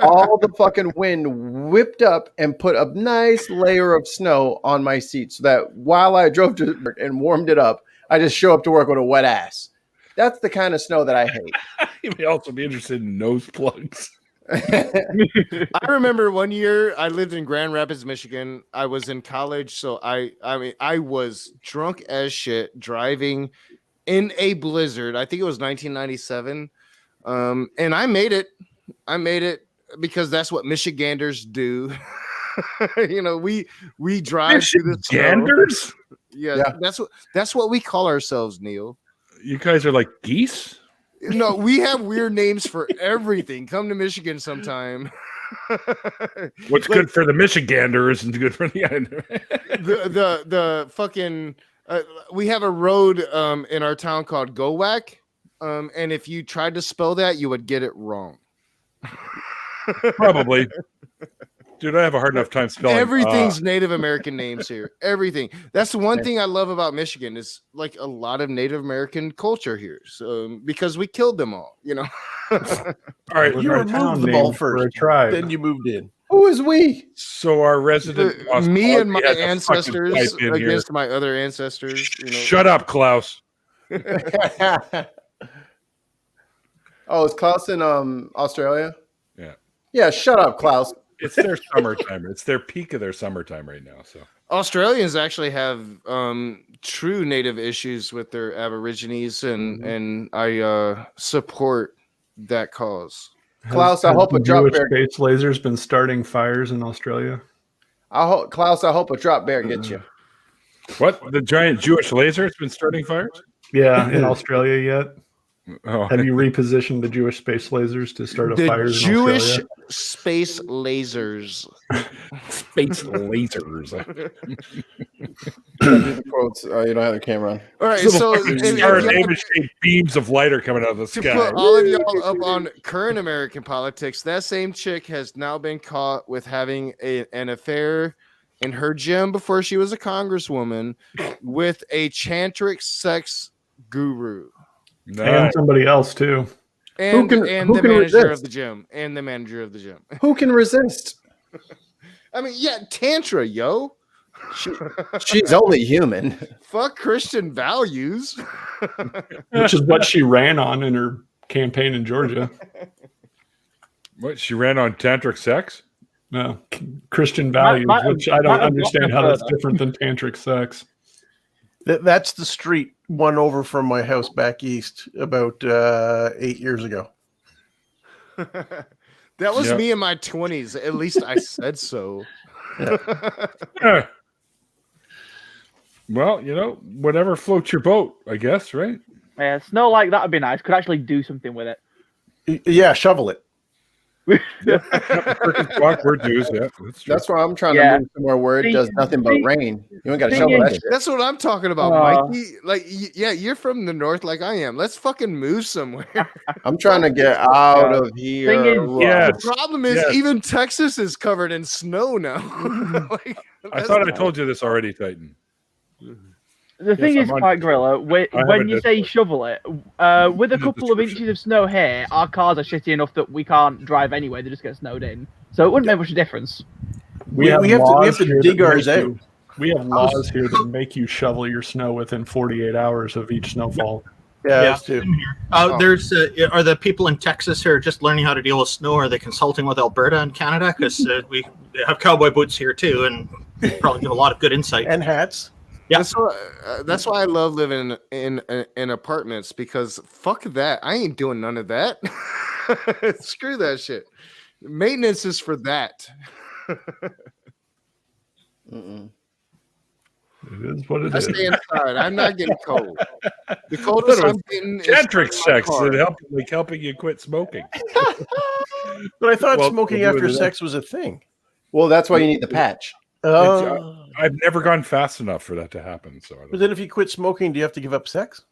Speaker 3: All the fucking wind whipped up and put a nice layer of snow on my seat so that while I drove to work and warmed it up, I just show up to work with a wet ass. That's the kind of snow that I hate.
Speaker 1: You may also be interested in nose plugs.
Speaker 6: I remember one year I lived in Grand Rapids, Michigan. I was in college, so I was drunk as shit driving in a blizzard. I think it was 1997. And I made it. I made it because that's what Michiganders do. You know, we drive through the snow.
Speaker 1: Michiganders?
Speaker 6: Yeah, that's what we call ourselves, Neil.
Speaker 1: You guys are like geese?
Speaker 6: No, we have weird names for everything. Come to Michigan sometime.
Speaker 1: What's good for the Michiganders isn't good for the
Speaker 6: the fucking we have a road in our town called Gowak, and if you tried to spell that, you would get it wrong.
Speaker 1: Probably. Dude, I have a hard enough time spelling.
Speaker 6: Everything's Native American names here. Everything. That's the one thing I love about Michigan is like a lot of Native American culture here. So because we killed them all, you know.
Speaker 1: All right,
Speaker 8: You removed them all first, then you moved in.
Speaker 3: Who is we?
Speaker 1: So our resident
Speaker 6: Me and my
Speaker 1: has a fucking
Speaker 6: ancestors
Speaker 1: pipe in here.
Speaker 6: against my other ancestors. You know.
Speaker 1: Shut up, Klaus.
Speaker 3: Oh, is Klaus in Australia?
Speaker 1: Yeah.
Speaker 3: Yeah, shut up, Klaus.
Speaker 1: It's their summertime. It's their peak of their summertime right now. So
Speaker 6: Australians actually have true native issues with their Aborigines, and I support that cause.
Speaker 3: Klaus, I hope a drop
Speaker 10: Jewish
Speaker 3: bear.
Speaker 10: space lasers been starting fires in Australia.
Speaker 3: Klaus, I hope a drop bear gets you.
Speaker 1: what? The giant Jewish laser has been starting fires?
Speaker 10: Yeah, in Australia yet?
Speaker 1: Oh,
Speaker 10: Have you repositioned the Jewish space lasers to start a
Speaker 6: The
Speaker 10: fires in
Speaker 6: Jewish
Speaker 10: Australia?
Speaker 6: space lasers.
Speaker 1: space lasers.
Speaker 3: The quotes. You don't have the camera on.
Speaker 6: All right,
Speaker 1: Little
Speaker 6: so
Speaker 1: fucking
Speaker 6: if
Speaker 1: star
Speaker 6: y'all-
Speaker 1: David-shaped beams of light are coming out of the
Speaker 6: to
Speaker 1: sky.
Speaker 6: put all of y'all up on current American politics, that same chick has now been caught with having an affair in her gym before she was a congresswoman with a tantric sex guru.
Speaker 10: And
Speaker 1: Nice.
Speaker 10: somebody else too.
Speaker 6: And,
Speaker 3: Who
Speaker 6: the
Speaker 3: can
Speaker 6: manager
Speaker 3: resist?
Speaker 6: of the gym. And the manager of the gym.
Speaker 3: Who can resist?
Speaker 6: I mean, yeah, Tantra, yo.
Speaker 3: She's only human.
Speaker 6: Fuck Christian values.
Speaker 10: Which is what she ran on in her campaign in Georgia.
Speaker 1: What? She ran on tantric sex?
Speaker 10: No, Christian values, which I don't understand how that's different than tantric sex.
Speaker 8: That's the street one over from my house back east about 8 years ago.
Speaker 6: That was
Speaker 1: Yep.
Speaker 6: me in my 20s. At least I said so.
Speaker 1: Yeah. Well, whatever floats your boat, I guess, right?
Speaker 2: Yeah, snow like that would be nice. Could actually do something with it.
Speaker 8: Yeah, shovel it.
Speaker 1: We're dues, yeah.
Speaker 3: That's why I'm trying
Speaker 2: Yeah.
Speaker 3: to move somewhere where it
Speaker 2: See-
Speaker 3: does nothing but
Speaker 2: see-
Speaker 3: rain. You ain't got to
Speaker 2: thing
Speaker 3: shovel
Speaker 2: is-
Speaker 3: that shit.
Speaker 6: That's what I'm talking about, Mikey. Like, yeah, you're from the north like I am. Let's fucking move somewhere.
Speaker 3: I'm trying to get out of here.
Speaker 2: Thing is-
Speaker 3: Russ.
Speaker 1: Yeah.
Speaker 6: The problem is
Speaker 1: Yes.
Speaker 6: even Texas is covered in snow now. Like,
Speaker 1: I
Speaker 6: that's
Speaker 1: thought I
Speaker 6: not-
Speaker 1: told you this already, Titan.
Speaker 2: The thing
Speaker 1: I'm
Speaker 2: is,
Speaker 1: on-
Speaker 2: Spike Gorilla,
Speaker 1: I have
Speaker 2: when
Speaker 1: a
Speaker 2: you say shovel it, with a couple of inches of snow here, our cars are shitty enough that we can't drive anyway. They just get snowed in, so it wouldn't make much difference.
Speaker 8: We have
Speaker 10: laws
Speaker 8: to
Speaker 10: here
Speaker 8: dig
Speaker 10: that
Speaker 8: ours
Speaker 10: make
Speaker 8: out.
Speaker 10: you- We have laws here that make you shovel your snow within 48 hours of each snowfall.
Speaker 8: Yeah,
Speaker 5: Yeah.
Speaker 8: us too.
Speaker 5: There's are the people in Texas who are just learning how to deal with snow? Are they consulting with Alberta and Canada? Because we have cowboy boots here too, and probably give a lot of good insight.
Speaker 8: And hats.
Speaker 5: Yeah.
Speaker 6: That's why I love living in apartments, because fuck that. I ain't doing none of that. Screw that shit. Maintenance is for that.
Speaker 3: Mm-mm.
Speaker 10: It is what it
Speaker 6: I
Speaker 10: is.
Speaker 6: stay inside. I'm not getting cold. The coldest I'm getting is
Speaker 1: Tantric
Speaker 6: from my
Speaker 1: sex
Speaker 6: car.
Speaker 1: that helping you quit smoking.
Speaker 8: But I thought
Speaker 1: Well,
Speaker 8: smoking
Speaker 1: we'll do
Speaker 8: after
Speaker 1: it
Speaker 8: sex was a thing.
Speaker 3: Well, that's why you need the patch.
Speaker 8: Oh.
Speaker 1: I've never gone fast enough for that to happen. So I
Speaker 8: But
Speaker 1: don't...
Speaker 8: then if you quit smoking, do you have to give up sex?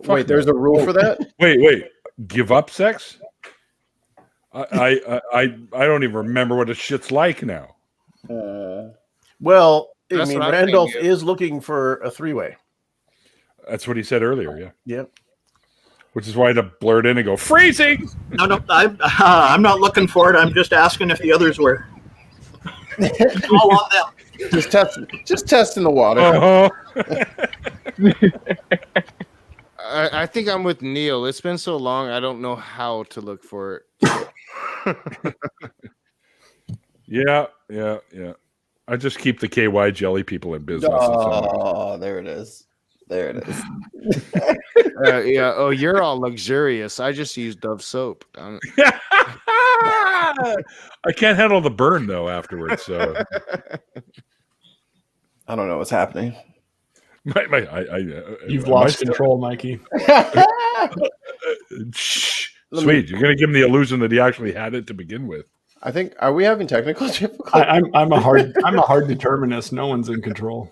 Speaker 3: Wait, there's a rule for that?
Speaker 1: Wait, give up sex? I don't even remember what a shit's like now.
Speaker 8: Well, I
Speaker 6: That's
Speaker 8: mean,
Speaker 6: what I'm
Speaker 8: Randolph
Speaker 6: thinking.
Speaker 8: is looking for a three-way.
Speaker 1: That's what he said earlier. Yeah,
Speaker 8: Yep.
Speaker 1: which is why I had to blurt in and go freezing.
Speaker 5: No, I'm not looking for it. I'm just asking if the others were. It's all on them.
Speaker 3: Just testing the water.
Speaker 1: Uh-huh.
Speaker 6: I think I'm with Neil. It's been so long, I don't know how to look for it.
Speaker 1: Yeah. I just keep the KY jelly people in business.
Speaker 3: Oh, there it is. There it is.
Speaker 6: Yeah. Oh, you're all luxurious. I just use Dove soap.
Speaker 1: I can't handle the burn though afterwards. So
Speaker 3: I don't know what's happening.
Speaker 10: You've lost control, Mikey.
Speaker 1: Shh. Sweet. You're gonna give him the illusion that he actually had it to begin with.
Speaker 3: I think. Are we having technical difficulties?
Speaker 10: I'm a hard determinist. No one's in control.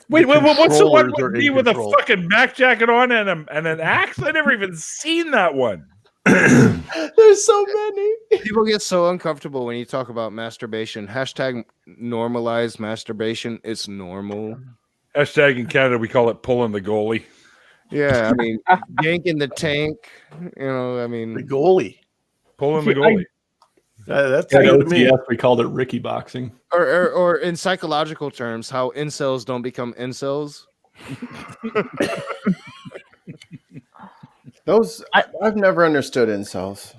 Speaker 1: Wait, what's the one
Speaker 8: controllers are
Speaker 1: with me
Speaker 8: in
Speaker 1: with a
Speaker 8: control.
Speaker 1: fucking Mac jacket on and an axe? I never even seen that one.
Speaker 3: There's so many.
Speaker 6: People get so uncomfortable when you talk about masturbation. Hashtag normalize masturbation. It's normal.
Speaker 1: Hashtag in Canada we call it pulling the goalie.
Speaker 6: Yeah, I mean, yanking the tank. You know, I
Speaker 8: The
Speaker 6: mean,
Speaker 8: goalie.
Speaker 1: Pulling the
Speaker 2: See,
Speaker 1: goalie.
Speaker 8: That's
Speaker 10: Yeah,
Speaker 8: new to me.
Speaker 10: we called it Ricky boxing.
Speaker 6: or in psychological terms, how incels don't become incels.
Speaker 3: I've never understood incels.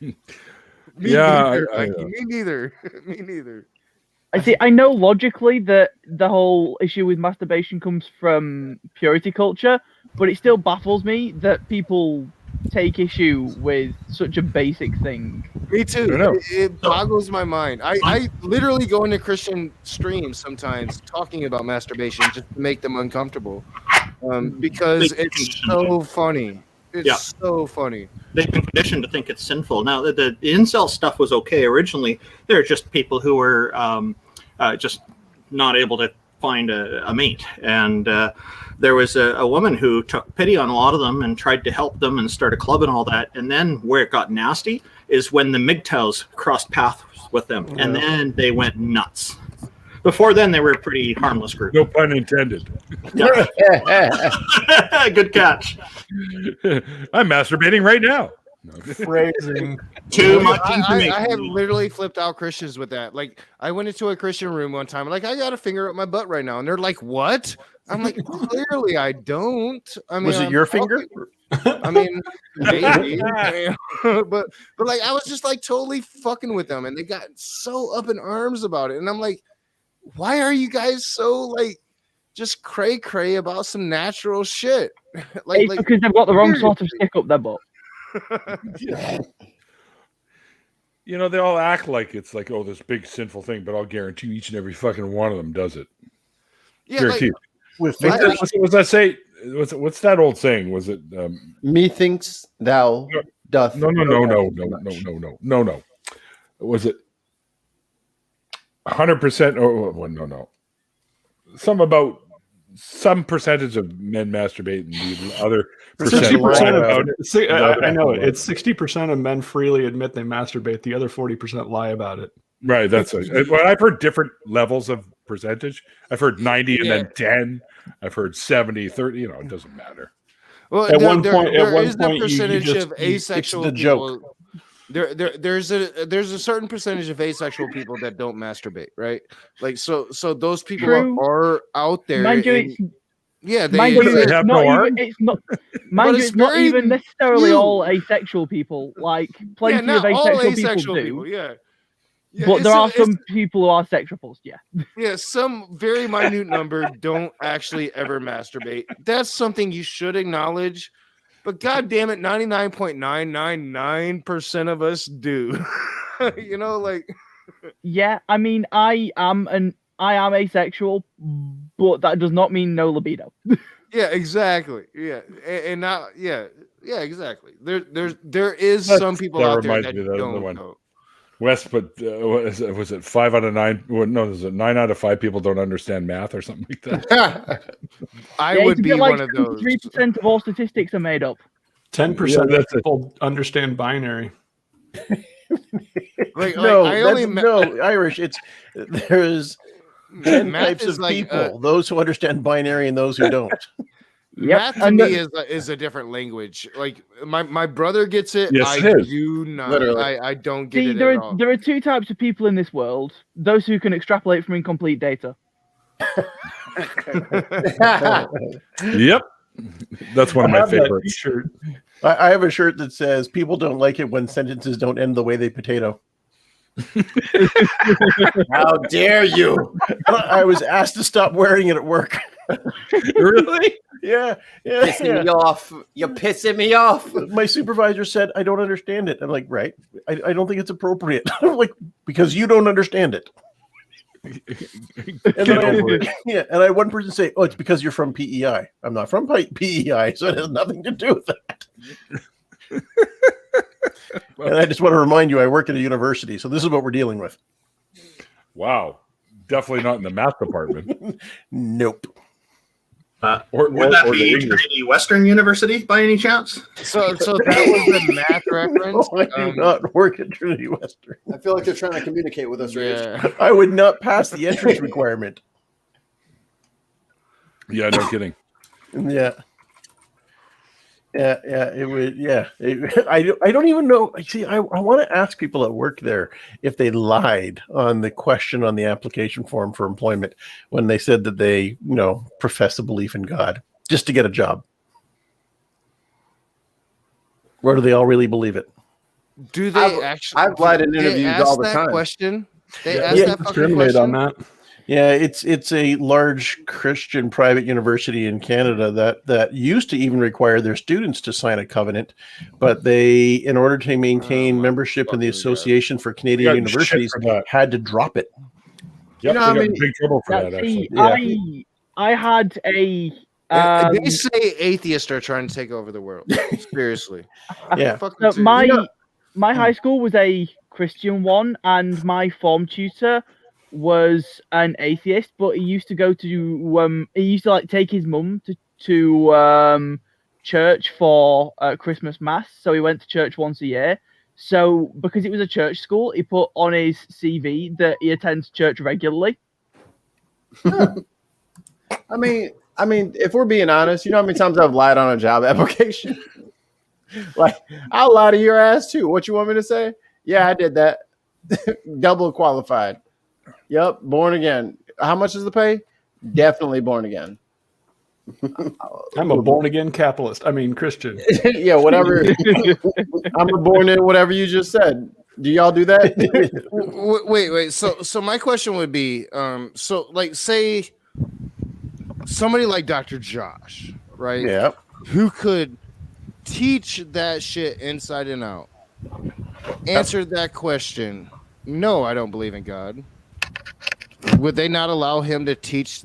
Speaker 6: Me
Speaker 1: Yeah,
Speaker 6: neither,
Speaker 1: I
Speaker 6: Mikey, me neither. Me neither.
Speaker 2: I see. I know logically that the whole issue with masturbation comes from purity culture, but it still baffles me that people take issue with such a basic thing.
Speaker 6: Me too.
Speaker 1: I know.
Speaker 6: It boggles my mind. I literally go into Christian streams sometimes talking about masturbation just to make them uncomfortable, because it's so funny. It's so funny.
Speaker 5: They've been conditioned to think it's sinful. Now, the incel stuff was okay originally. They're just people who were just not able to find a mate. And there was a woman who took pity on a lot of them and tried to help them and start a club and all that. And then where it got nasty is when the MGTOWs crossed paths with them. And then they went nuts. Before then, they were a pretty harmless group.
Speaker 1: No pun intended.
Speaker 5: Good catch.
Speaker 1: I'm masturbating right now.
Speaker 8: Phrasing.
Speaker 5: Too much
Speaker 6: I
Speaker 5: information.
Speaker 6: have literally flipped out Christians with that. Like, I went into a Christian room one time, like, I got a finger up my butt right now. And they're like, what? I'm like, clearly I don't. I mean,
Speaker 8: Was it your finger?
Speaker 6: I mean, maybe. but like, I was just like totally fucking with them. And they got so up in arms about it. And I'm like, why are you guys so like just cray about some natural shit.
Speaker 2: It's because they've got the wrong sort of stick up their butt.
Speaker 1: You know, they all act like it's like, oh, this big sinful thing, but I'll guarantee each and every fucking one of them does it.
Speaker 6: Yeah,
Speaker 1: guarantee.
Speaker 3: With
Speaker 1: What's that say? What's that old saying? Was it
Speaker 3: methinks thou doth?
Speaker 1: No. Was it 100%? Oh, no. Some percentage of men masturbate, and the other
Speaker 10: 60% about it. I know it. It's 60% of men freely admit they masturbate. The other 40% lie about it.
Speaker 1: Right. That's well, I've heard different levels of percentage. I've heard 90 and then 10. I've heard 70, 30. You know, it doesn't matter.
Speaker 6: Well,
Speaker 10: at one point,
Speaker 6: the percentage of
Speaker 8: It's
Speaker 6: asexual
Speaker 8: the
Speaker 6: people.
Speaker 8: joke.
Speaker 6: There's a certain percentage of asexual people that don't masturbate, right? Like so those people are out there.
Speaker 2: Mind you,
Speaker 6: it's
Speaker 2: it's not even necessarily all asexual people. Like plenty of asexual people do.
Speaker 6: Yeah,
Speaker 2: but there are some people who are sexuals. Yeah.
Speaker 6: Yeah, some very minute number don't actually ever masturbate. That's something you should acknowledge. But God damn it, 99.999% of us do. You know, like.
Speaker 2: Yeah, I mean, I am asexual, but that does not mean no libido.
Speaker 6: Yeah, exactly. Yeah, and now, yeah, exactly. There is some people out there that don't know.
Speaker 1: Wes, but was it 5 out of 9? Well, no, is it 9 out of 5 people don't understand math or something like that?
Speaker 6: I would be one of those.
Speaker 2: 3% of all statistics are made up.
Speaker 10: 10% of people understand binary.
Speaker 8: No, Irish. There's 10 types of people: those who understand binary and those who don't.
Speaker 6: Math to me is a different language. Like my brother gets it.
Speaker 1: Yes,
Speaker 6: I do not.
Speaker 3: Literally.
Speaker 6: I don't get it
Speaker 2: there
Speaker 6: at
Speaker 2: are,
Speaker 6: all.
Speaker 2: There are two types of people in this world: those who can extrapolate from incomplete data.
Speaker 1: Yep, that's one of my favorites.
Speaker 8: I have a shirt that says "People don't like it when sentences don't end the way they potato."
Speaker 3: How dare you?
Speaker 8: I was asked to stop wearing it at work.
Speaker 1: Really?
Speaker 8: Yeah.
Speaker 3: Pissing me off. You're pissing me off.
Speaker 8: My supervisor said, "I don't understand it." I'm like, right? I don't think it's appropriate. I'm like, because you don't understand it. And I had one person say, "Oh, it's because you're from PEI." I'm not from PEI, so it has nothing to do with that. And I just want to remind you, I work at a university, so this is what we're dealing with.
Speaker 1: Wow, definitely not in the math department.
Speaker 8: Nope.
Speaker 5: Would that be Trinity Western University by any chance?
Speaker 6: So that was the math reference.
Speaker 8: No, I do not work at Trinity Western.
Speaker 3: I feel like they're trying to communicate with us,
Speaker 6: Yeah.
Speaker 3: Rich.
Speaker 8: I would not pass the entrance requirement.
Speaker 1: Yeah, no kidding.
Speaker 8: Yeah. It would. Yeah, I don't even know. See, I want to ask people that work there if they lied on the question on the application form for employment when they said that they, profess a belief in God just to get a job. Or do they all really believe it?
Speaker 6: Do they actually?
Speaker 3: I've lied in interviews all the time.
Speaker 6: Question. They asked that fucking question.
Speaker 10: On that.
Speaker 8: Yeah, it's a large Christian private university in Canada that used to even require their students to sign a covenant, but they, in order to maintain membership in the Association for Canadian Universities, had to drop it.
Speaker 1: Yep, they got in big trouble for that. Actually,
Speaker 2: I had a.
Speaker 6: They say atheists are trying to take over the world. Seriously.
Speaker 8: Yeah.
Speaker 2: So my high school was a Christian one, and my form tutor was an atheist, but he used to go to take his mum to church for Christmas mass. So he went to church once a year. So because it was a church school, he put on his CV that he attends church regularly.
Speaker 3: I mean, if we're being honest, you know how many times I've lied on a job application? Like, I'll lie to your ass too. What you want me to say? Yeah, I did that. Double qualified. Yep, born again. How much is the pay? Definitely born again.
Speaker 10: I'm a born again capitalist. I mean Christian.
Speaker 3: Yeah, whatever. I'm born in whatever you just said. Do y'all do that?
Speaker 6: Wait. So my question would be, say somebody like Dr. Josh, right?
Speaker 8: Yeah.
Speaker 6: Who could teach that shit inside and out, answered that question. No, I don't believe in God. Would they not allow him to teach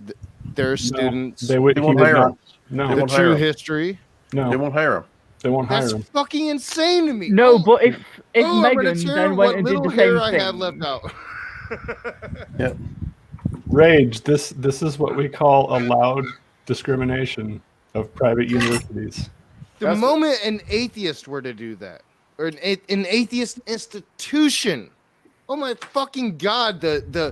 Speaker 6: their students
Speaker 10: They won't hire him. No,
Speaker 6: the true history?
Speaker 10: No,
Speaker 8: they won't hire him.
Speaker 10: They won't hire
Speaker 6: That's
Speaker 10: him.
Speaker 6: fucking insane to me.
Speaker 2: No, but if
Speaker 6: I'm
Speaker 2: Megan
Speaker 6: gonna tear
Speaker 2: then
Speaker 6: what
Speaker 2: went and did
Speaker 6: little
Speaker 2: the
Speaker 6: hair
Speaker 2: same
Speaker 6: I
Speaker 2: thing,
Speaker 6: had left out.
Speaker 8: Yeah.
Speaker 10: Rage. This is what we call allowed discrimination of private universities.
Speaker 6: The moment an atheist were to do that, or an atheist institution, oh my fucking god!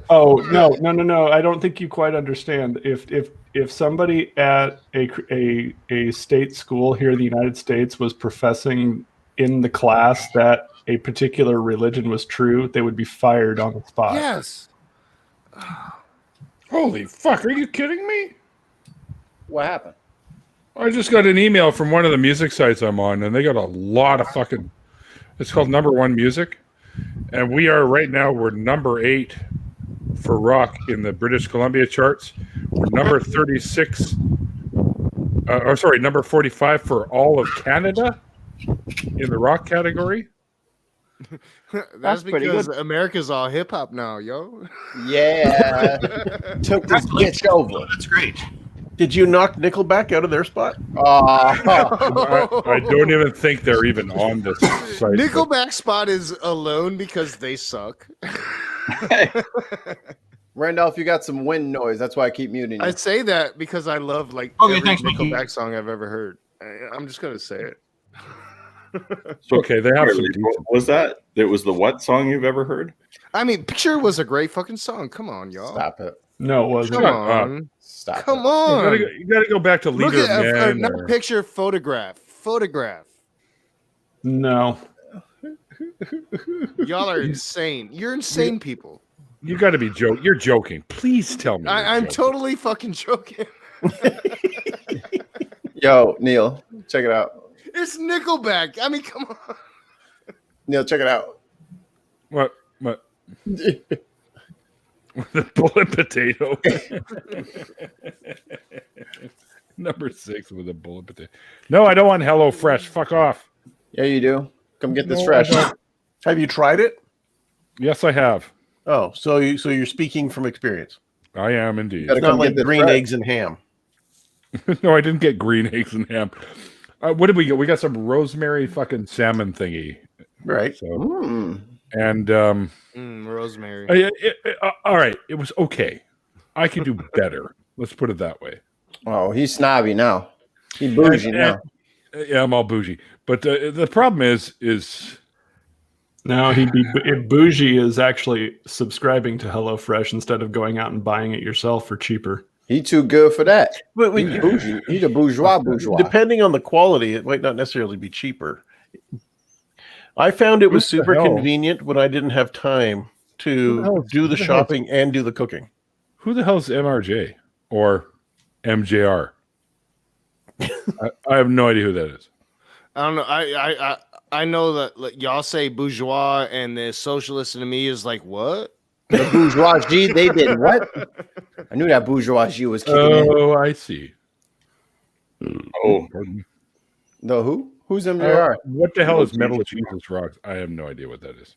Speaker 10: Oh no! I don't think you quite understand. If somebody at a state school here in the United States was professing in the class that a particular religion was true, they would be fired on the spot.
Speaker 6: Yes.
Speaker 1: Holy fuck! Are you kidding me?
Speaker 3: What happened?
Speaker 1: I just got an email from one of the music sites I'm on, and they got a lot of fucking. It's called Number One Music, and we're number 8 for rock in the British Columbia charts. We're number 36. Number 45 for all of Canada in the rock category.
Speaker 6: That's because America's all hip hop now, yo.
Speaker 3: Yeah. Took this bitch over.
Speaker 5: That's great.
Speaker 8: Did you knock Nickelback out of their spot?
Speaker 1: I don't even think they're even on this site.
Speaker 6: Nickelback spot is alone because they suck.
Speaker 3: Randolph, you got some wind noise. That's why I keep muting you.
Speaker 6: I say that because I love every Nickelback song I've ever heard. I'm just gonna say it.
Speaker 1: Okay, they have some.
Speaker 4: What was that? It was the what song you've ever heard?
Speaker 6: I mean, Picture was a great fucking song. Come on, y'all.
Speaker 3: Stop it.
Speaker 10: No, it wasn't.
Speaker 6: Come on.
Speaker 3: Stop
Speaker 6: Come
Speaker 3: it.
Speaker 6: on.
Speaker 1: You gotta go back to Leader
Speaker 6: Look at
Speaker 1: Man.
Speaker 6: not picture, photograph.
Speaker 10: No.
Speaker 6: Y'all are insane. You're insane people.
Speaker 1: You got to be joking. You're joking. Please tell me.
Speaker 6: I'm totally fucking joking.
Speaker 3: Yo, Neil, check it out.
Speaker 6: It's Nickelback. I mean, come on.
Speaker 3: Neil, check it out.
Speaker 1: What? The bullet potato. Number 6 with a bullet potato. No, I don't want Hello Fresh. Fuck off.
Speaker 3: Yeah, you do. Come get this fresh.
Speaker 8: Have you tried it?
Speaker 1: Yes, I have.
Speaker 8: Oh, so you're speaking from experience.
Speaker 1: I am indeed.
Speaker 8: It's not like green eggs and ham.
Speaker 1: No, I didn't get green eggs and ham. What did we get? We got some rosemary fucking salmon thingy.
Speaker 8: Right.
Speaker 1: So, and
Speaker 6: rosemary.
Speaker 1: All right, it was okay. I could do better. Let's put it that way.
Speaker 3: Oh, he's snobby now. He's bougie now.
Speaker 1: Yeah, I'm all bougie. But the problem is
Speaker 10: no, bougie is actually subscribing to HelloFresh instead of going out and buying it yourself for cheaper.
Speaker 3: He too good for that.
Speaker 8: But
Speaker 3: He's bougie. He's a bourgeois.
Speaker 8: Depending on the quality, it might not necessarily be cheaper. I found it was super convenient when I didn't have time to do the shopping and do the cooking.
Speaker 1: Who the hell's MRJ or MJR? I have no idea who that is.
Speaker 6: I don't know. I know that y'all say bourgeois, and the socialist to me is like, what?
Speaker 3: The bourgeoisie, they did what? I knew that bourgeoisie was kicking in.
Speaker 1: Oh, I see.
Speaker 4: Oh,
Speaker 3: The who? Who's MJR?
Speaker 1: What the hell is Metal Jesus Rocks? I have no idea what that is.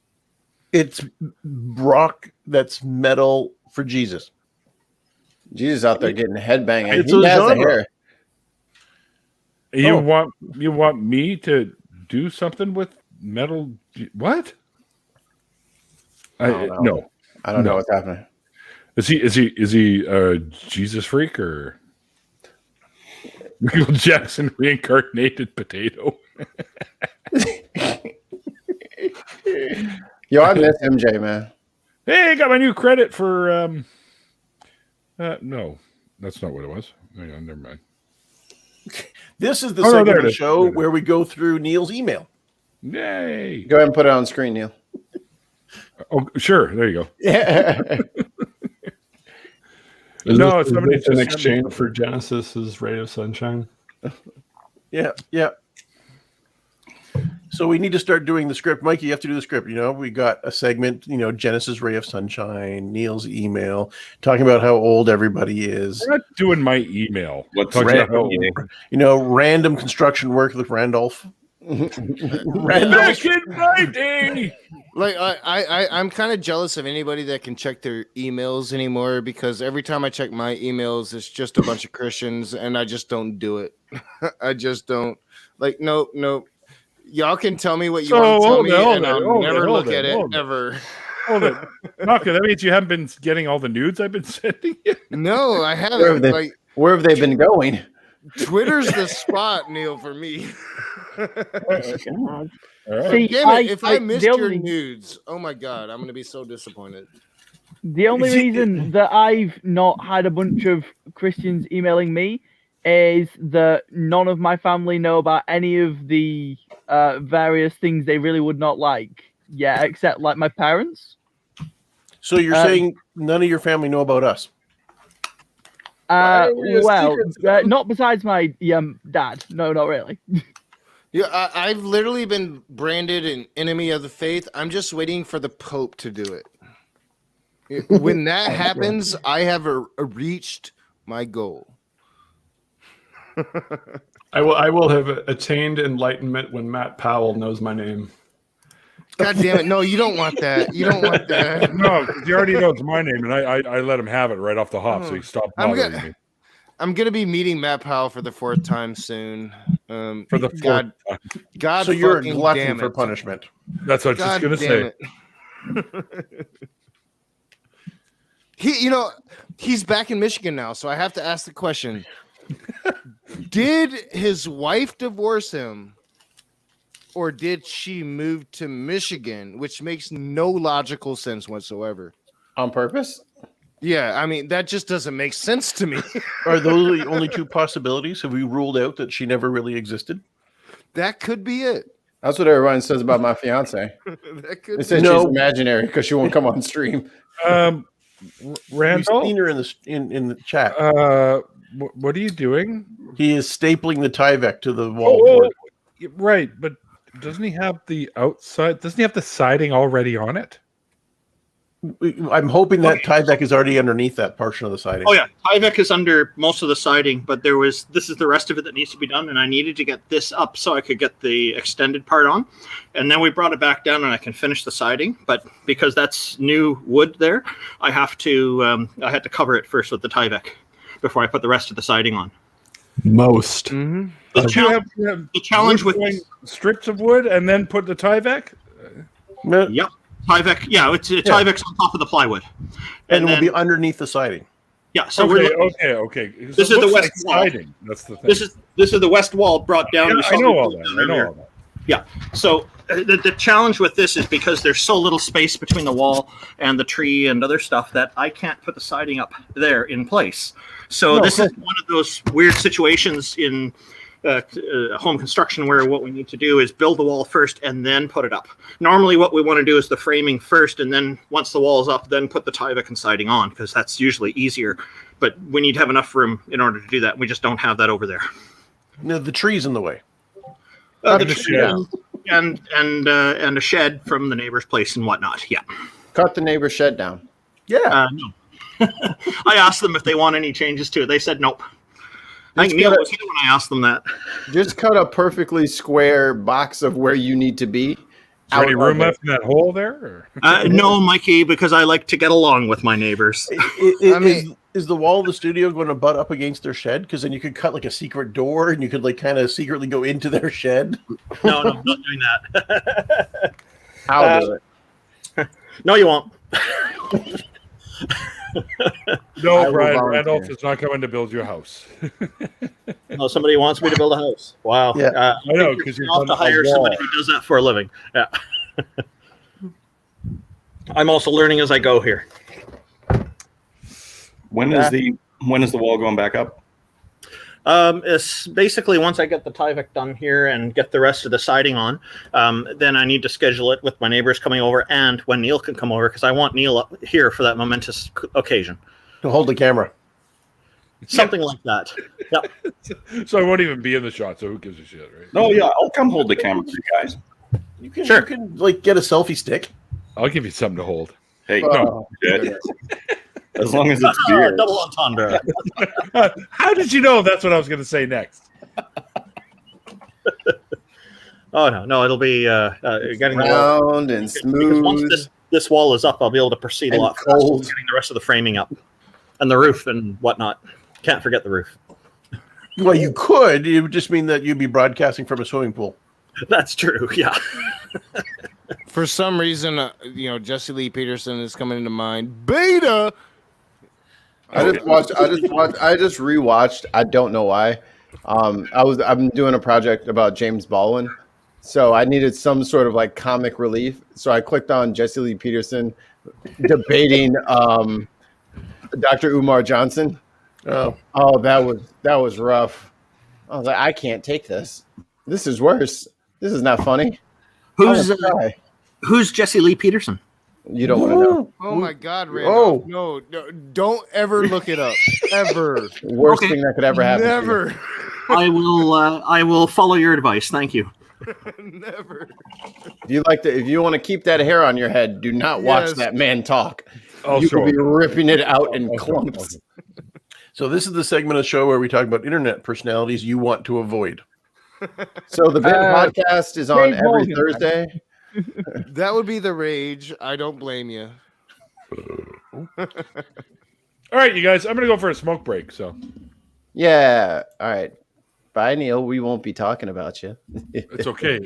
Speaker 8: It's rock that's metal for Jesus.
Speaker 3: Jesus out there getting headbanging.
Speaker 8: It's
Speaker 3: He
Speaker 8: a
Speaker 3: has the
Speaker 8: genre.
Speaker 3: hair.
Speaker 1: You want me to do something with metal? What?
Speaker 3: I don't know. I don't know what's happening.
Speaker 1: Is he a Jesus freak or Michael Jackson reincarnated potato?
Speaker 3: Yo, I miss MJ, man.
Speaker 1: Hey, I got my new credit for no, that's not what it was. Hang on, never mind.
Speaker 8: This is the segment of the show where we go through Neil's email.
Speaker 1: Yay!
Speaker 3: Go ahead and put it on screen, Neil.
Speaker 1: Oh, sure. There you go.
Speaker 3: Yeah.
Speaker 1: No, somebody
Speaker 10: it's an exchange for Genesis's Ray of Sunshine.
Speaker 8: Yeah. So So we need to start doing the script. Mikey, you have to do the script. We got a segment, Genesis Ray of Sunshine, Neil's email, talking about how old everybody is.
Speaker 1: I'm not doing my email.
Speaker 4: What's
Speaker 8: Random construction work with Randolph.
Speaker 1: Back in my day.
Speaker 6: Like I'm kind of jealous of anybody that can check their emails anymore, because every time I check my emails, it's just a bunch of Christians, and I just don't do it. I just don't. Like, nope. Y'all can tell me what you want to tell me, and I'll never look at it ever.
Speaker 1: Hold it. Naka, that means you haven't been getting all the nudes I've been sending you?
Speaker 6: No, I haven't.
Speaker 3: Where have they been going?
Speaker 6: Twitter's the spot, Neil, for me.
Speaker 2: See,
Speaker 6: Damn it, if I missed your nudes, oh my god, I'm gonna be so disappointed.
Speaker 2: The only reason that I've not had a bunch of Christians emailing me is that none of my family know about any of the various things they really would not like. Yeah, except like my parents.
Speaker 8: So you're saying none of your family know about us?
Speaker 2: Not besides my dad. No, not really.
Speaker 6: Yeah, I've literally been branded an enemy of the faith. I'm just waiting for the Pope to do it. When that happens, I have reached my goal.
Speaker 10: I will have attained enlightenment when Matt Powell knows my name.
Speaker 6: God damn it! No, you don't want that. You don't want that.
Speaker 1: No, because he already knows my name, and I let him have it right off the hop, so he stopped bothering me.
Speaker 6: I'm gonna be meeting Matt Powell for the 4th time soon.
Speaker 1: For the 4th time.
Speaker 6: God,
Speaker 8: so you're a glutton for punishment.
Speaker 1: That's what I was just gonna say.
Speaker 6: He's back in Michigan now, so I have to ask the question: did his wife divorce him, or did she move to Michigan? Which makes no logical sense whatsoever.
Speaker 3: On purpose?
Speaker 6: Yeah, I mean, that just doesn't make sense to me.
Speaker 8: Are those the only two possibilities? Have we ruled out that she never really existed?
Speaker 6: That could be it.
Speaker 3: That's what everyone says about my fiance. They say she's imaginary because she won't come on stream.
Speaker 1: Randall?
Speaker 8: We've seen her in the chat.
Speaker 1: What are you doing?
Speaker 8: He is stapling the Tyvek to the wall.
Speaker 1: Right, but doesn't he have the outside? Doesn't he have the siding already on it?
Speaker 8: I'm hoping that Tyvek is already underneath that portion of the siding.
Speaker 5: Oh yeah, Tyvek is under most of the siding, but this is the rest of it that needs to be done, and I needed to get this up so I could get the extended part on, and then we brought it back down and I can finish the siding. But because that's new wood there, I had to cover it first with the Tyvek before I put the rest of the siding on.
Speaker 10: Most.
Speaker 6: Mm-hmm.
Speaker 5: The challenge with
Speaker 1: strips of wood and then put the Tyvek.
Speaker 5: Yep. Tyvek, Tyvek's on top of the plywood,
Speaker 8: and it will be underneath the siding.
Speaker 5: Yeah, so
Speaker 1: okay.
Speaker 5: This is the west wall.
Speaker 1: Siding. That's the thing.
Speaker 5: This is the west wall brought down.
Speaker 1: Yeah, I know all that.
Speaker 5: Yeah. So the challenge with this is because there's so little space between the wall and the tree and other stuff that I can't put the siding up there in place. So this is one of those weird situations in home construction where what we need to do is build the wall first and then put it up. Normally what we want to do is the framing first, and then once the wall is up, then put the Tyvek and siding on, because that's usually easier. But we need to have enough room in order to do that. We just don't have that over there.
Speaker 8: No, the tree's in the way.
Speaker 5: The tree and a shed from the neighbor's place and whatnot. Yeah.
Speaker 3: Cut the neighbor's shed down.
Speaker 8: Yeah.
Speaker 5: No. I asked them if they want any changes to it. They said nope. I think Neil was here when I asked them that.
Speaker 3: Just cut a perfectly square box of where you need to be.
Speaker 1: Is there any room left in that hole there?
Speaker 5: No, Mikey, because I like to get along with my neighbors.
Speaker 8: Is the wall of the studio going to butt up against their shed? Because then you could cut like a secret door and you could like kind of secretly go into their shed.
Speaker 5: No, I'm not doing that.
Speaker 3: I'll do it.
Speaker 5: No, you won't.
Speaker 1: No, Brian Randolph is not coming to build your house.
Speaker 5: No, somebody wants me to build a house. Wow.
Speaker 8: Yeah,
Speaker 1: I know, because you're
Speaker 5: off to hire somebody who does that for a living. Yeah. I'm also learning as I go here.
Speaker 4: When is the wall going back up?
Speaker 5: It's basically once I get the Tyvek done here and get the rest of the siding on, then I need to schedule it with my neighbors coming over and when Neil can come over, because I want Neil up here for that momentous occasion.
Speaker 8: To hold the camera.
Speaker 5: Something like that. Yep.
Speaker 1: So I won't even be in the shot, so who gives a shit, right?
Speaker 4: No, yeah, I'll come hold the camera for you guys.
Speaker 8: You can,
Speaker 5: Sure.
Speaker 8: you can like get a selfie stick.
Speaker 1: I'll give you something to hold.
Speaker 4: Hey,
Speaker 3: Oh,
Speaker 4: shit. As long as it's beer.
Speaker 5: Double entendre.
Speaker 1: How did you know that's what I was going to say next?
Speaker 5: Oh no, it'll be getting the wall.
Speaker 3: round and
Speaker 5: Because once
Speaker 3: smooth.
Speaker 5: this wall is up, I'll be able to proceed a
Speaker 3: And
Speaker 5: lot faster,
Speaker 3: cold.
Speaker 5: getting the rest of the framing up, and the roof and whatnot. Can't forget the roof.
Speaker 8: Well, you could. It would just mean that you'd be broadcasting from a swimming pool.
Speaker 5: That's true. Yeah.
Speaker 6: For some reason, Jesse Lee Peterson is coming into mind. Beta.
Speaker 3: I just rewatched. I don't know why. I'm doing a project about James Baldwin, so I needed some sort of like comic relief. So I clicked on Jesse Lee Peterson debating Dr. Umar Johnson.
Speaker 8: Oh,
Speaker 3: that was rough. I was like, I can't take this. This is worse. This is not funny.
Speaker 5: Who's Jesse Lee Peterson?
Speaker 3: You don't want to know.
Speaker 6: Oh my God, Randolph. No, don't ever look it up. Ever.
Speaker 3: Worst thing that could ever happen.
Speaker 6: Never.
Speaker 5: I will follow your advice. Thank you.
Speaker 6: Never.
Speaker 3: If you want to keep that hair on your head, do not watch
Speaker 6: Yes.
Speaker 3: that man talk.
Speaker 1: Oh,
Speaker 3: You
Speaker 1: sure.
Speaker 3: will be ripping it out in clumps.
Speaker 8: so this is the segment of the show where we talk about internet personalities you want to avoid.
Speaker 3: So the Vin podcast is on
Speaker 2: Dave
Speaker 3: every
Speaker 2: Morgan.
Speaker 3: Thursday.
Speaker 6: That would be the rage. I don't blame you.
Speaker 1: All right, you guys, I'm going to go for a smoke break. So
Speaker 3: Yeah. All right. Bye, Neil. We won't be talking about you.
Speaker 1: it's okay.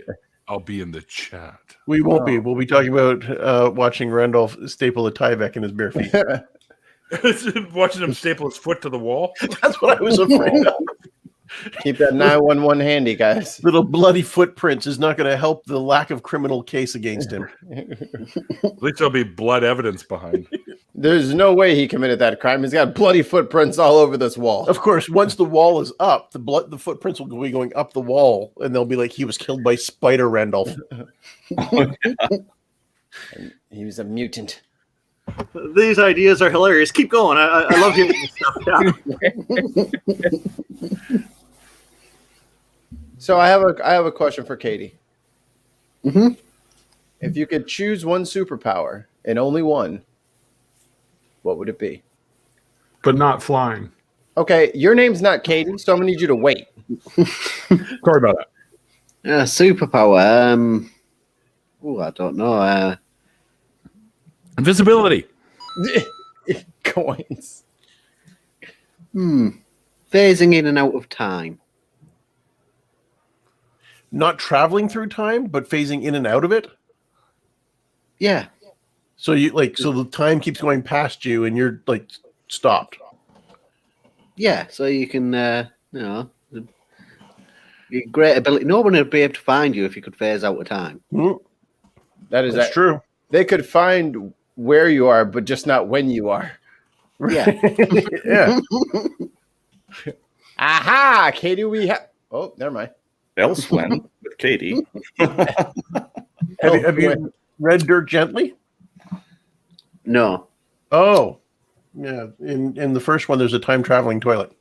Speaker 1: I'll be in the chat.
Speaker 8: We won't be. We'll be talking about watching Randolph staple a Tyvek in his bare feet.
Speaker 1: Watching him staple his foot to the wall.
Speaker 8: That's what I was afraid of.
Speaker 3: Keep that 911 handy, guys.
Speaker 8: Little bloody footprints is not going to help the lack of criminal case against him.
Speaker 1: At least there'll be blood evidence behind.
Speaker 3: There's no way he committed that crime. He's got bloody footprints all over this wall.
Speaker 8: Of course, once the wall is up, the footprints will be going up the wall, and they'll be like he was killed by Spider Randolph.
Speaker 3: He was a mutant.
Speaker 5: These ideas are hilarious. Keep going. I love hearing this stuff. Yeah.
Speaker 3: So I have a question for Katie.
Speaker 7: Mm-hmm.
Speaker 3: If you could choose one superpower and only one, what would it be?
Speaker 10: But not flying.
Speaker 3: Okay, your name's not Katie, so I'm gonna need you to wait.
Speaker 1: Sorry about that.
Speaker 7: Superpower. I don't know.
Speaker 1: Invisibility.
Speaker 3: Coins.
Speaker 7: Phasing in and out of time.
Speaker 8: Not traveling through time, but phasing in and out of it.
Speaker 7: Yeah.
Speaker 8: So so the time keeps going past you, and you're like stopped.
Speaker 7: Yeah. So you can, your great ability. No one would be able to find you if you could phase out of time.
Speaker 3: That's
Speaker 8: true.
Speaker 3: They could find where you are, but just not when you are.
Speaker 7: Yeah.
Speaker 8: Yeah.
Speaker 3: Aha, Katie, we have. Oh, never mind.
Speaker 4: Elsewhen with Katie.
Speaker 8: Have you read Dirt Gently?
Speaker 7: No.
Speaker 8: Oh, yeah. In the first one, there's a time traveling toilet.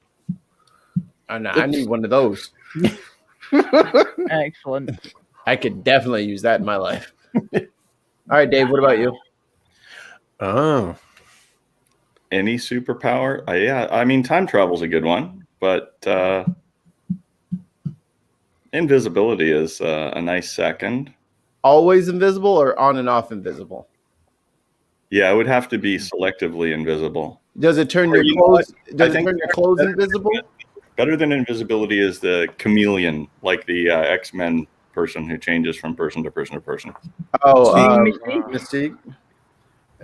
Speaker 3: I need one of those.
Speaker 2: Excellent.
Speaker 3: I could definitely use that in my life. All right, Dave, what about you?
Speaker 8: Oh,
Speaker 4: Any superpower? Yeah, I mean, time travel's a good one, but invisibility is a nice second.
Speaker 3: Always invisible or on and off invisible?
Speaker 4: Yeah, it would have to be selectively invisible.
Speaker 3: Does it turn
Speaker 4: Or
Speaker 3: your
Speaker 4: you know
Speaker 3: clothes?
Speaker 4: what?
Speaker 3: Does
Speaker 4: I
Speaker 3: it
Speaker 4: think
Speaker 3: turn your clothes invisible?
Speaker 4: Better than invisibility is the chameleon, like the X-Men person who changes from person to person to person.
Speaker 3: Oh,
Speaker 2: Mystique?
Speaker 3: Mystique.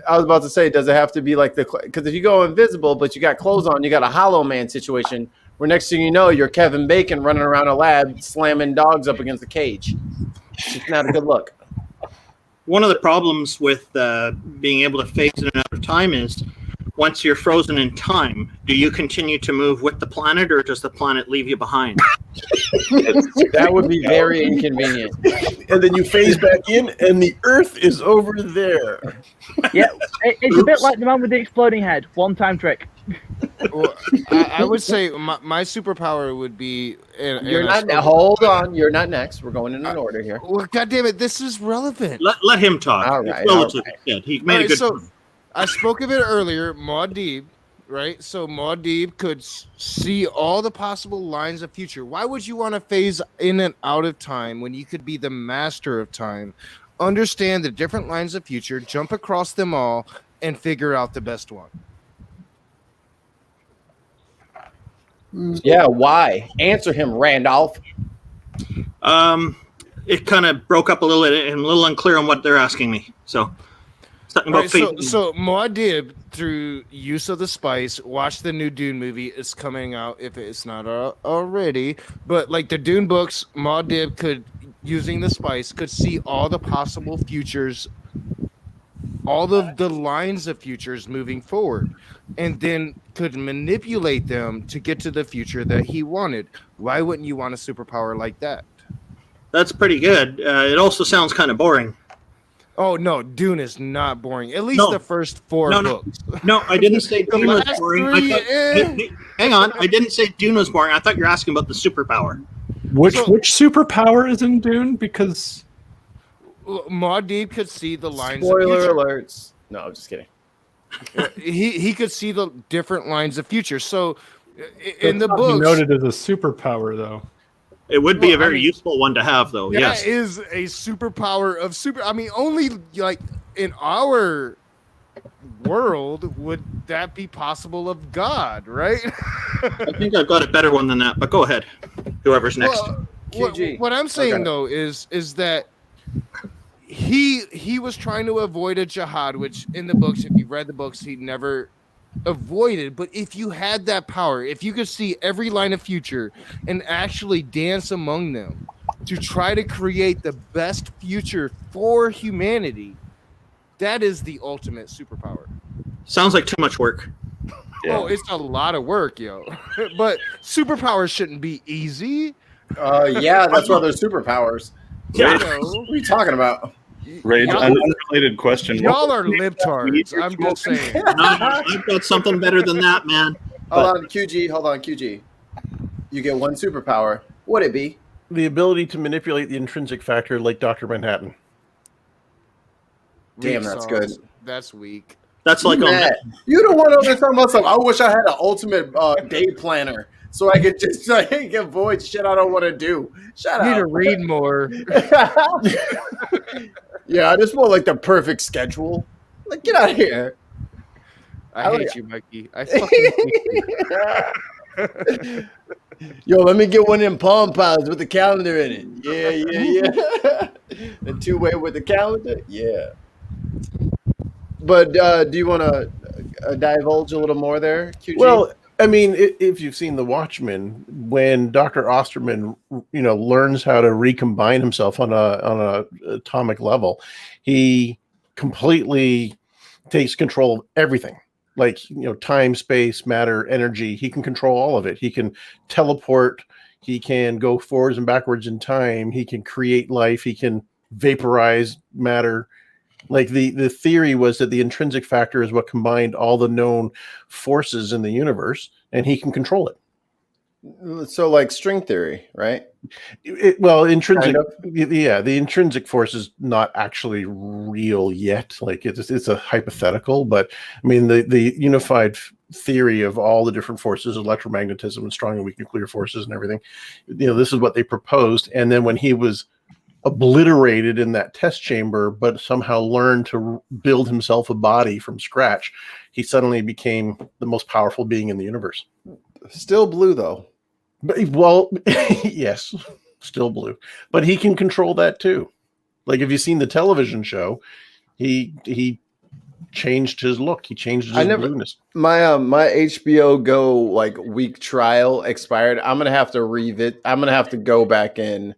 Speaker 3: I was about to say, does it have to be like because if you go invisible but you got clothes on, you got a Hollow Man situation where next thing you know, you're Kevin Bacon running around a lab slamming dogs up against the cage. It's not a good look.
Speaker 5: One of the problems with being able to phase in and out of time is once you're frozen in time, do you continue to move with the planet or does the planet leave you behind?
Speaker 3: That would be very inconvenient.
Speaker 8: and then you phase back in, and the Earth is over there.
Speaker 2: Yeah, it's a bit like the man with the exploding head. One-time trick.
Speaker 6: Well, I would say my superpower would be.
Speaker 3: You're not. Hold on. You're not next. We're going in an order here.
Speaker 6: Well, God damn it, this is relevant.
Speaker 5: Let him talk.
Speaker 3: All right.
Speaker 5: He made a good point.
Speaker 6: I spoke of it earlier, Muad'Dib, right? So Muad'Dib could see all the possible lines of future. Why would you want to phase in and out of time when you could be the master of time, understand the different lines of future, jump across them all, and figure out the best one?
Speaker 3: Yeah, why? Answer him, Randolph.
Speaker 5: It kind of broke up a little bit and a little unclear on what they're asking me. So, talking about
Speaker 6: so Muad'Dib, through use of the spice, watch the new Dune movie. It's coming out if it's not already. But like the Dune books, Muad'Dib could, using the spice, could see all the possible futures, all of the lines of futures moving forward, and then could manipulate them to get to the future that he wanted. Why wouldn't you want a superpower like that?
Speaker 5: That's pretty good. It also sounds kind of boring.
Speaker 6: Oh no, Dune is not boring. At least the first four books.
Speaker 5: No, I didn't say Dune was boring. Hang on, I didn't say Dune was boring. I thought you were asking about the superpower.
Speaker 10: Which superpower is in Dune? Because
Speaker 6: Muad'Dib could see the lines.
Speaker 3: Spoiler
Speaker 6: of
Speaker 3: alerts. No, I'm just kidding.
Speaker 6: he could see the different lines of future. So in the books,
Speaker 10: noted as a superpower, though.
Speaker 5: It would be a very useful one to have, though.
Speaker 6: That is a superpower of super. I mean, only like in our world would that be possible of God, right?
Speaker 5: I think I've got a better one than that. But go ahead, whoever's next.
Speaker 6: What I'm saying though is that he was trying to avoid a jihad, which in the books, if you read the books, he never avoided. But if you had that power, if you could see every line of future and actually dance among them to try to create the best future for humanity, that is the ultimate superpower.
Speaker 5: Sounds like too much work.
Speaker 6: Yeah. Oh, it's a lot of work, yo. But superpowers shouldn't be easy.
Speaker 3: Yeah, that's why they're superpowers.
Speaker 5: Yeah.
Speaker 3: What are you talking about?
Speaker 4: Rage, an unrelated question.
Speaker 6: Y'all are libtards. I'm just saying.
Speaker 5: No, I've got something better than that, man.
Speaker 3: Hold on, QG. You get one superpower. Would it be?
Speaker 8: The ability to manipulate the intrinsic factor like Dr. Manhattan.
Speaker 3: Damn, that's good.
Speaker 6: That's weak.
Speaker 5: That's like
Speaker 3: you don't want to talk about something. I wish I had an ultimate day planner so I could just avoid shit I don't want to do. Shut up.
Speaker 6: Need to read more.
Speaker 3: Yeah, I just want like the perfect schedule. Like, get out of here.
Speaker 6: I hate you, Mikey. I fucking hate you.
Speaker 3: Yo, let me get one of them Palm Pilots with the calendar in it. Yeah. The two-way with the calendar? Yeah. But do you want to divulge a little more there, QG?
Speaker 8: Well, I mean, if you've seen The Watchmen, when Dr. Osterman, learns how to recombine himself on a atomic level, he completely takes control of everything. Like, time, space, matter, energy. He can control all of it. He can teleport. He can go forwards and backwards in time. He can create life. He can vaporize matter. Like the theory was that the intrinsic factor is what combined all the known forces in the universe, and he can control it.
Speaker 3: So, like string theory, right?
Speaker 8: Intrinsic, the intrinsic force is not actually real yet. Like it's a hypothetical, but I mean the unified theory of all the different forces, electromagnetism and strong and weak nuclear forces and everything. This is what they proposed, and then when he was obliterated in that test chamber, but somehow learned to build himself a body from scratch, he suddenly became the most powerful being in the universe.
Speaker 3: Still blue, though.
Speaker 8: Yes, still blue. But he can control that too. Like, if you've seen the television show, he changed his look. He changed his blueness.
Speaker 3: My HBO Go week trial expired. I'm gonna have to I'm gonna have to go back in.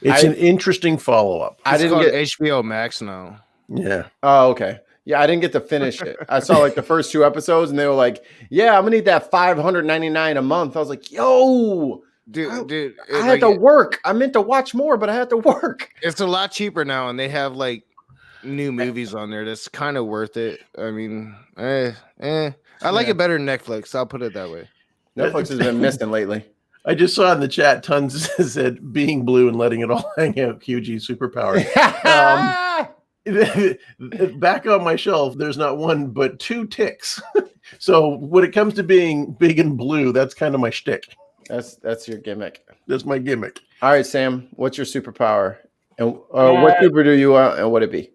Speaker 8: It's an interesting follow-up.
Speaker 6: I didn't get HBO Max now.
Speaker 8: Yeah.
Speaker 3: Oh, okay. Yeah, I didn't get to finish it. I saw the first 2 episodes, and they were like, "Yeah, I'm gonna need that $599 a month." I was like, "Yo, dude, I had to work. I meant to watch more, but I had to work."
Speaker 6: It's a lot cheaper now, and they have new movies on there. That's kind of worth it. I mean, I like it better than Netflix. I'll put it that way.
Speaker 3: Netflix has been missing lately.
Speaker 8: I just saw in the chat tons said being blue and letting it all hang out. QG superpower. Back on my shelf, there's not one but 2 ticks. So when it comes to being big and blue, that's kind of my shtick.
Speaker 3: That's your gimmick.
Speaker 8: That's my gimmick.
Speaker 3: All right, Sam. What's your superpower? And what super do you want? And what it be?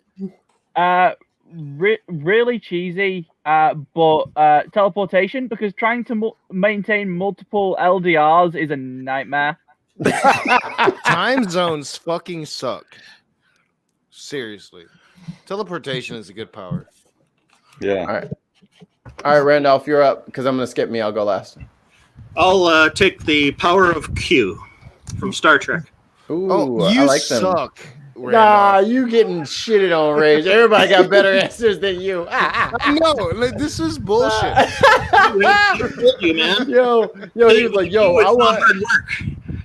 Speaker 2: Really cheesy, but teleportation, because trying to maintain multiple LDRs is a nightmare.
Speaker 6: Time zones fucking suck. Seriously. Teleportation is a good power.
Speaker 4: Yeah.
Speaker 3: All right, Randolph, you're up, because I'm going to skip me. I'll go last.
Speaker 5: I'll take the power of Q from Star Trek.
Speaker 3: Ooh,
Speaker 6: you
Speaker 3: I like them.
Speaker 6: suck.
Speaker 3: Nah,
Speaker 6: Randolph.
Speaker 3: you getting shitted on, Rage. Everybody got better answers than you.
Speaker 6: No, like, this is bullshit.
Speaker 5: You, man.
Speaker 3: Yo, he was like, yo, I want.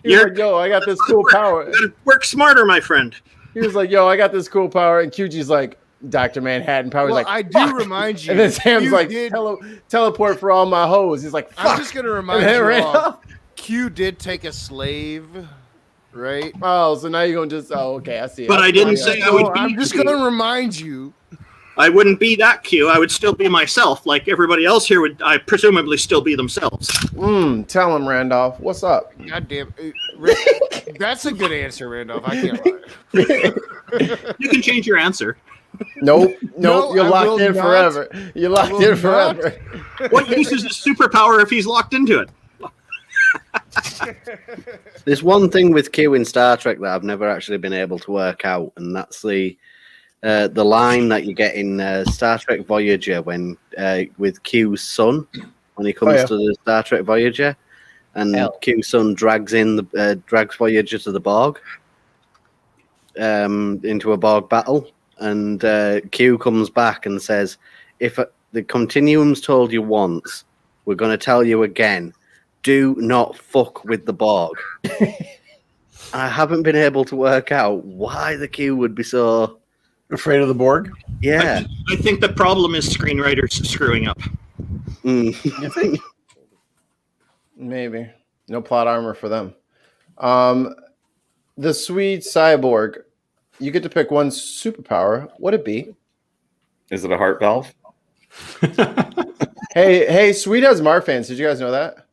Speaker 3: He was like, yo, I got this cool power.
Speaker 5: Work smarter, my friend.
Speaker 3: He was like, yo, I got this cool power, and QG's like, Dr. Manhattan power.
Speaker 6: Well,
Speaker 3: He's like,
Speaker 6: I do
Speaker 3: fuck.
Speaker 6: remind you.
Speaker 3: And then Sam's
Speaker 6: you
Speaker 3: like,
Speaker 6: did-
Speaker 3: teleport for all my hoes. He's like, fuck.
Speaker 6: I'm just gonna remind
Speaker 3: And then
Speaker 6: you
Speaker 3: ran
Speaker 6: all,
Speaker 3: off.
Speaker 6: Q did take a slave, right?
Speaker 3: Oh, so now you're gonna just? Oh, okay, I see it.
Speaker 5: But I didn't say I would be.
Speaker 6: I'm just gonna remind you.
Speaker 5: I wouldn't be that Q. I would still be myself, like everybody else here would. I presumably still be themselves.
Speaker 3: Tell him, Randolph. What's up?
Speaker 6: God damn, that's a good answer, Randolph. I can't lie.
Speaker 5: You can change your answer.
Speaker 3: Nope.
Speaker 6: No,
Speaker 3: You're
Speaker 6: I
Speaker 3: locked
Speaker 6: will
Speaker 3: in
Speaker 6: not.
Speaker 3: forever. You're locked
Speaker 6: will
Speaker 3: in forever.
Speaker 5: What use is his superpower if he's locked into it?
Speaker 7: There's one thing with Q in Star Trek that I've never actually been able to work out, and that's the line that you get in Star Trek Voyager when with Q's son when he comes to the Star Trek Voyager, and Q's son drags Voyager to the Borg, into a Borg battle, and Q comes back and says, "If the Continuum's told you once, we're going to tell you again. Do not fuck with the Borg." I haven't been able to work out why the Q would be so
Speaker 8: afraid of the Borg.
Speaker 7: Yeah,
Speaker 5: I think the problem is screenwriters screwing up.
Speaker 8: You think?
Speaker 3: Maybe no plot armor for them. The sweet cyborg. You get to pick one superpower. What'd it be?
Speaker 4: Is it a heart valve?
Speaker 3: Hey, Sweet has Marfans. Did you guys know that?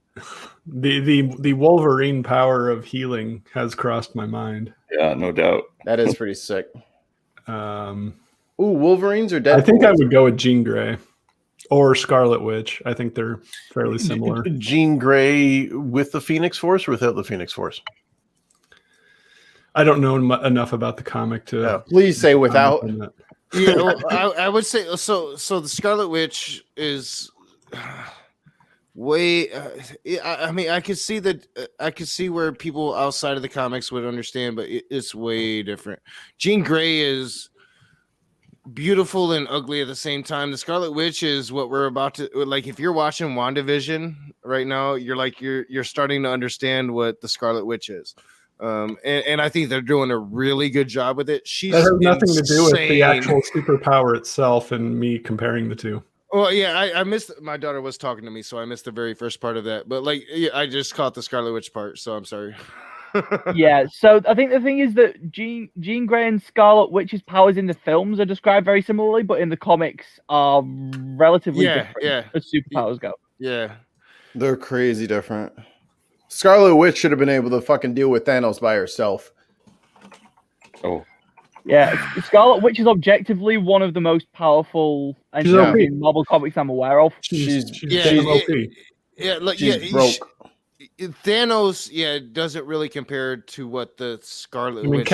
Speaker 10: The Wolverine power of healing has crossed my mind.
Speaker 4: Yeah, no doubt.
Speaker 3: That is pretty sick.
Speaker 10: Um,
Speaker 3: Ooh, Wolverines or Deadpool?
Speaker 10: I think I would go with Jean Grey or Scarlet Witch. I think they're fairly similar.
Speaker 8: Jean Grey with the Phoenix Force or without the Phoenix Force?
Speaker 10: I don't know enough about the comic to.
Speaker 3: Please say without.
Speaker 6: Yeah, well, I would say so. So the Scarlet Witch is way. I mean, I could see that. I could see where people outside of the comics would understand, but it's way different. Jean Grey is beautiful and ugly at the same time. The Scarlet Witch is what we're about to like. If you're watching WandaVision right now, you're starting to understand what the Scarlet Witch is. And I think they're doing a really good job with it. She's
Speaker 10: That has nothing to do with the
Speaker 6: insane.
Speaker 10: actual superpower itself and me comparing the two.
Speaker 6: Well, yeah, I missed. My daughter was talking to me, so I missed the very first part of that. But like, yeah, I just caught the Scarlet Witch part, so I'm sorry.
Speaker 2: Yeah, so I think the thing is that Jean Grey and Scarlet Witch's powers in the films are described very similarly, but in the comics are relatively different as superpowers go.
Speaker 6: Yeah.
Speaker 3: They're crazy different. Scarlet Witch should have been able to fucking deal with Thanos by herself.
Speaker 4: Oh.
Speaker 2: Yeah, Scarlet Witch is objectively one of the most powerful entities in Marvel Comics I'm aware of.
Speaker 3: She's
Speaker 6: like,
Speaker 3: broke.
Speaker 6: Thanos, doesn't really compare to what the Scarlet
Speaker 10: I mean,
Speaker 6: Witch.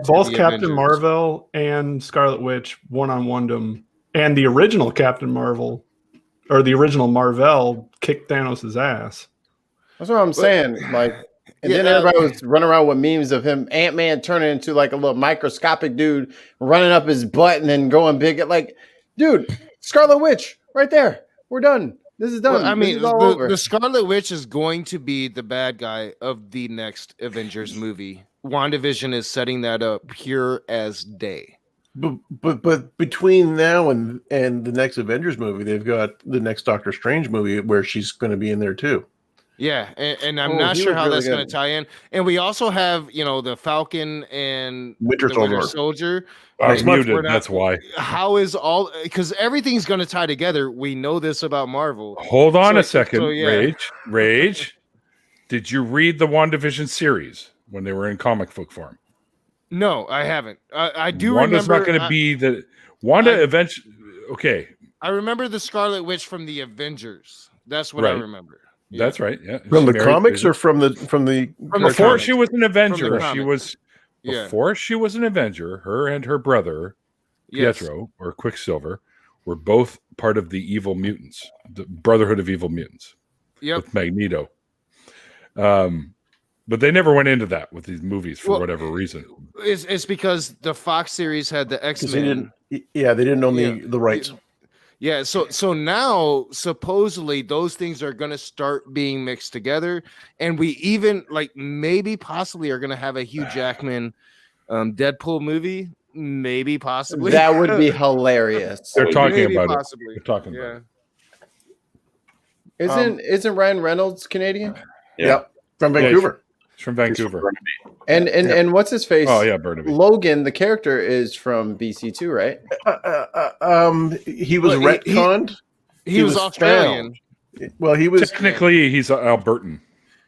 Speaker 10: both Captain Marvel and Scarlet Witch one-on-one them, and the original Captain Marvel or the original Marvel kicked Thanos' ass.
Speaker 3: That's what I'm saying. Like, and then everybody was running around with memes of him, Ant-Man turning into like a little microscopic dude, running up his butt and then going big. Like, dude, Scarlet Witch, right there. We're done. This is done.
Speaker 6: Well, I mean,
Speaker 3: this is all over.
Speaker 6: the Scarlet Witch is going to be the bad guy of the next Avengers movie. WandaVision is setting that up pure as day.
Speaker 8: But between now and the next Avengers movie, they've got the next Doctor Strange movie where she's going to be in there too.
Speaker 6: Yeah, and I'm
Speaker 3: Oh,
Speaker 6: not
Speaker 3: he
Speaker 6: sure
Speaker 3: looked
Speaker 6: how
Speaker 3: really
Speaker 6: that's going to
Speaker 3: good.
Speaker 6: tie in. And we also have, the Falcon and
Speaker 8: Winter
Speaker 6: the Winter
Speaker 8: Soldier.
Speaker 6: Soldier.
Speaker 1: I was
Speaker 6: We're
Speaker 1: muted.
Speaker 6: not-
Speaker 1: That's why.
Speaker 6: How is all? Because everything's going to tie together. We know this about Marvel.
Speaker 1: Hold on
Speaker 6: So-
Speaker 1: a second.
Speaker 6: so, yeah.
Speaker 1: Rage. Did you read the WandaVision series when they were in comic book form?
Speaker 6: No, I haven't. I do
Speaker 1: Wanda's
Speaker 6: remember.
Speaker 1: not going to be the Wanda eventually. Okay,
Speaker 6: I remember the Scarlet Witch from the Avengers. That's what I
Speaker 1: Right.
Speaker 6: remember.
Speaker 1: that's right. Yeah,
Speaker 8: From
Speaker 1: She
Speaker 8: the
Speaker 1: married
Speaker 8: comics
Speaker 1: Vision.
Speaker 8: or from the
Speaker 6: From the
Speaker 1: Before
Speaker 6: comics.
Speaker 1: she was an Avenger, she
Speaker 6: comics.
Speaker 1: was
Speaker 6: Yeah.
Speaker 1: before she was an Avenger. Her and her brother
Speaker 6: Yes.
Speaker 1: Pietro or Quicksilver were both part of the Evil Mutants, the Brotherhood of Evil Mutants
Speaker 6: Yep.
Speaker 1: with Magneto. But they never went into that with these movies for
Speaker 6: Well,
Speaker 1: whatever reason.
Speaker 6: It's because the Fox series had the
Speaker 8: 'cause
Speaker 6: X-Men.
Speaker 8: they didn't own the rights.
Speaker 6: Yeah, so now supposedly those things are going to start being mixed together, and we even maybe possibly are going to have a Hugh Jackman Deadpool movie, maybe possibly.
Speaker 3: That would be hilarious.
Speaker 1: They're talking
Speaker 6: Maybe
Speaker 1: about
Speaker 6: possibly.
Speaker 1: it. They're talking about
Speaker 6: Yeah.
Speaker 1: it.
Speaker 3: Isn't Ryan Reynolds Canadian?
Speaker 8: Yep. From
Speaker 1: Yeah,
Speaker 8: Vancouver.
Speaker 1: It's from Vancouver.
Speaker 3: And what's his face?
Speaker 1: Oh yeah, Burnaby.
Speaker 3: Logan, the character, is from BC too, right?
Speaker 8: He was
Speaker 6: Well, he-
Speaker 8: retconned.
Speaker 6: He was Australian.
Speaker 8: Well, he was.
Speaker 1: Technically, he's Albertan.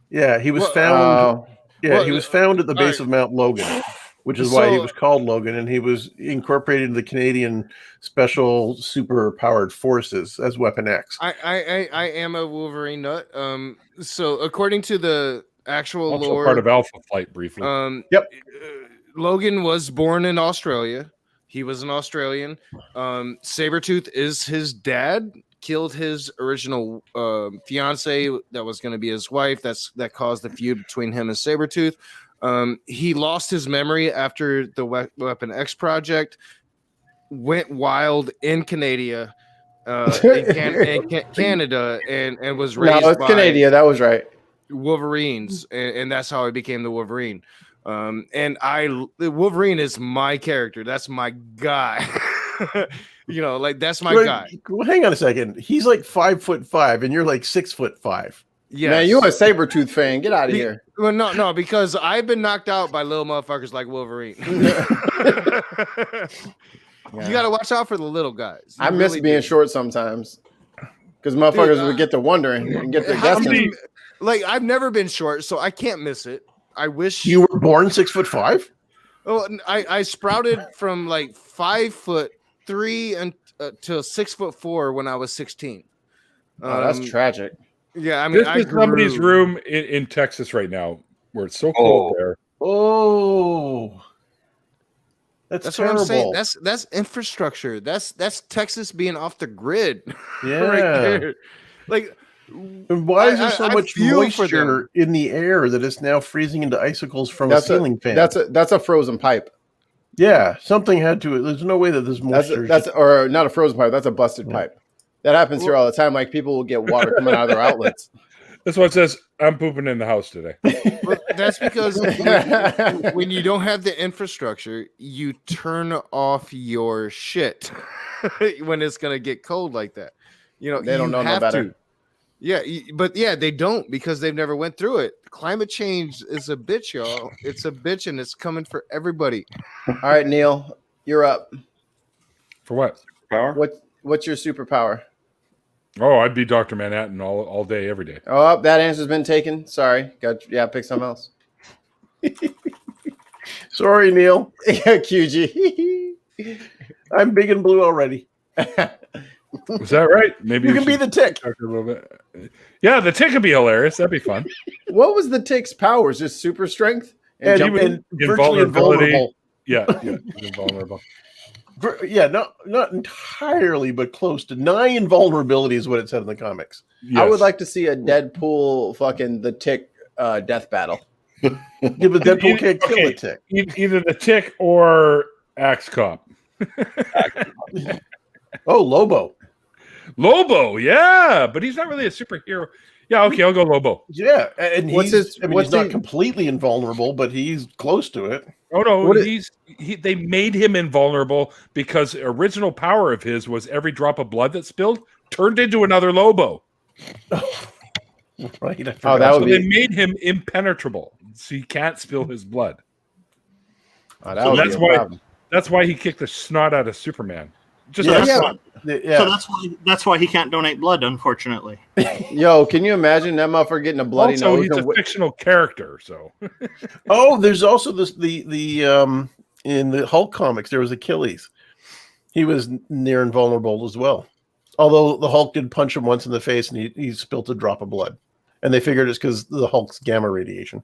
Speaker 8: Yeah, he was
Speaker 6: Well,
Speaker 8: found.
Speaker 6: well,
Speaker 8: he was found at the base
Speaker 6: all
Speaker 8: of Mount Logan, which is why he
Speaker 6: So-
Speaker 8: was called Logan, and he was incorporated into the Canadian Special Super Powered Forces as Weapon X.
Speaker 6: I am a Wolverine nut. So according to the actual
Speaker 1: Also
Speaker 6: lore,
Speaker 1: part of Alpha Flight briefly.
Speaker 8: Yep.
Speaker 6: Logan was born in Australia. He was an Australian. Sabretooth is his dad. Killed his original fiance that was going to be his wife. That caused the feud between him and Sabretooth. He lost his memory after the Weapon X project. Went wild in Canada, Canada, and was raised
Speaker 3: No, it's
Speaker 6: by
Speaker 3: Canada. That was right.
Speaker 6: Wolverines, and that's how I became the Wolverine. And the Wolverine is my character. That's my guy. That's my guy.
Speaker 8: Well, hang on a second. He's like 5'5", and you're like 6'5".
Speaker 6: Yeah,
Speaker 3: Man, you a Sabretooth fan. Get out of here.
Speaker 6: Well, no, because I've been knocked out by little motherfuckers like Wolverine. You got to watch out for the little guys. You
Speaker 3: I miss
Speaker 6: really
Speaker 3: being
Speaker 6: do.
Speaker 3: short sometimes because motherfuckers would get to wondering and get their
Speaker 6: How
Speaker 3: guessing.
Speaker 6: many- I've never been short, so I can't miss it. I wish
Speaker 8: You were born 6'5"?
Speaker 6: Oh, I sprouted from 5'3" to 6'4" when I was 16.
Speaker 3: Oh, that's tragic.
Speaker 6: Yeah, I mean,
Speaker 1: This
Speaker 6: I
Speaker 1: is somebody's
Speaker 6: grew.
Speaker 1: room in Texas right now, where it's so cold there.
Speaker 8: Oh, that's
Speaker 6: That's
Speaker 8: terrible.
Speaker 6: what I'm saying. That's infrastructure. That's Texas being off the grid.
Speaker 8: Yeah.
Speaker 6: right there.
Speaker 8: And why is there so
Speaker 6: I
Speaker 8: much
Speaker 6: feel for
Speaker 8: moisture in the air that it's now freezing into icicles from
Speaker 3: That's
Speaker 8: a ceiling fan?
Speaker 3: That's a frozen pipe.
Speaker 8: Yeah, something had to. There's no way that this moisture.
Speaker 3: Or not a frozen pipe. That's a busted pipe. That happens here all the time. Like people will get water coming out of their outlets.
Speaker 1: That's what it says. I'm pooping in the house today.
Speaker 6: But that's because when you don't have the infrastructure, you turn off your shit when it's gonna get cold like that.
Speaker 3: They don't
Speaker 6: you
Speaker 3: know no
Speaker 6: have
Speaker 3: better.
Speaker 6: to. Yeah, but they don't because they've never went through it. Climate change is a bitch, y'all. It's a bitch, and it's coming for everybody.
Speaker 3: All right, Neil, you're up.
Speaker 1: For what?
Speaker 4: Power?
Speaker 3: What's your superpower?
Speaker 1: Oh, I'd be Dr. Manhattan all day, every day.
Speaker 3: Oh, that answer's been taken. Sorry. Pick something else.
Speaker 8: Sorry, Neil.
Speaker 3: QG.
Speaker 8: I'm big and blue already.
Speaker 1: Was that right? Maybe
Speaker 8: You
Speaker 1: we
Speaker 8: can be
Speaker 1: should
Speaker 8: the Tick.
Speaker 1: talk a little bit. Yeah, the Tick would be hilarious. That'd be fun.
Speaker 3: What was the Tick's powers? Just super strength?
Speaker 8: And,
Speaker 3: jumping?
Speaker 8: and virtually
Speaker 1: Invulnerability.
Speaker 8: invulnerable.
Speaker 1: Yeah, he's invulnerable.
Speaker 8: Yeah, not entirely, but close to 9 invulnerability is what it said in the comics.
Speaker 1: Yes.
Speaker 3: I would like to see a Deadpool fucking the Tick death battle.
Speaker 8: Yeah, but Deadpool can't kill
Speaker 1: Okay.
Speaker 8: a Tick.
Speaker 1: Either the Tick or Axe Cop.
Speaker 8: Oh, Lobo.
Speaker 1: Lobo, yeah, but he's not really a superhero. Yeah, okay, I'll go Lobo.
Speaker 8: Yeah, and
Speaker 3: What's
Speaker 8: he's
Speaker 3: his-
Speaker 8: I mean,
Speaker 3: what's
Speaker 8: he's not
Speaker 3: he-
Speaker 8: completely invulnerable, but he's close to it.
Speaker 1: Oh no,
Speaker 3: What is-
Speaker 1: they made him invulnerable because the original power of his was every drop of blood that spilled turned into another Lobo.
Speaker 8: Right. I
Speaker 3: Oh,
Speaker 8: forgot.
Speaker 3: that
Speaker 1: So
Speaker 3: would
Speaker 1: they
Speaker 3: be.
Speaker 1: made him impenetrable, so he can't spill his blood.
Speaker 3: Oh, that
Speaker 1: So
Speaker 3: would be
Speaker 1: that's
Speaker 3: a
Speaker 1: why
Speaker 3: problem.
Speaker 1: that's why he kicked the snot out of Superman. Just
Speaker 8: Yeah,
Speaker 1: a
Speaker 3: yeah.
Speaker 1: snot.
Speaker 8: Yeah.
Speaker 5: So that's why he can't donate blood, unfortunately.
Speaker 3: Yo, can you imagine that motherfucker getting a bloody
Speaker 1: Also,
Speaker 3: nose?
Speaker 1: he's a
Speaker 3: and
Speaker 1: fictional character, so
Speaker 8: Oh, there's also the in the Hulk comics there was Achilles. He was near invulnerable as well. Although the Hulk did punch him once in the face and he spilt a drop of blood. And they figured it's because the Hulk's gamma radiation.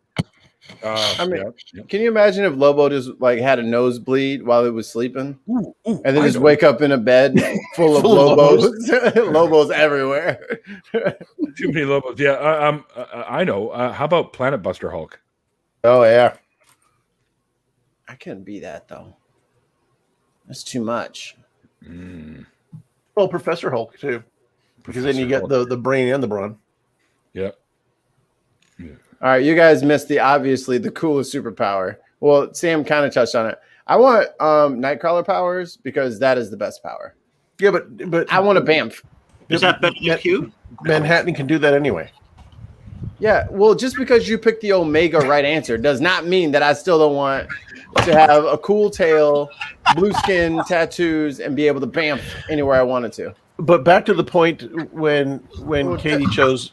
Speaker 3: I mean,
Speaker 1: yeah.
Speaker 3: Can you imagine if Lobo just like had a nosebleed while he was sleeping,
Speaker 1: Ooh,
Speaker 3: and then
Speaker 1: I
Speaker 3: just
Speaker 1: know.
Speaker 3: wake up in a bed full of
Speaker 8: Full of
Speaker 3: Lobos, Lobos everywhere?
Speaker 1: Too many Lobos. Yeah, I know. How about Planet Buster Hulk?
Speaker 8: Oh yeah.
Speaker 3: I couldn't be that though. That's too much.
Speaker 8: Well, Professor Hulk too. Because then you
Speaker 1: Professor
Speaker 8: get
Speaker 1: Hulk.
Speaker 8: the brain and the brawn.
Speaker 1: Yeah.
Speaker 3: All right, you guys missed obviously the coolest superpower. Well, Sam kind of touched on it. I want Nightcrawler powers because that is the best power.
Speaker 8: Yeah, but
Speaker 3: I want a Bamf.
Speaker 5: Is that better than Q?
Speaker 8: Manhattan can do that anyway.
Speaker 3: Yeah, well, just because you picked the Omega right answer does not mean that I still don't want to have a cool tail, blue skin, tattoos, and be able to Bamf anywhere I wanted to.
Speaker 8: But back to the point when Katie chose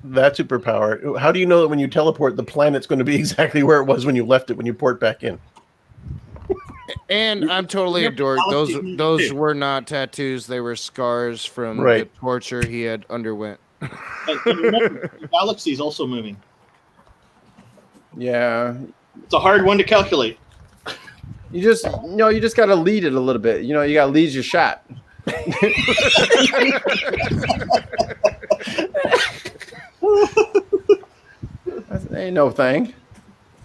Speaker 8: that superpower, how do you know that when you teleport, the planet's going to be exactly where it was when you left it when you port back in?
Speaker 6: And I'm totally a dork.
Speaker 5: Galaxy
Speaker 6: Those
Speaker 5: too.
Speaker 6: were not tattoos. They were scars from
Speaker 8: Right.
Speaker 6: the torture he had underwent.
Speaker 5: And remember, the galaxy's also moving.
Speaker 3: Yeah,
Speaker 5: It's a hard one to calculate.
Speaker 3: you just got to lead it a little bit. You got to lead your shot. That ain't no thing.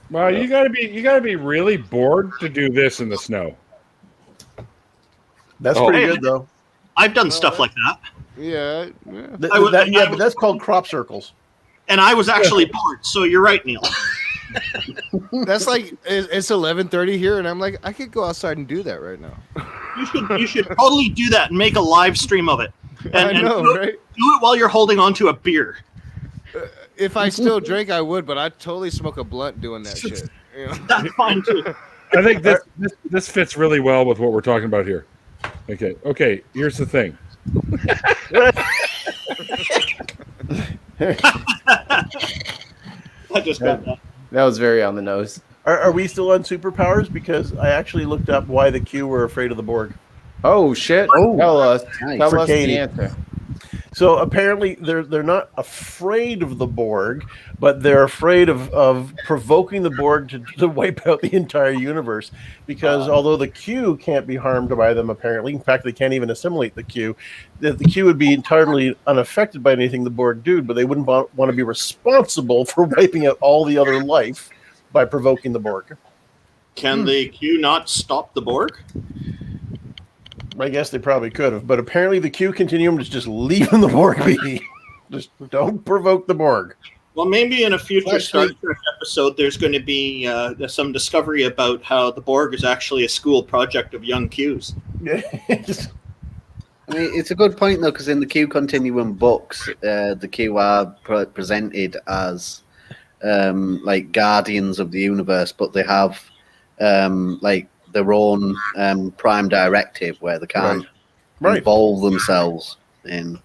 Speaker 1: Well, you gotta be really bored to do this in the snow.
Speaker 8: That's
Speaker 4: Oh.
Speaker 8: pretty
Speaker 5: Hey,
Speaker 8: good though.
Speaker 5: I've done stuff like that.
Speaker 6: Yeah.
Speaker 8: But that's called crop circles.
Speaker 5: And I was actually bored, so you're right, Neil.
Speaker 6: That's like it's 11:30 here, and I'm like, I could go outside and do that right now.
Speaker 5: You should totally do that and make a live stream of it.
Speaker 6: I
Speaker 5: And
Speaker 6: know,
Speaker 5: do
Speaker 6: right?
Speaker 5: it while you're holding on to a beer.
Speaker 6: If I still drank, I would, but I'd totally smoke a blunt doing that shit. You know?
Speaker 5: That's fine too.
Speaker 1: I think this fits really well with what we're talking about here. Okay. Here's the thing.
Speaker 5: I just got that.
Speaker 3: That was very on the nose.
Speaker 8: Are we still on superpowers? Because I actually looked up why the Q were afraid of the Borg.
Speaker 3: Oh shit! Tell us
Speaker 7: nice.
Speaker 8: For
Speaker 3: the
Speaker 8: Katie.
Speaker 3: answer.
Speaker 8: So apparently they're not afraid of the Borg, but they're afraid of provoking the Borg to wipe out the entire universe. Because although the Q can't be harmed by them, apparently, in fact, they can't even assimilate the Q. The Q would be entirely unaffected by anything the Borg do, but they wouldn't want to be responsible for wiping out all the other life by provoking the Borg.
Speaker 5: Can the Q not stop the Borg?
Speaker 8: I guess they probably could have, but apparently the Q continuum is just leaving the Borg be. Just don't provoke the Borg.
Speaker 5: Well, maybe in a future
Speaker 7: Actually-
Speaker 5: Star Trek episode, there's going to be some discovery about how the Borg is actually a school project of young Qs.
Speaker 8: Just-
Speaker 7: I mean, it's a good point though, because in the Q Continuum books, the Q are presented as like guardians of the universe, but they have like their own prime directive where they can't
Speaker 8: Right.
Speaker 7: involve themselves in.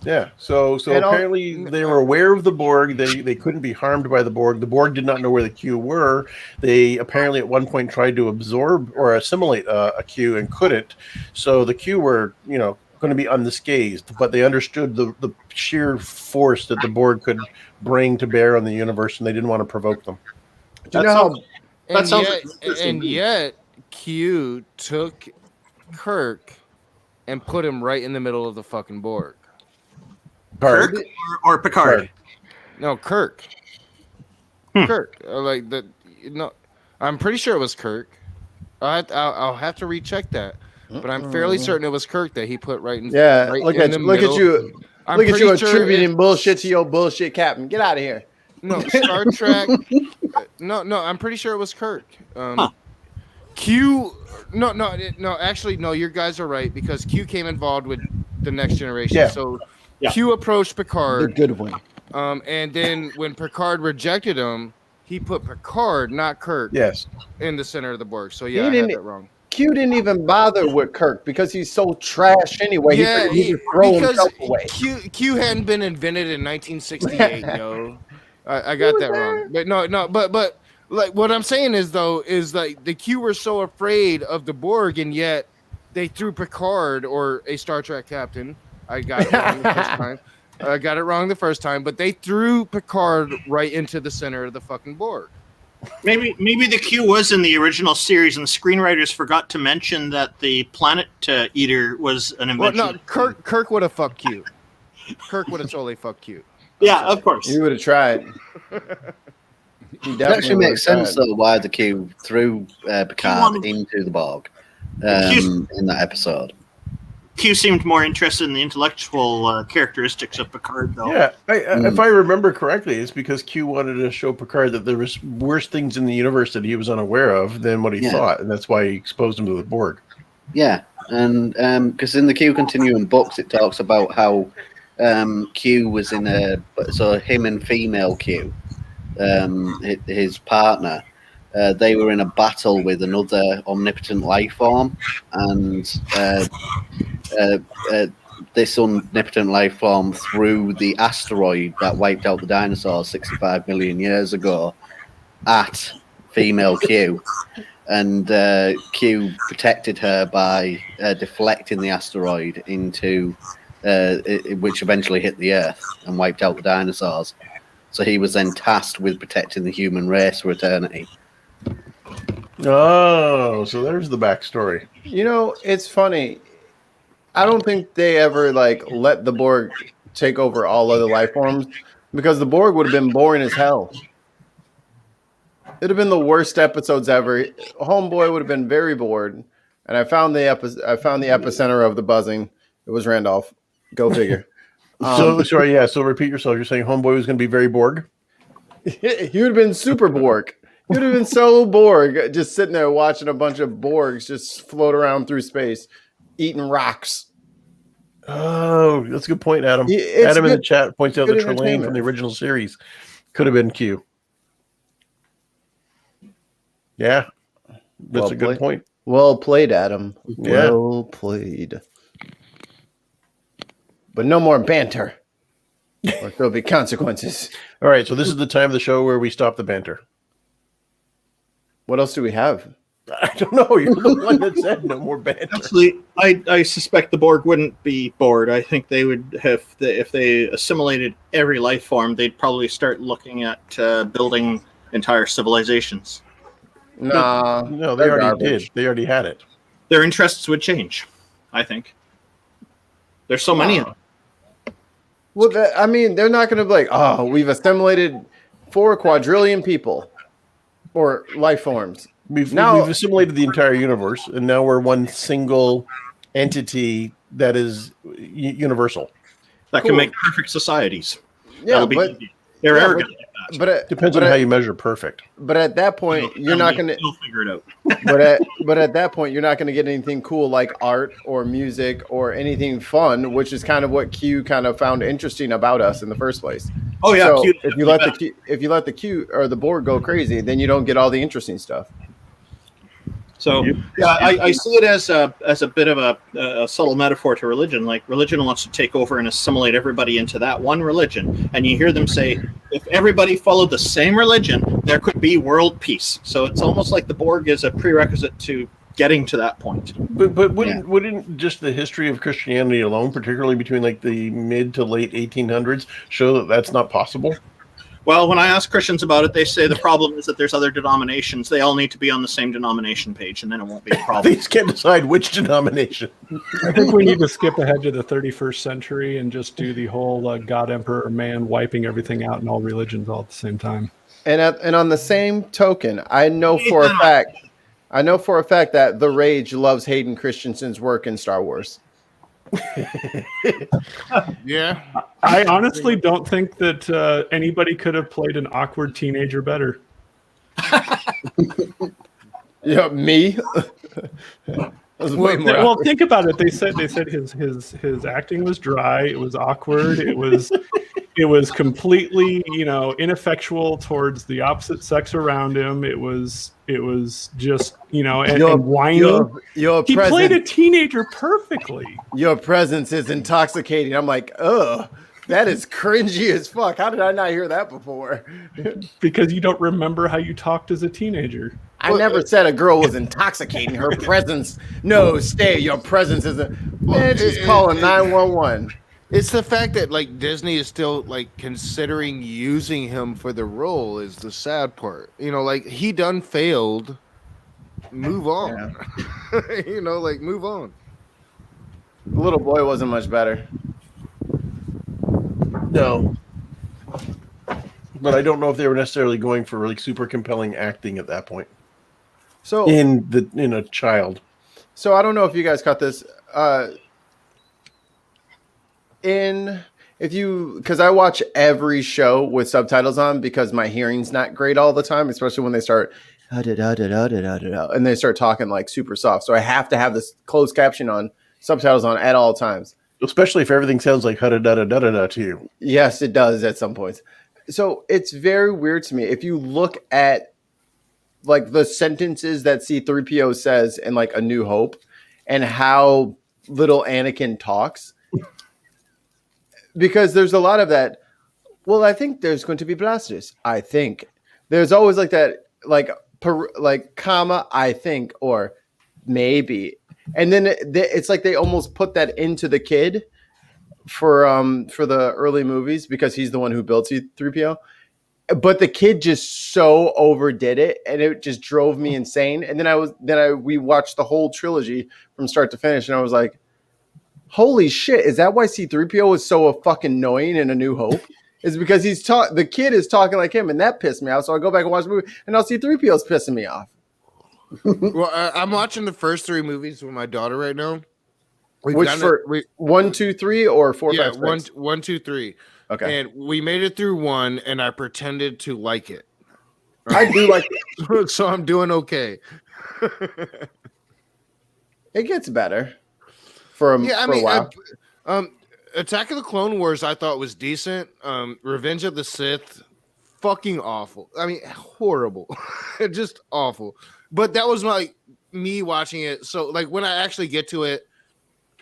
Speaker 8: Yeah. So
Speaker 3: And
Speaker 8: apparently they were aware of the Borg. They couldn't be harmed by the Borg. The Borg did not know where the Q were. They apparently at one point tried to absorb or assimilate a Q and couldn't. So the Q were, going to be unscathed, but they understood the sheer force that the Borg could bring to bear on the universe, and they didn't want to provoke them.
Speaker 3: Do you know how?
Speaker 5: That sounds
Speaker 6: yet,
Speaker 5: interesting.
Speaker 6: and yet Q took Kirk and put him right in the middle of the fucking Borg.
Speaker 5: Kirk or Picard?
Speaker 6: No, Kirk. Kirk. Like the I'm pretty sure it was Kirk. I'll have to recheck that, but I'm fairly certain it was Kirk that he put right in.
Speaker 3: Yeah,
Speaker 6: right
Speaker 3: look
Speaker 6: in
Speaker 3: at
Speaker 6: the
Speaker 3: you. Look at
Speaker 6: middle.
Speaker 3: you.
Speaker 6: I'm
Speaker 3: Look at
Speaker 6: pretty
Speaker 3: you
Speaker 6: sure
Speaker 3: attributing bullshit to your bullshit captain. Get out of here.
Speaker 6: No, Star Trek. No, I'm pretty sure it was Kirk. Q. No. Actually, no. Your guys are right because Q came involved with the Next Generation.
Speaker 8: Yeah.
Speaker 6: So
Speaker 5: Yeah.
Speaker 6: Q approached
Speaker 3: The
Speaker 6: Picard.
Speaker 3: good one.
Speaker 6: And then when Picard rejected him, he put Picard, not Kirk,
Speaker 8: Yes.
Speaker 6: in the center of the Borg. So
Speaker 3: He
Speaker 6: yeah, I had
Speaker 3: didn't-
Speaker 6: that wrong.
Speaker 3: Q didn't even bother with Kirk because he's so trash anyway.
Speaker 6: Yeah,
Speaker 3: he just throw
Speaker 6: because
Speaker 3: himself away.
Speaker 6: Q hadn't been invented in 1968, yo. I got that wrong. But no, but like what I'm saying is like the Q were so afraid of the Borg, and yet they threw Picard or a Star Trek captain. I got it wrong the first time. I got it wrong the first time, but they threw Picard right into the center of the fucking Borg.
Speaker 5: Maybe the Q was in the original series, and the screenwriters forgot to mention that the planet eater was an
Speaker 6: Well,
Speaker 5: invention.
Speaker 6: no, Kirk would have fucked Q. Kirk would have totally fucked Q.
Speaker 5: Yeah, of course.
Speaker 3: He would have tried. He
Speaker 7: It actually
Speaker 3: would've
Speaker 7: makes sense
Speaker 3: tried.
Speaker 7: though why the Q threw Picard into the Borg in that episode.
Speaker 5: Q seemed more interested in the intellectual characteristics of Picard, though.
Speaker 8: Yeah, if I remember correctly, it's because Q wanted to show Picard that there was worse things in the universe that he was unaware of than what he thought, and that's why he exposed him to the Borg.
Speaker 7: Yeah, and because in the Q Continuum books, it talks about how Q was in him and female Q, his partner, they were in a battle with another omnipotent life form, and this omnipotent life form threw the asteroid that wiped out the dinosaurs 65 million years ago at female Q, and Q protected her by deflecting the asteroid into which eventually hit the Earth and wiped out the dinosaurs. So he was then tasked with protecting the human race for eternity.
Speaker 8: Oh, so there's the backstory.
Speaker 3: You know, it's funny. I don't think they ever let the Borg take over all other life forms because the Borg would have been boring as hell. It'd have been the worst episodes ever. Homeboy would have been very bored, and I found the epicenter of the buzzing. It was Randolph. Go figure.
Speaker 8: So repeat yourself. You're saying Homeboy was going to be very Borg?
Speaker 3: He would have been super Borg. He would have been so Borg, just sitting there watching a bunch of Borgs just float around through space, eating rocks.
Speaker 8: Oh, that's a good point, Adam.
Speaker 3: It's
Speaker 8: Adam in
Speaker 3: good-
Speaker 8: the chat points out that Trelane
Speaker 3: entertainment.
Speaker 8: from the original series could have been Q. Yeah, that's
Speaker 3: Well
Speaker 8: a good
Speaker 3: played.
Speaker 8: point.
Speaker 3: Well played, Adam.
Speaker 8: Yeah.
Speaker 3: Well played. But no more banter, or there'll be consequences.
Speaker 8: All right, so this is the time of the show where we stop the banter.
Speaker 3: What else do we have?
Speaker 8: I don't know. You're the one that said no more banter.
Speaker 5: Actually, I suspect the Borg wouldn't be bored. I think they would have, if they assimilated every life form, they'd probably start looking at building entire civilizations.
Speaker 3: Nah,
Speaker 8: No, they
Speaker 3: they're
Speaker 8: already
Speaker 3: garbage.
Speaker 8: did. They already had it.
Speaker 5: Their interests would change, I think. There's so many of them.
Speaker 3: Well, they're not going to be like, oh, we've assimilated 4 quadrillion people or life forms.
Speaker 8: We've
Speaker 3: Now-
Speaker 8: assimilated the entire universe, and now we're one single entity that is universal.
Speaker 5: That
Speaker 3: Cool.
Speaker 5: can make perfect societies.
Speaker 3: Yeah,
Speaker 5: That'll be
Speaker 3: but
Speaker 5: easy. They're
Speaker 3: yeah,
Speaker 5: arrogant like that.
Speaker 8: Depends on how you measure perfect.
Speaker 3: But at that point, you're not going to.
Speaker 5: They'll figure it out.
Speaker 3: But at that point, you're not going to get anything cool like art or music or anything fun, which is kind of what Q kind of found interesting about us in the first place.
Speaker 5: Oh yeah,
Speaker 3: So
Speaker 5: cute.
Speaker 3: if you let the Q or the Borg go crazy, then you don't get all the interesting stuff.
Speaker 5: So yeah, I see it as a bit of a subtle metaphor to religion. Like religion wants to take over and assimilate everybody into that one religion, and you hear them say, if everybody followed the same religion, there could be world peace. So it's almost like the Borg is a prerequisite to getting to that point.
Speaker 8: But wouldn't just the history of Christianity alone, particularly between like the mid to late 1800s, show that that's not possible?
Speaker 5: Well, when I ask Christians about it, they say the problem is that there's other denominations. They all need to be on the same denomination page, and then it won't be a problem.
Speaker 8: They just can't decide which denomination.
Speaker 10: I think we need to skip ahead to the 31st century and just do the whole God, Emperor, Man wiping everything out in all religions all at the same time.
Speaker 3: And on the same token, I know for a fact that The Rage loves Hayden Christensen's work in Star Wars.
Speaker 6: Yeah.
Speaker 10: I honestly don't think that anybody could have played an awkward teenager better.
Speaker 3: Yeah, me.
Speaker 10: Well, think about it. They said his acting was dry. It was awkward. It was completely, ineffectual towards the opposite sex around him. It was just, and whiny. He played a teenager perfectly.
Speaker 3: Your presence is intoxicating. I'm like, ugh, that is cringy as fuck. How did I not hear that before?
Speaker 10: Because you don't remember how you talked as a teenager.
Speaker 3: I never said a girl was intoxicating. Her presence. No, stay. Your presence isn't. Man, she's calling 911.
Speaker 6: It's the fact that like Disney is still like considering using him for the role is the sad part. Like he done failed. Move on. Yeah. Move on.
Speaker 3: The little boy wasn't much better.
Speaker 8: No. But I don't know if they were necessarily going for like super compelling acting at that point.
Speaker 3: So
Speaker 8: in a child.
Speaker 3: So I don't know if you guys caught this. Because I watch every show with subtitles on because my hearing's not great all the time, especially when they start and they start talking like super soft. So I have to have this closed caption on, subtitles on at all times.
Speaker 8: Especially if everything sounds like da-da-da-da-da-da to you.
Speaker 3: Yes, it does at some points. So it's very weird to me. If you look at like the sentences that C-3PO says in like A New Hope and how little Anakin talks, because there's a lot of that. Well, I think there's going to be blasters. I think there's always like that, like comma, I think, or maybe. And then it's like they almost put that into the kid for the early movies because he's the one who built C-3PO. But the kid just so overdid it, and it just drove me insane. And then we watched the whole trilogy from start to finish, and I was like, holy shit, is that why C-3PO was so fucking annoying in A New Hope? Is because the kid is talking like him, and that pissed me off. So I go back and watch the movie, and now C-3PO's pissing me off.
Speaker 6: Well, I'm watching the first 3 movies with my daughter right now.
Speaker 3: Which for 1, 2, 3, or 4, 5, 6?
Speaker 6: 1, 2, 3.
Speaker 3: Okay.
Speaker 6: And we made it through 1, and I pretended to like it.
Speaker 3: I do like
Speaker 6: it. So I'm doing okay.
Speaker 3: It gets better for a while.
Speaker 6: Attack of the Clone Wars I thought was decent. Revenge of the Sith, fucking awful. I mean, horrible. Just awful. But that was me watching it. So like when I actually get to it,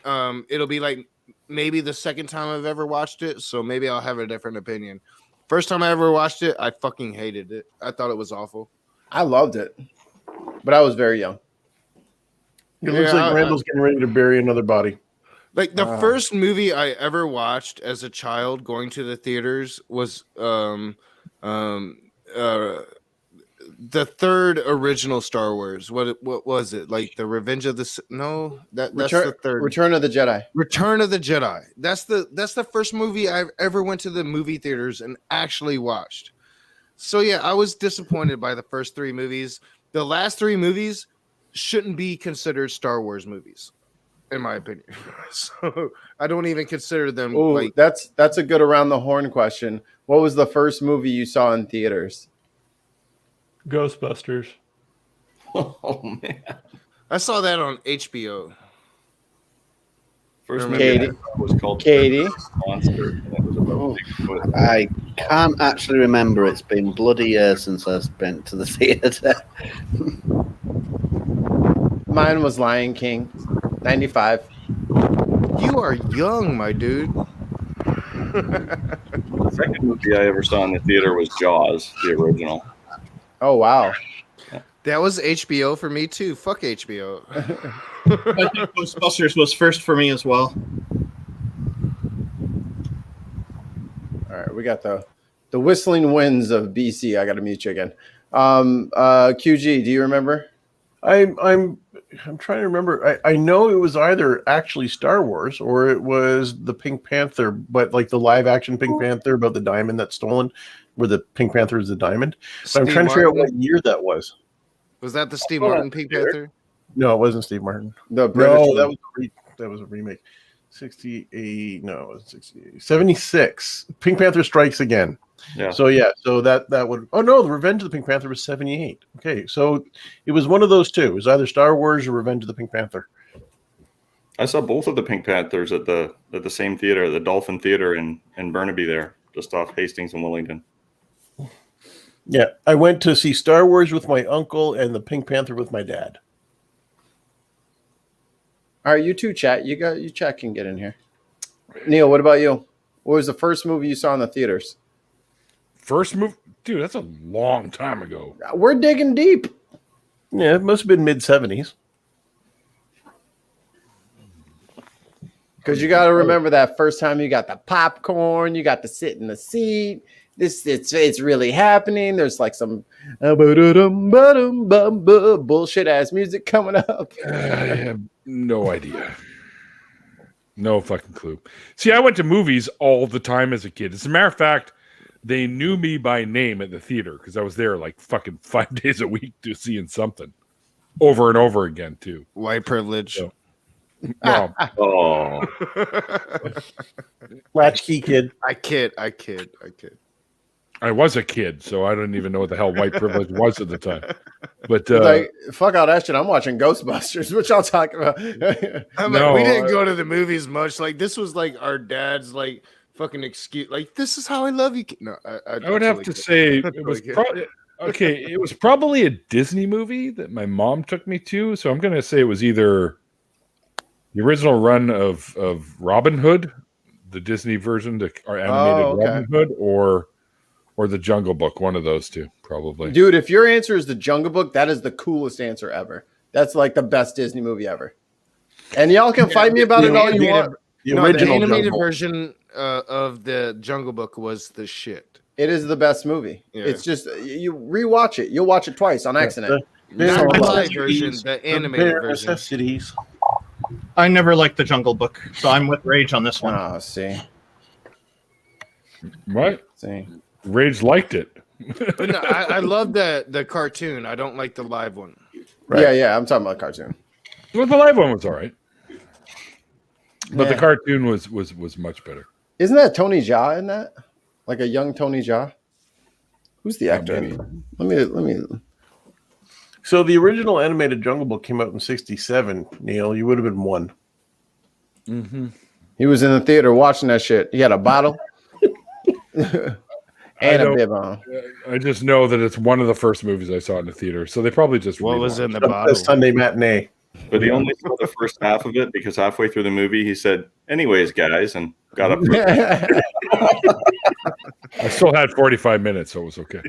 Speaker 6: it'll be like maybe the second time I've ever watched it. So maybe I'll have a different opinion. First time I ever watched it, I fucking hated it. I thought it was awful.
Speaker 3: I loved it, but I was very young.
Speaker 8: It looks like Randall's getting ready to bury another body.
Speaker 6: Like the first movie I ever watched as a child going to the theaters was the third original Star Wars. What was it? Like the Revenge of the that's the third.
Speaker 3: Return of the Jedi.
Speaker 6: Return of the Jedi. That's the first movie I ever went to the movie theaters and actually watched. So yeah, I was disappointed by the first 3 movies. The last 3 movies shouldn't be considered Star Wars movies, in my opinion. So I don't even consider them.
Speaker 3: Ooh, that's a good around the horn question. What was the first movie you saw in theaters?
Speaker 10: Ghostbusters.
Speaker 4: Oh man,
Speaker 6: I saw that on HBO.
Speaker 4: First
Speaker 3: Katie.
Speaker 4: Was called
Speaker 3: Katie.
Speaker 4: Monster. That was about Bigfoot.
Speaker 7: I can't actually remember. It's been bloody years since I've been to the theatre.
Speaker 3: Mine was Lion King, 95.
Speaker 6: You are young, my dude.
Speaker 4: The second movie I ever saw in the theater was Jaws, the original.
Speaker 3: Oh wow.
Speaker 6: That was HBO for me too. Fuck HBO.
Speaker 5: I think Ghostbusters was first for me as well.
Speaker 3: All right, we got the whistling winds of BC. I got to mute you again. QG, do you remember?
Speaker 8: I'm trying to remember. I know it was either actually Star Wars or it was the Pink Panther, but like the live action Pink Panther about the diamond that's stolen, where the Pink Panther is the diamond. But I'm trying to figure out what year that was.
Speaker 6: Was that the Steve Martin Pink Panther?
Speaker 8: No, it wasn't Steve Martin.
Speaker 3: The British
Speaker 8: that was a remake. 68, no, 68, 76. Pink Panther Strikes Again.
Speaker 4: Yeah.
Speaker 8: So that would. Oh no, the Revenge of the Pink Panther was 78. Okay, so it was one of those two. It was either Star Wars or Revenge of the Pink Panther.
Speaker 4: I saw both of the Pink Panthers at the same theater, the Dolphin Theater in Burnaby, there, just off Hastings and Willingdon.
Speaker 8: Yeah, I went to see Star Wars with my uncle and the Pink Panther with my dad.
Speaker 3: All right, you two chat. You chat can get in here. Neil, what about you? What was the first movie you saw in the theaters?
Speaker 1: First movie? Dude, that's a long time ago.
Speaker 3: We're digging deep.
Speaker 8: Yeah, it must have been mid-70s.
Speaker 3: Because you got to remember that first time you got the popcorn, you got to sit in the seat. It's really happening. There's like some bullshit ass music coming up.
Speaker 1: I have no idea. No fucking clue. See, I went to movies all the time as a kid. As a matter of fact, they knew me by name at the theater because I was there like fucking 5 days a week to seeing something over and over again too.
Speaker 6: White privilege.
Speaker 1: So, well,
Speaker 4: Oh,
Speaker 8: Latchkey kid.
Speaker 6: I kid.
Speaker 1: I was a kid, so I didn't even know what the hell white privilege was at the time. But
Speaker 3: Like, fuck all that shit. I'm watching Ghostbusters, which I'll talk about.
Speaker 6: I'm
Speaker 1: No,
Speaker 6: like, we didn't go to the movies much. Like, this was like our dad's like fucking excuse. Like, this is how I love you. No,
Speaker 1: I would have to say it was probably okay. It was probably a Disney movie that my mom took me to. So I'm going to say it was either the original run of Robin Hood, the Disney version, our animated Robin Hood, or the Jungle Book. One of those two, probably.
Speaker 3: Dude, if your answer is the Jungle Book, that is the coolest answer ever. That's like the best Disney movie ever. And y'all can fight me about it all you want.
Speaker 8: The
Speaker 6: No,
Speaker 8: original
Speaker 6: the animated
Speaker 8: Jungle.
Speaker 6: version of the Jungle Book was the shit.
Speaker 3: It is the best movie.
Speaker 6: Yeah.
Speaker 3: It's just you rewatch it. You'll watch it twice on accident.
Speaker 6: Not the
Speaker 8: Bare
Speaker 6: live version, the animated version.
Speaker 8: necessities.
Speaker 5: I never liked the Jungle Book, so I'm with Rage on this one.
Speaker 3: Oh, see.
Speaker 1: What?
Speaker 3: See.
Speaker 1: Rage liked it.
Speaker 6: But no, I love the cartoon. I don't like the live one.
Speaker 8: Right.
Speaker 3: Yeah, I'm talking about cartoon.
Speaker 1: Well, the live one was all right, but the
Speaker 3: Yeah.
Speaker 1: cartoon was much better.
Speaker 3: Isn't that Tony Jaa in that? Like a young Tony Jaa? Who's the actor?
Speaker 1: maybe.
Speaker 3: Let me.
Speaker 8: So the original animated Jungle Book came out in 67. Neil, you would have been one.
Speaker 1: Mm-hmm.
Speaker 3: He was in the theater watching that shit. He had a bottle and a bib on.
Speaker 1: I just know that it's one of the first movies I saw in the theater, so they probably just
Speaker 6: What was in the
Speaker 8: A
Speaker 6: bottle?
Speaker 8: Sunday matinee.
Speaker 4: but he only saw the first half of it because halfway through the movie he said, "Anyways, guys," and got up.
Speaker 1: I still had 45 minutes, so it was okay.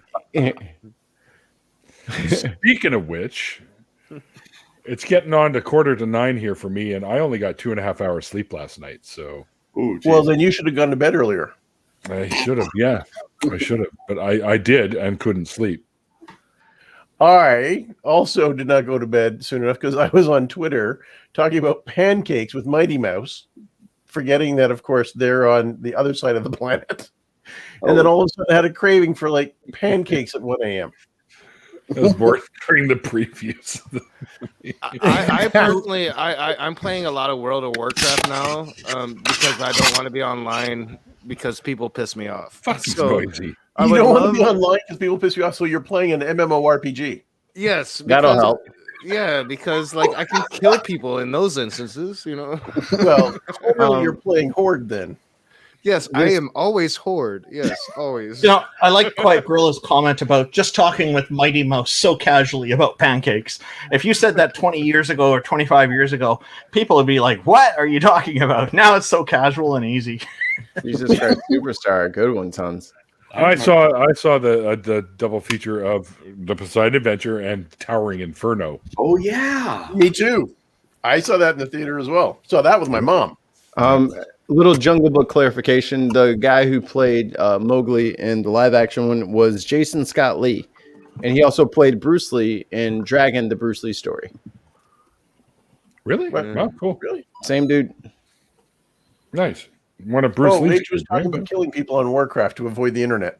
Speaker 1: Speaking of which, it's getting on to 8:45 here for me, and I only got 2.5 hours sleep last night. So,
Speaker 4: Ooh, geez.
Speaker 8: Well, then you should have gone to bed earlier.
Speaker 1: I should have. Yeah, I should have, but I did and couldn't sleep.
Speaker 8: I also did not go to bed soon enough because I was on Twitter talking about pancakes with Mighty Mouse, forgetting that, of course, they're on the other side of the planet. And then all of a sudden I had a craving for like pancakes at 1 a.m.
Speaker 1: I was bored during the previews.
Speaker 6: I personally, I'm playing a lot of World of Warcraft now because I don't want to be online because people piss me off.
Speaker 1: Fucking
Speaker 6: So,
Speaker 1: noisy.
Speaker 6: I
Speaker 8: You
Speaker 6: would
Speaker 8: don't want
Speaker 6: love-
Speaker 8: to be online because people piss you off, so you're playing an MMORPG.
Speaker 6: Yes,
Speaker 3: That'll
Speaker 6: because-
Speaker 3: help.
Speaker 6: Yeah, because like I can kill people in those instances, you know.
Speaker 8: Well, you're playing Horde then.
Speaker 6: Yes, I am always Horde. Yes, always.
Speaker 5: You know, I like Quiet Gorilla's comment about just talking with Mighty Mouse so casually about pancakes. If you said that 20 years ago or 25 years ago, people would be like, "What are you talking about?" Now it's so casual and easy.
Speaker 3: Jesus Christ, Superstar, good one, tons.
Speaker 1: I saw the double feature of the Poseidon Adventure and Towering Inferno.
Speaker 4: Oh yeah.
Speaker 8: Me too. I saw that in the theater as well. Saw that with my mom.
Speaker 3: Little Jungle Book clarification: the guy who played Mowgli in the live action one was Jason Scott Lee, and he also played Bruce Lee in Dragon: The Bruce Lee Story.
Speaker 1: Really? Wow, cool.
Speaker 8: Really?
Speaker 3: Same dude.
Speaker 1: Nice. One of Bruce Lee's.
Speaker 8: Rage was
Speaker 1: kids,
Speaker 8: talking
Speaker 1: right?
Speaker 8: about killing people on Warcraft to avoid the internet.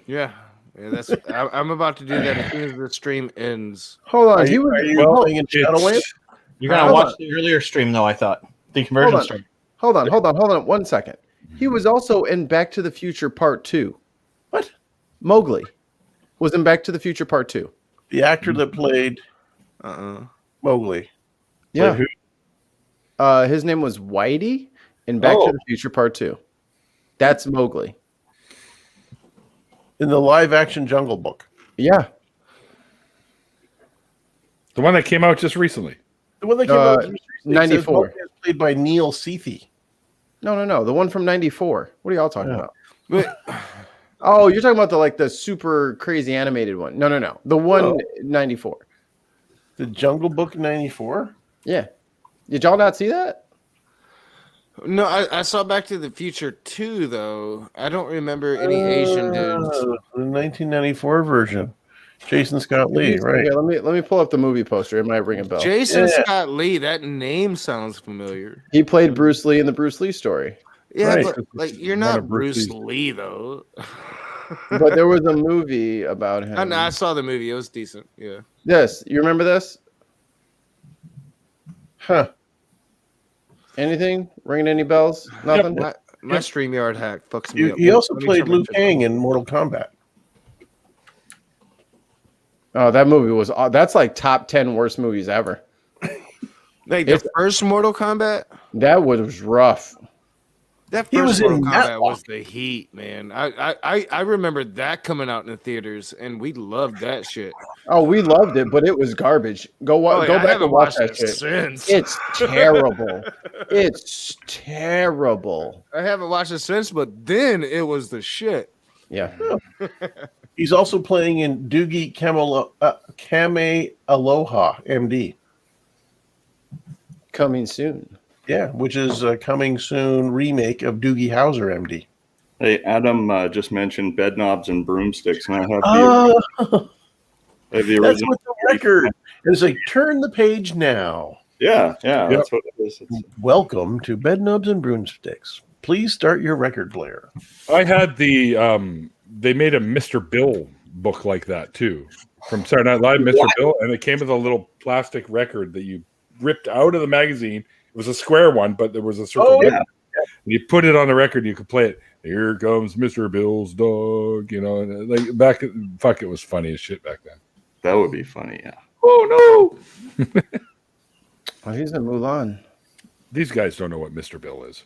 Speaker 6: Yeah, that's. I'm about to do that as soon as the stream ends.
Speaker 3: Hold on,
Speaker 8: Are
Speaker 3: he
Speaker 8: you,
Speaker 3: was.
Speaker 8: are you
Speaker 1: Well,
Speaker 8: playing in Shadowlands?
Speaker 5: You're gonna watch the earlier stream, though. I thought the conversion stream.
Speaker 3: Hold on 1 second. He was also in Back to the Future Part 2.
Speaker 8: What?
Speaker 3: Mowgli was in Back to the Future Part 2.
Speaker 8: The actor that played Mowgli.
Speaker 3: Yeah. His name was Whitey in Back to the Future Part 2. That's Mowgli.
Speaker 8: In the live-action Jungle Book.
Speaker 3: Yeah.
Speaker 1: The one that came out just recently.
Speaker 8: The one that came out just recently.
Speaker 3: 94.
Speaker 8: Played by Neil Sethi.
Speaker 3: No. The one from 94. What are y'all talking about? Oh, you're talking about the super crazy animated one. No. The one 94.
Speaker 8: The Jungle Book 94?
Speaker 3: Yeah. Did y'all not see that?
Speaker 6: No, I saw Back to the Future 2, though. I don't remember any Asian dudes.
Speaker 8: The 1994 version. Jason Scott Lee, right.
Speaker 3: Okay, let me pull up the movie poster. It might ring a bell.
Speaker 6: Jason Scott Lee, that name sounds familiar.
Speaker 3: He played Bruce Lee in the Bruce Lee story.
Speaker 6: Yeah,
Speaker 8: Right.
Speaker 6: but you're not Bruce Lee, though.
Speaker 3: But there was a movie about him.
Speaker 6: I saw the movie. It was decent. Yeah.
Speaker 3: This, you remember this?
Speaker 8: Huh.
Speaker 3: Anything? Ringing any bells? Nothing?
Speaker 6: My StreamYard hack fucks me up.
Speaker 8: He also
Speaker 6: Let me
Speaker 8: played
Speaker 6: turn my
Speaker 8: Liu
Speaker 6: shit
Speaker 8: Kang in Mortal Kombat.
Speaker 3: Oh, that movie was... That's like top 10 worst movies ever.
Speaker 6: Like the first Mortal Kombat?
Speaker 3: That was rough.
Speaker 6: That
Speaker 8: He was
Speaker 6: first Mortal
Speaker 8: in
Speaker 6: Kombat
Speaker 8: that
Speaker 6: was the heat, man. I remember that coming out in the theaters, and we loved that shit.
Speaker 3: Oh, we loved it, but it was garbage. Go back and watch that shit.
Speaker 6: Since.
Speaker 3: It's terrible. It's terrible.
Speaker 6: I haven't watched it since, but then it was the shit.
Speaker 3: Yeah.
Speaker 8: He's also playing in Doogie Kame Aloha, MD.
Speaker 3: Coming soon.
Speaker 8: Yeah, which is a coming soon remake of Doogie Howser, MD.
Speaker 4: Hey, Adam just mentioned bed knobs and broomsticks, and I have the
Speaker 8: That's
Speaker 4: original.
Speaker 8: what the record. And it's like, turn the page now.
Speaker 4: Yeah, that's what it is.
Speaker 8: Welcome to Bed Knobs and Broomsticks. Please start your record player.
Speaker 1: I had the they made a Mr. Bill book like that too, from Saturday Night Live, Mr. Bill, and it came with a little plastic record that you ripped out of the magazine. It was a square one, but there was a circle.
Speaker 8: Yeah.
Speaker 1: You put it on the record, you could play it. Here comes Mr. Bill's dog, and like back. Fuck, it was funny as shit back then.
Speaker 4: That would be funny, yeah.
Speaker 1: Oh no!
Speaker 3: Well, he's in Mulan.
Speaker 1: These guys don't know what Mr. Bill is.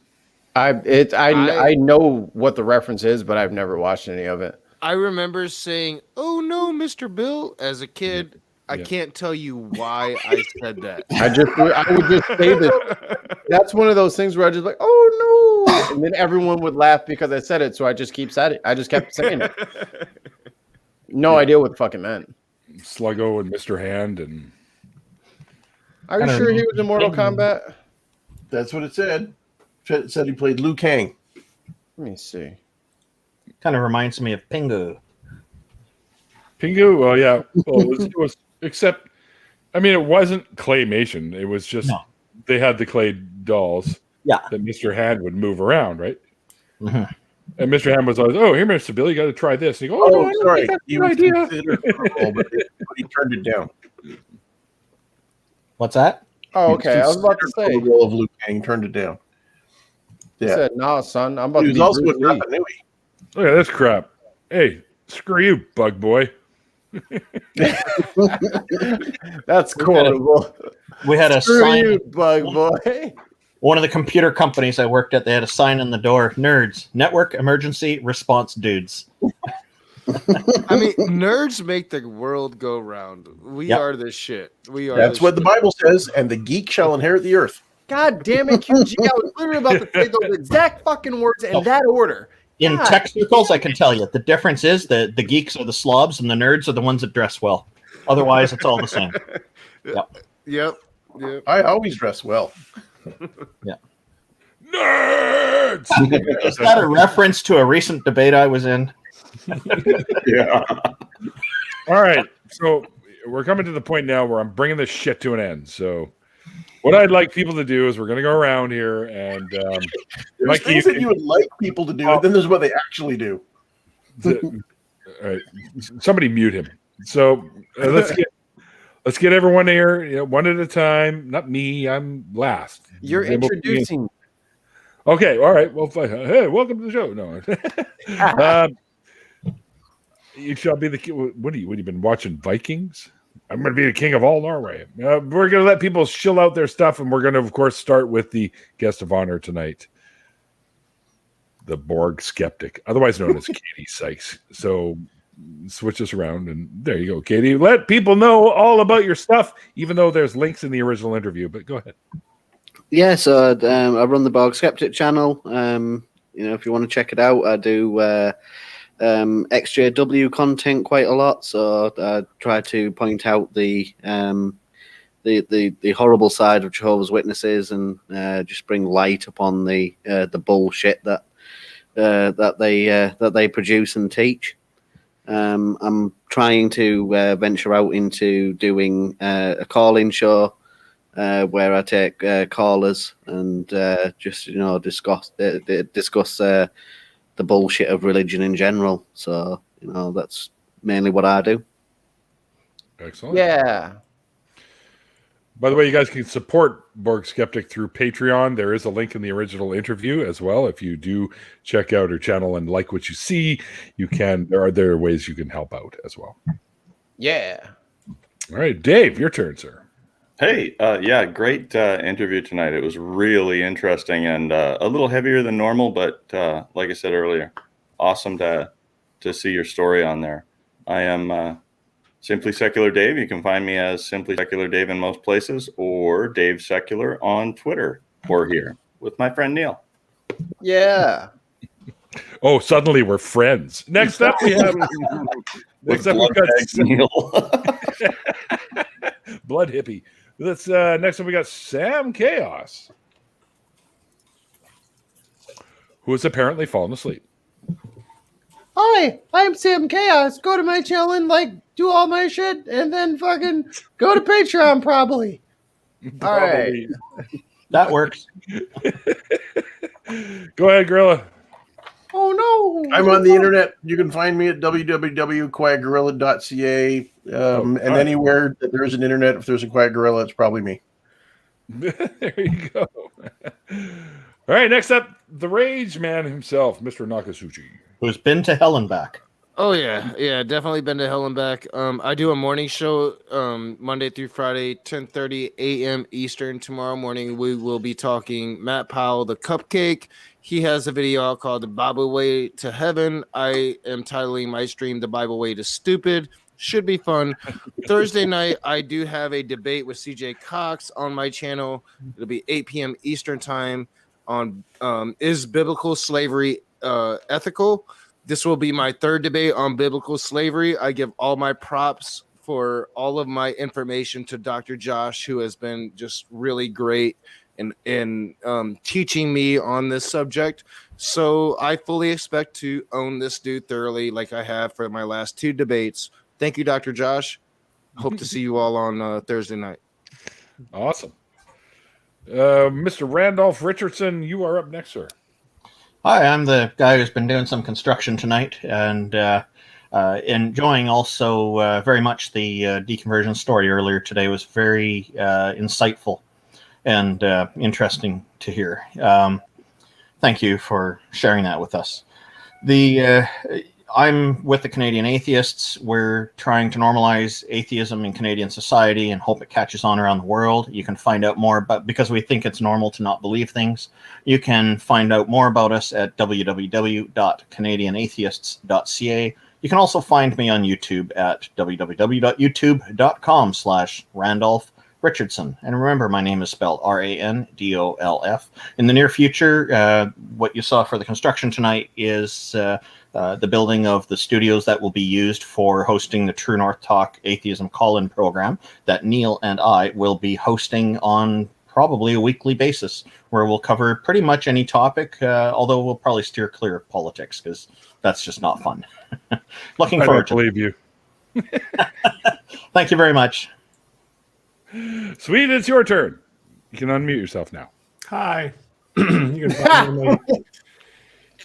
Speaker 3: I know what the reference is, but I've never watched any of it.
Speaker 6: I remember saying, "Oh no, Mr. Bill," as a kid. I can't tell you why I said that.
Speaker 3: I would just say that. That's one of those things where I just like, oh no, and then everyone would laugh because I said it, so I just kept saying it. No idea what the fuck it meant.
Speaker 1: Sluggo and Mr. Hand and.
Speaker 3: Are you sure he was in Mortal Kombat?
Speaker 8: That's what it said. It said he played Liu Kang.
Speaker 3: Let me see.
Speaker 5: Kind of reminds me of Pingu.
Speaker 1: Pingu? Well, yeah. Well, it was except, I mean, it wasn't claymation. It was just they had the clay dolls.
Speaker 5: Yeah.
Speaker 1: That Mr. Hand would move around, right?
Speaker 5: Mm-hmm.
Speaker 1: And Mr. Hand was always, "Oh, here, Mr. Bill, you got to try this." And he goes,
Speaker 8: Oh,
Speaker 1: no,
Speaker 8: sorry.
Speaker 1: He was idea.
Speaker 8: But he turned it down.
Speaker 5: What's that?
Speaker 3: Oh, okay. I was about to say.
Speaker 8: The role of Liu Kang turned it down.
Speaker 3: He
Speaker 8: Yeah.
Speaker 3: said, "Nah, son, I'm about
Speaker 8: He
Speaker 3: to
Speaker 8: was
Speaker 3: be
Speaker 8: also
Speaker 3: Bruce
Speaker 8: with
Speaker 3: Lee."
Speaker 8: Rapa Nui.
Speaker 1: Look at this crap. Hey, screw you, bug boy.
Speaker 3: That's quotable.
Speaker 5: We had a
Speaker 3: Screw
Speaker 5: sign.
Speaker 3: you, bug boy.
Speaker 5: One of the computer companies I worked at, they had a sign on the door: "Nerds, Network Emergency Response Dudes."
Speaker 6: I mean, nerds make the world go round. We are the shit. We are.
Speaker 8: That's what the Bible says, and the geek shall inherit the earth.
Speaker 3: God damn it, QG. I was literally about to say those exact fucking words in that order.
Speaker 5: In
Speaker 3: God.
Speaker 5: tech circles, I can tell you the difference is that the geeks are the slobs and the nerds are the ones that dress well. Otherwise, it's all the same.
Speaker 6: Yep.
Speaker 8: I always dress well.
Speaker 5: Yeah.
Speaker 1: Nerds!
Speaker 5: Is that a reference to a recent debate I was in?
Speaker 4: Yeah.
Speaker 1: All right. So we're coming to the point now where I'm bringing this shit to an end. So what I'd like people to do is we're going to go around here and
Speaker 8: There's things that you would like people to do, and then there's what they actually do.
Speaker 1: All right. Somebody mute him. So Let's get everyone here, one at a time. Not me. I'm last.
Speaker 3: You're
Speaker 1: Then we'll
Speaker 3: introducing.
Speaker 1: Okay, all right. Well, fine. Hey, welcome to the show. No, you shall be the king. What have you been watching? Vikings? I'm going to be the king of all Norway. We're going to let people shill out their stuff, and we're going to, of course, start with the guest of honor tonight, the Borg Skeptic, otherwise known as Katie Sykes. So switch this around, and there you go, Katie. Let people know all about your stuff, even though there's links in the original interview. But go ahead.
Speaker 7: Yeah, so I run the Borg Skeptic channel. If you want to check it out, I do XJW content quite a lot. So I try to point out the horrible side of Jehovah's Witnesses and just bring light upon the bullshit that they produce and teach. I'm trying to venture out into doing a call-in show. Where I take callers and just discuss the bullshit of religion in general. So that's mainly what I do.
Speaker 1: Excellent.
Speaker 3: Yeah.
Speaker 1: By the way, you guys can support Borg Skeptic through Patreon. There is a link in the original interview as well. If you do check out her channel and like what you see, you can. There are ways you can help out as well.
Speaker 3: Yeah.
Speaker 1: All right, Dave, your turn, sir.
Speaker 4: Hey, great interview tonight. It was really interesting and a little heavier than normal, but like I said earlier, awesome to see your story on there. I am Simply Secular Dave. You can find me as Simply Secular Dave in most places, or Dave Secular on Twitter, or here with my friend Neil.
Speaker 3: Yeah.
Speaker 1: Oh, suddenly we're friends. Next up, we have we've got
Speaker 4: Neil.
Speaker 1: Blood hippie. Let's next up we got Sam Chaos, who has apparently fallen asleep.
Speaker 3: Hi, I'm Sam Chaos. Go to my channel and do all my shit, and then fucking go to Patreon probably. All right.
Speaker 5: That works.
Speaker 1: Go ahead, Gorilla.
Speaker 3: Oh no!
Speaker 8: I'm on the internet. You can find me at www.quietgorilla.ca. And anywhere that there's an internet, if there's a Quiet Gorilla, it's probably me.
Speaker 1: There you go. All right, next up, the Rage Man himself, Mr. Nakasuchi.
Speaker 5: Who's been to hell and back.
Speaker 6: Oh yeah, definitely been to hell and back. I do a morning show Monday through Friday, 10:30 a.m. Eastern. Tomorrow morning we will be talking Matt Powell, the Cupcake. He has a video out called The Bible Way to Heaven. I am titling my stream The Bible Way to Stupid. Should be fun. Thursday night, I do have a debate with CJ Cox on my channel. It'll be 8 p.m. Eastern time on is biblical slavery ethical? This will be my third debate on biblical slavery. I give all my props for all of my information to Dr. Josh, who has been just really great in teaching me on this subject. So I fully expect to own this dude thoroughly like I have for my last two debates. Thank you, Dr. Josh. Hope to see you all on Thursday night.
Speaker 1: Awesome. Mr. Randolph Richardson, you are up next, sir.
Speaker 5: Hi, I'm the guy who's been doing some construction tonight and enjoying also very much the deconversion story earlier today. Was very insightful and interesting to hear. Thank you for sharing that with us. I'm with the Canadian Atheists. We're trying to normalize atheism in Canadian society and hope it catches on around the world. You can find out more about, because we think it's normal to not believe things, you can find out more about us at www.canadianatheists.ca. You can also find me on YouTube at www.youtube.com/Randolf Richardson. And remember, my name is spelled Randolf. In the near future, what you saw for the construction tonight is the building of the studios that will be used for hosting the True North Talk Atheism call-in program that Neil and I will be hosting on probably a weekly basis, where we'll cover pretty much any topic, although we'll probably steer clear of politics because that's just not fun. Looking forward to it. I
Speaker 1: don't believe you.
Speaker 5: Thank you very much.
Speaker 1: Sweet, it's your turn. You can unmute yourself now.
Speaker 10: Hi. You can find me on my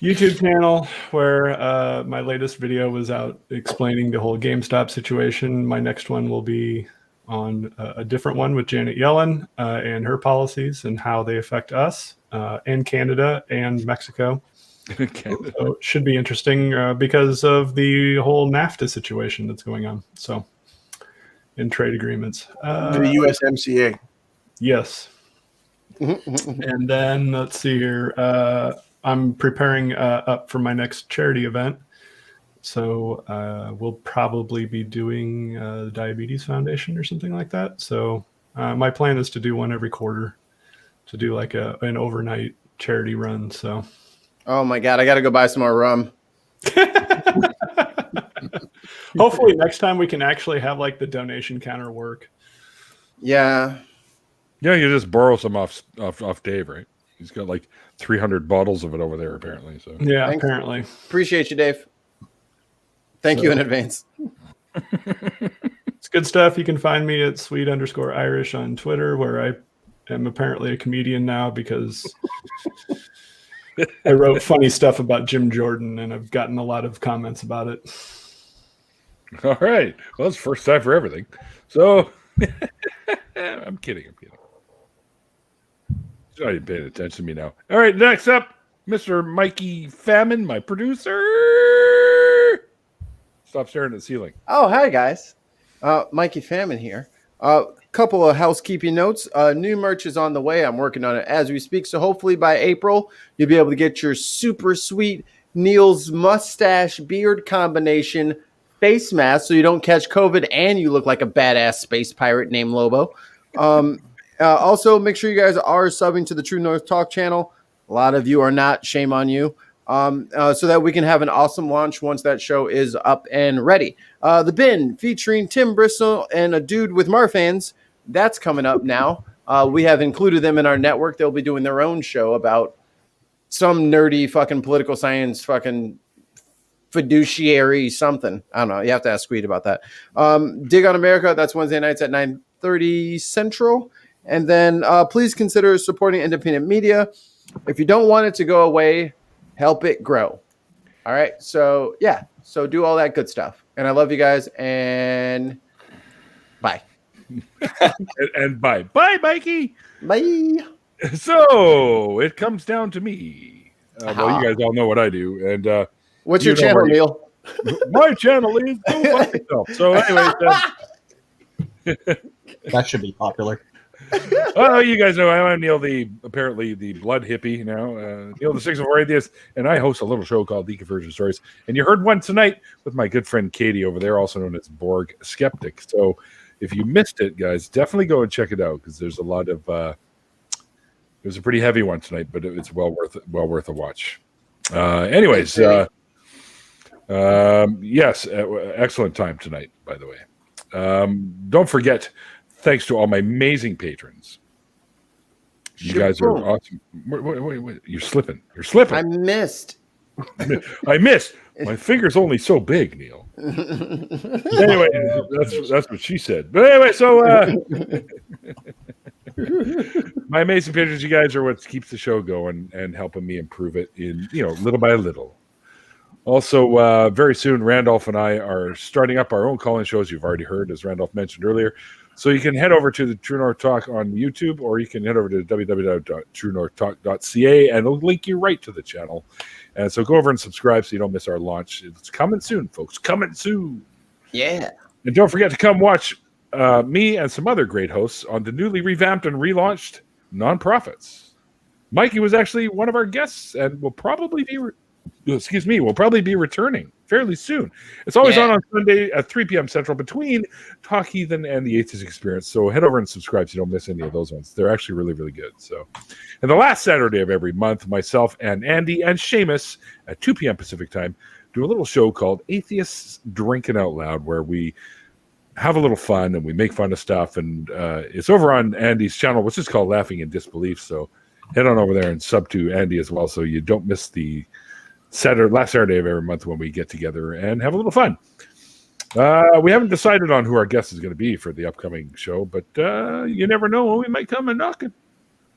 Speaker 10: YouTube channel, where my latest video was out explaining the whole GameStop situation. My next one will be on a different one with Janet Yellen and her policies and how they affect us and Canada and Mexico.
Speaker 1: Canada.
Speaker 10: So it should be interesting because of the whole NAFTA situation that's going on. So in trade agreements.
Speaker 8: The USMCA.
Speaker 10: Yes. And then let's see here. I'm preparing up for my next charity event. So we'll probably be doing the Diabetes Foundation or something like that. So my plan is to do one every quarter, to do like an overnight charity run. So,
Speaker 3: Oh my God, I got to go buy some more rum.
Speaker 10: hopefully next time we can actually have like the donation counter work.
Speaker 3: Yeah.
Speaker 1: Yeah, you just borrow some off Dave, right? He's got like 300 bottles of it over there, apparently. So
Speaker 10: Yeah,
Speaker 3: Thanks.
Speaker 10: apparently.
Speaker 3: Appreciate you, Dave. Thank you in advance.
Speaker 10: It's good stuff. You can find me at Swede_Irish on Twitter, where I am apparently a comedian now because I wrote funny stuff about Jim Jordan, and I've gotten a lot of comments about it.
Speaker 1: all right. Well, it's first time for everything. So I'm kidding. He's not even paying attention to me now. All right, next up, Mr. Mikey Famine, my producer. Stop staring at the ceiling.
Speaker 3: Oh, hi, guys. Mikey Famine here. Couple of housekeeping notes. New merch is on the way. I'm working on it as we speak. So hopefully by April, you'll be able to get your super sweet Neil's mustache beard combination face mask so you don't catch COVID and you look like a badass space pirate named Lobo. Also, make sure you guys are subbing to the True North Talk channel. A lot of you are not. Shame on you. So that we can have an awesome launch once that show is up and ready. The Bin featuring Tim Bristol and a dude with Marfans. That's coming up now. We have included them in our network. They'll be doing their own show about some nerdy fucking political science fucking fiduciary something. I don't know. You have to ask Squeed about that. Dig on America. That's Wednesday nights at 9:30 Central. And then please consider supporting independent media. If you don't want it to go away, help it grow. All right. So, yeah. So do all that good stuff. And I love you guys. And bye.
Speaker 1: and bye. Bye, Mikey.
Speaker 3: Bye.
Speaker 1: So it comes down to me. Well, you guys all know what I do. And
Speaker 3: what's your channel, Neil?
Speaker 1: My channel is Go Fuck Yourself. So anyway,
Speaker 5: That should be popular.
Speaker 1: well, you guys know I'm Neil, apparently the blood hippie now. Neil the 604 Atheist, and I host a little show called Deconversion Stories. And you heard one tonight with my good friend Katie over there, also known as Borg Skeptic. So if you missed it, guys, definitely go and check it out because there's a lot of it was a pretty heavy one tonight, but it's well worth a watch. Anyways, yes, excellent time tonight, by the way. Don't forget, thanks to all my amazing patrons. You guys are awesome. Wait. You're slipping.
Speaker 3: I missed.
Speaker 1: I missed. My finger's only so big, Neil. Anyway, that's what she said. But anyway, so my amazing patrons, you guys are what keeps the show going and helping me improve it in, little by little. Also, very soon, Randolph and I are starting up our own call-in shows. You've already heard, as Randolph mentioned earlier. So you can head over to the True North Talk on YouTube, or you can head over to www.truenorthtalk.ca, and it'll link you right to the channel. And so go over and subscribe so you don't miss our launch. It's coming soon, folks. Coming soon.
Speaker 3: Yeah.
Speaker 1: And don't forget to come watch me and some other great hosts on the newly revamped and relaunched Nonprofits. Mikey was actually one of our guests and will probably be returning fairly soon. It's always on Sunday at 3 p.m. Central between Talk Heathen and the Atheist Experience. So head over and subscribe so you don't miss any of those ones. They're actually really, really good. So, and the last Saturday of every month, myself and Andy and Seamus at 2 p.m. Pacific time do a little show called Atheists Drinking Out Loud, where we have a little fun and we make fun of stuff. And it's over on Andy's channel, which is called Laughing in Disbelief. So head on over there and sub to Andy as well, so you don't miss the last Saturday of every month when we get together and have a little fun. We haven't decided on who our guest is going to be for the upcoming show, but you never know when we might come and knocking.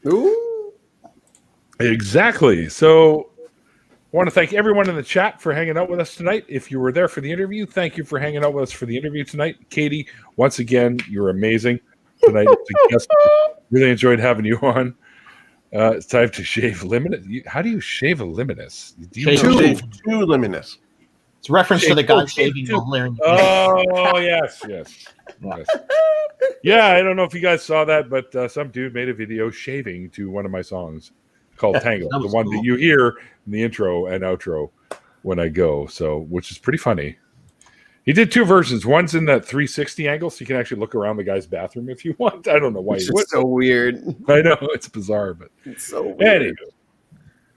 Speaker 3: Ooh.
Speaker 1: Exactly. So I want to thank everyone in the chat for hanging out with us tonight. If you were there for the interview, thank you for hanging out with us for the interview tonight. Katie, once again, you're amazing tonight. Really enjoyed having you on. It's time to shave Luminous. How do you shave a Luminous?
Speaker 8: Shave two Luminous.
Speaker 5: It's a reference to the guy shaving Valerian.
Speaker 1: Oh, yes. Yeah, I don't know if you guys saw that, but some dude made a video shaving to one of my songs called Tango, the one that you hear in the intro and outro when I go, which is pretty funny. He did two versions. One's in that 360 angle, so you can actually look around the guy's bathroom if you want. I don't know why.
Speaker 3: It's so weird.
Speaker 1: I know, it's bizarre, but
Speaker 3: it's so weird.
Speaker 1: Anyway.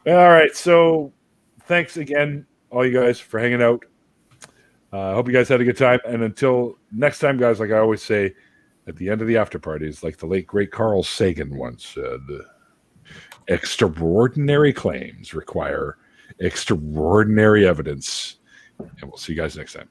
Speaker 1: All right, so thanks again, all you guys, for hanging out. I hope you guys had a good time. And until next time, guys, like I always say, at the end of the after parties, like the late, great Carl Sagan once said, extraordinary claims require extraordinary evidence. And we'll see you guys next time.